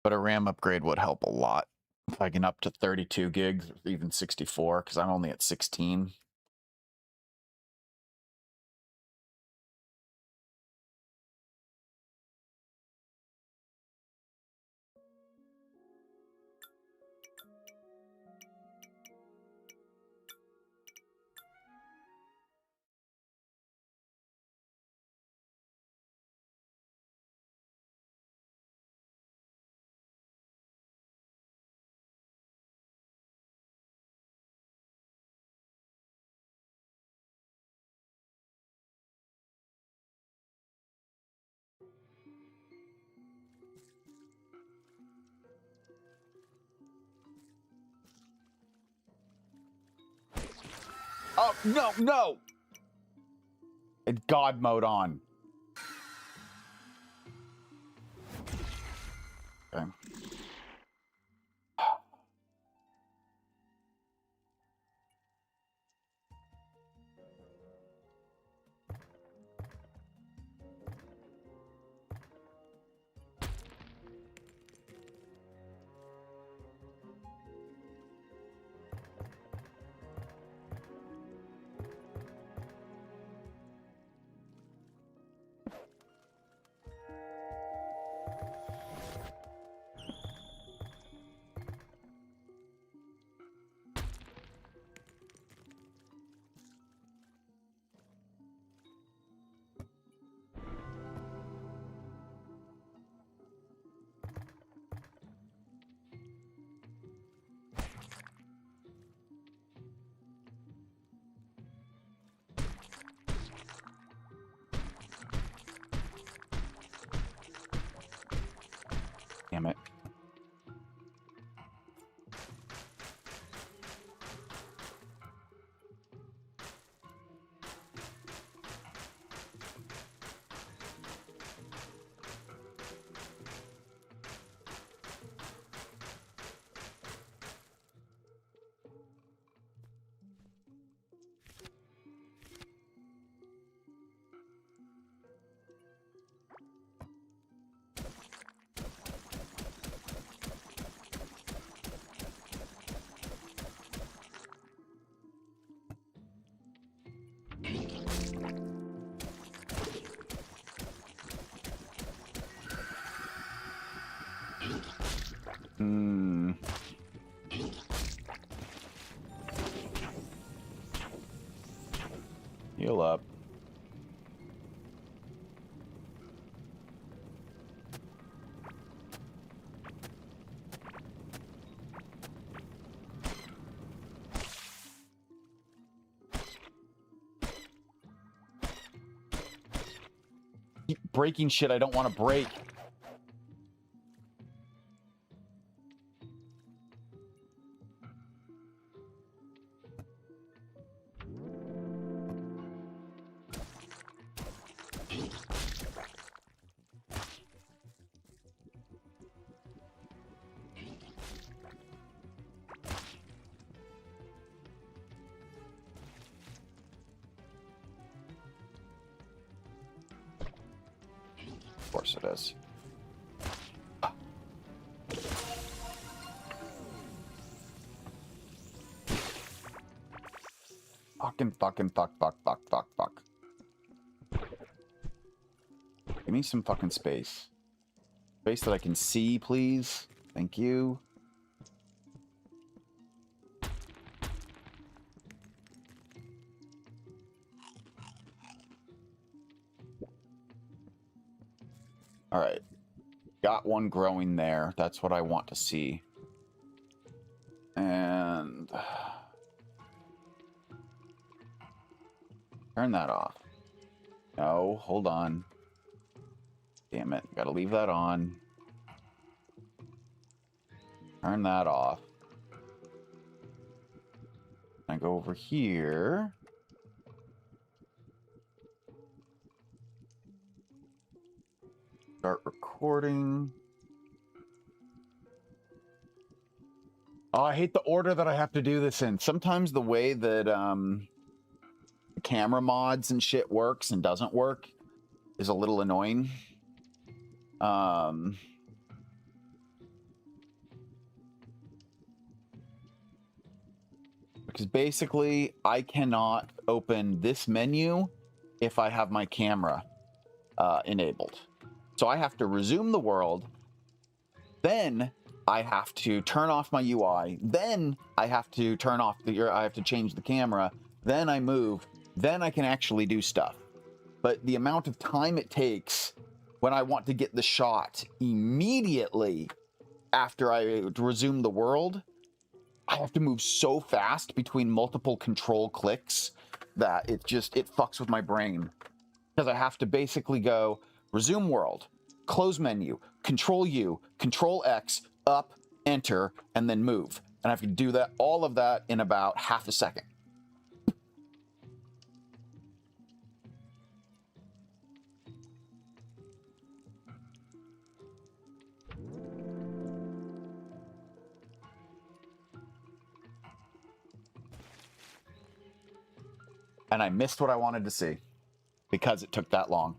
But a RAM upgrade would help a lot. If I can up to 32 gigs, or even 64, because I'm only at 16. Oh, no, no! It's God mode on. Okay. Hmm. Heal up. Keep breaking shit I don't want to break. Of course it is. Fuck. Give me some fucking space. Space that I can see, please. Thank you. All right. Got one growing there. That's what I want to see. And turn that off. No, hold on. Damn it. Gotta leave that on. Turn that off. I go over here. Start recording. Oh, I hate the order that I have to do this in. Sometimes the way that camera mods and shit works and doesn't work is a little annoying. Because basically I cannot open this menu if I have my camera enabled. So I have to resume the world, then I have to turn off my UI, then I have to turn off I have to change the camera, then I move, then I can actually do stuff. But the amount of time it takes when I want to get the shot immediately after I resume the world, I have to move so fast between multiple control clicks that it fucks with my brain. Because I have to basically go resume world, close menu, control U, control X, up, enter, and then move. And I have to do that, all of that in about half a second. And I missed what I wanted to see because it took that long.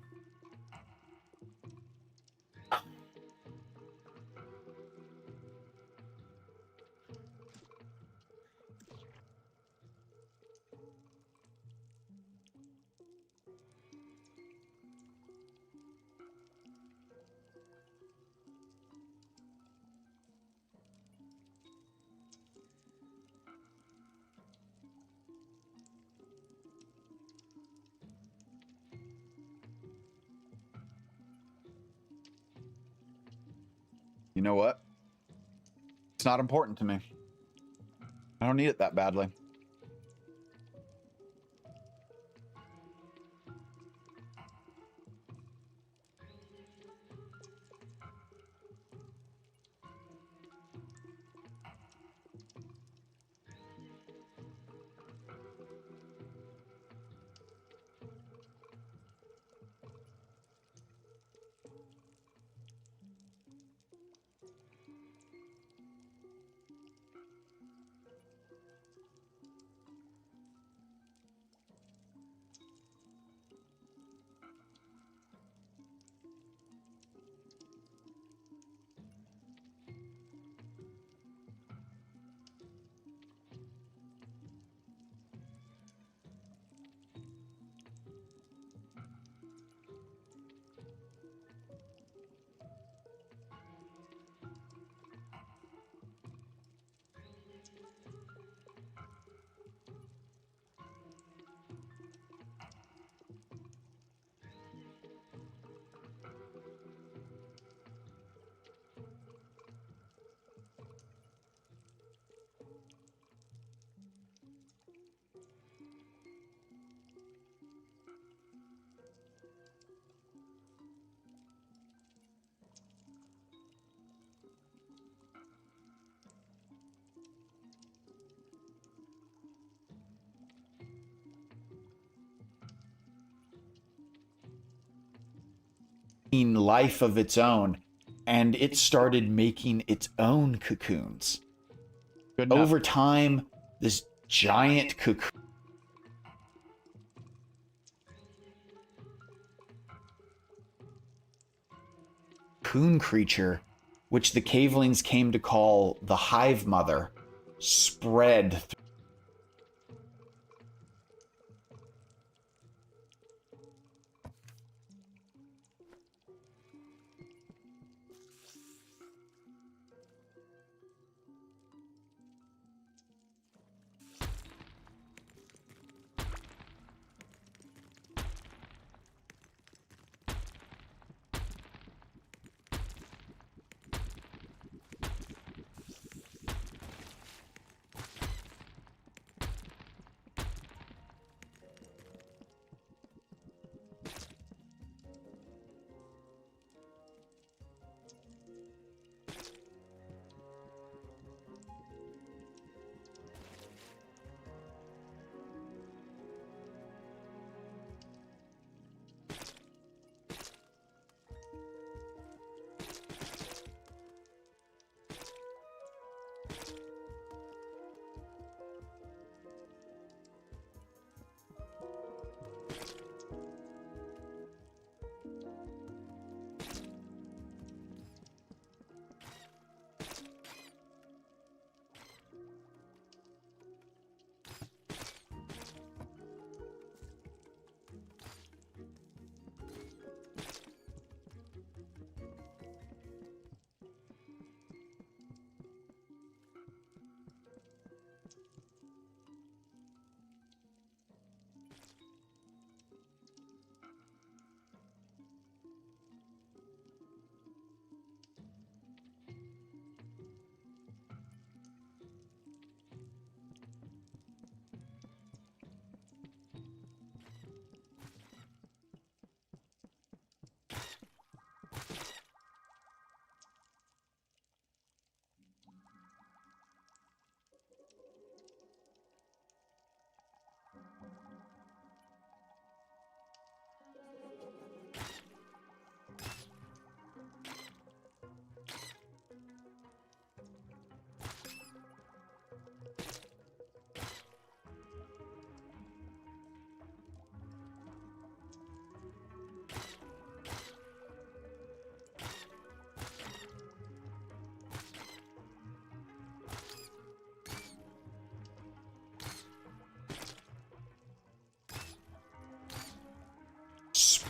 You know what? It's not important to me. I don't need it that badly. in life of its own, and it started making its own cocoons. Good enough. Over time, this giant cocoon creature, which the cavelings came to call the Hive Mother, spread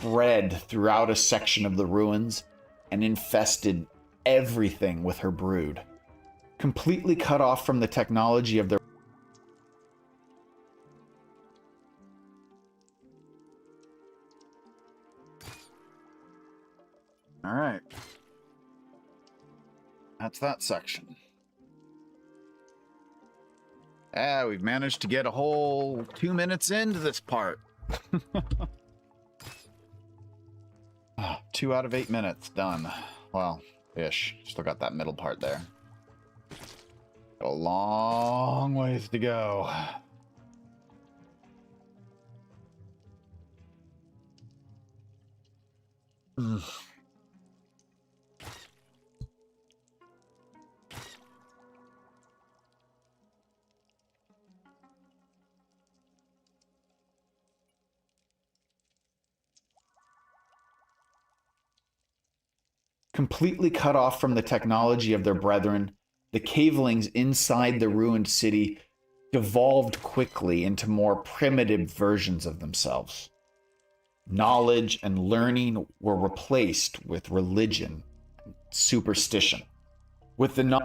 spread throughout a section of the ruins and infested everything with her brood. Completely cut off from the technology of their All right. That's that section. We've managed to get a whole 2 minutes into this part. 2 out of 8 minutes done. Well, ish. Still got that middle part there. Got a long ways to go. Completely cut off from the technology of their brethren, the cavelings inside the ruined city devolved quickly into more primitive versions of themselves. Knowledge and learning were replaced with religion and superstition. With the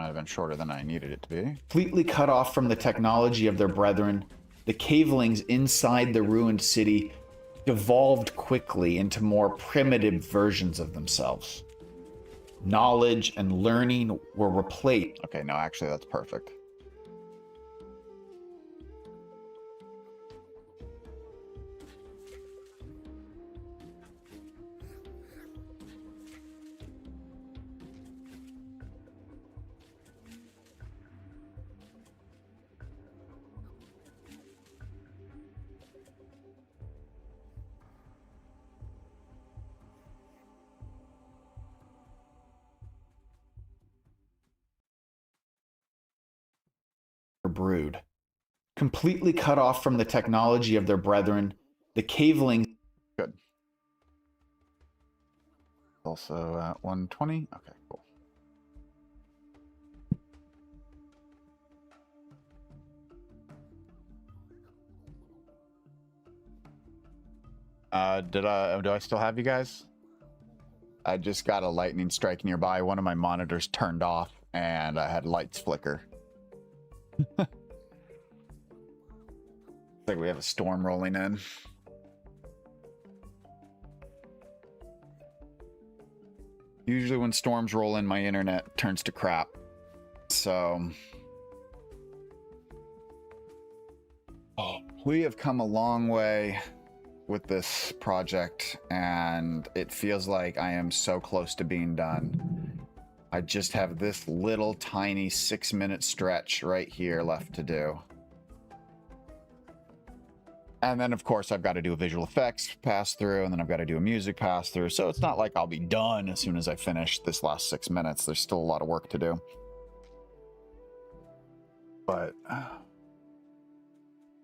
might have been shorter than I needed it to be. Completely cut off from the technology of their brethren, the cavelings inside the ruined city devolved quickly into more primitive versions of themselves. Knowledge and learning were replaced. Okay, no, actually, that's perfect. Brood. Completely cut off from the technology of their brethren, the cavelings. Good. Also at 120. Okay, cool. Do I still have you guys? I just got a lightning strike nearby. One of my monitors turned off and I had lights flicker. Like we have a storm rolling in. Usually when storms roll in, my internet turns to crap. So we have come a long way with this project, and it feels like I am so close to being done. I just have this little tiny 6-minute stretch right here left to do. And then, of course, I've got to do a visual effects pass through, and then I've got to do a music pass through. So it's not like I'll be done as soon as I finish this last 6 minutes. There's still a lot of work to do. But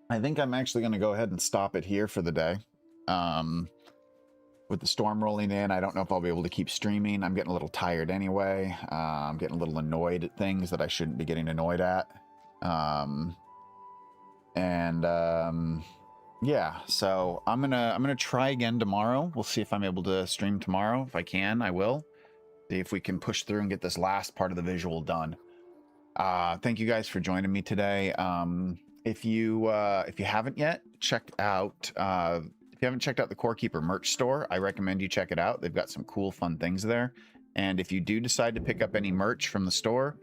I think I'm actually going to go ahead and stop it here for the day. With the storm rolling in, I don't know if I'll be able to keep streaming. I'm getting a little tired anyway. I'm getting a little annoyed at things that I shouldn't be getting annoyed at. Yeah, so I'm gonna try again tomorrow. We'll see if I'm able to stream tomorrow. If I can, I will. See if we can push through and get this last part of the visual done. Thank you guys for joining me today. If you haven't yet checked out, if you haven't checked out the Core Keeper merch store, I recommend you check it out. They've got some cool, fun things there. And if you do decide to pick up any merch from the store,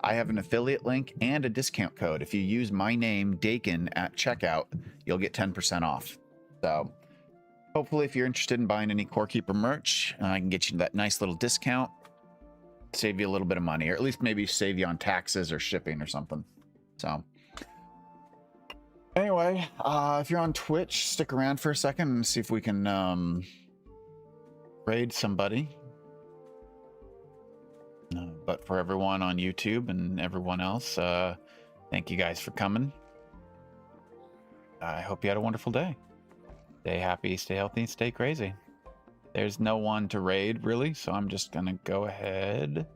I have an affiliate link and a discount code. If you use my name, Dakin, at checkout, you'll get 10% off. So hopefully if you're interested in buying any Core Keeper merch, I can get you that nice little discount, save you a little bit of money, or at least maybe save you on taxes or shipping or something. So anyway, if you're on Twitch, stick around for a second and see if we can raid somebody. But for everyone on YouTube and everyone else, thank you guys for coming. I hope you had a wonderful day. Stay happy, stay healthy, and stay crazy. There's no one to raid, really, so I'm just going to go ahead.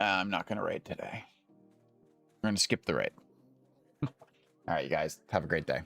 I'm not going to raid today. We're going to skip the raid. All right, you guys, have a great day.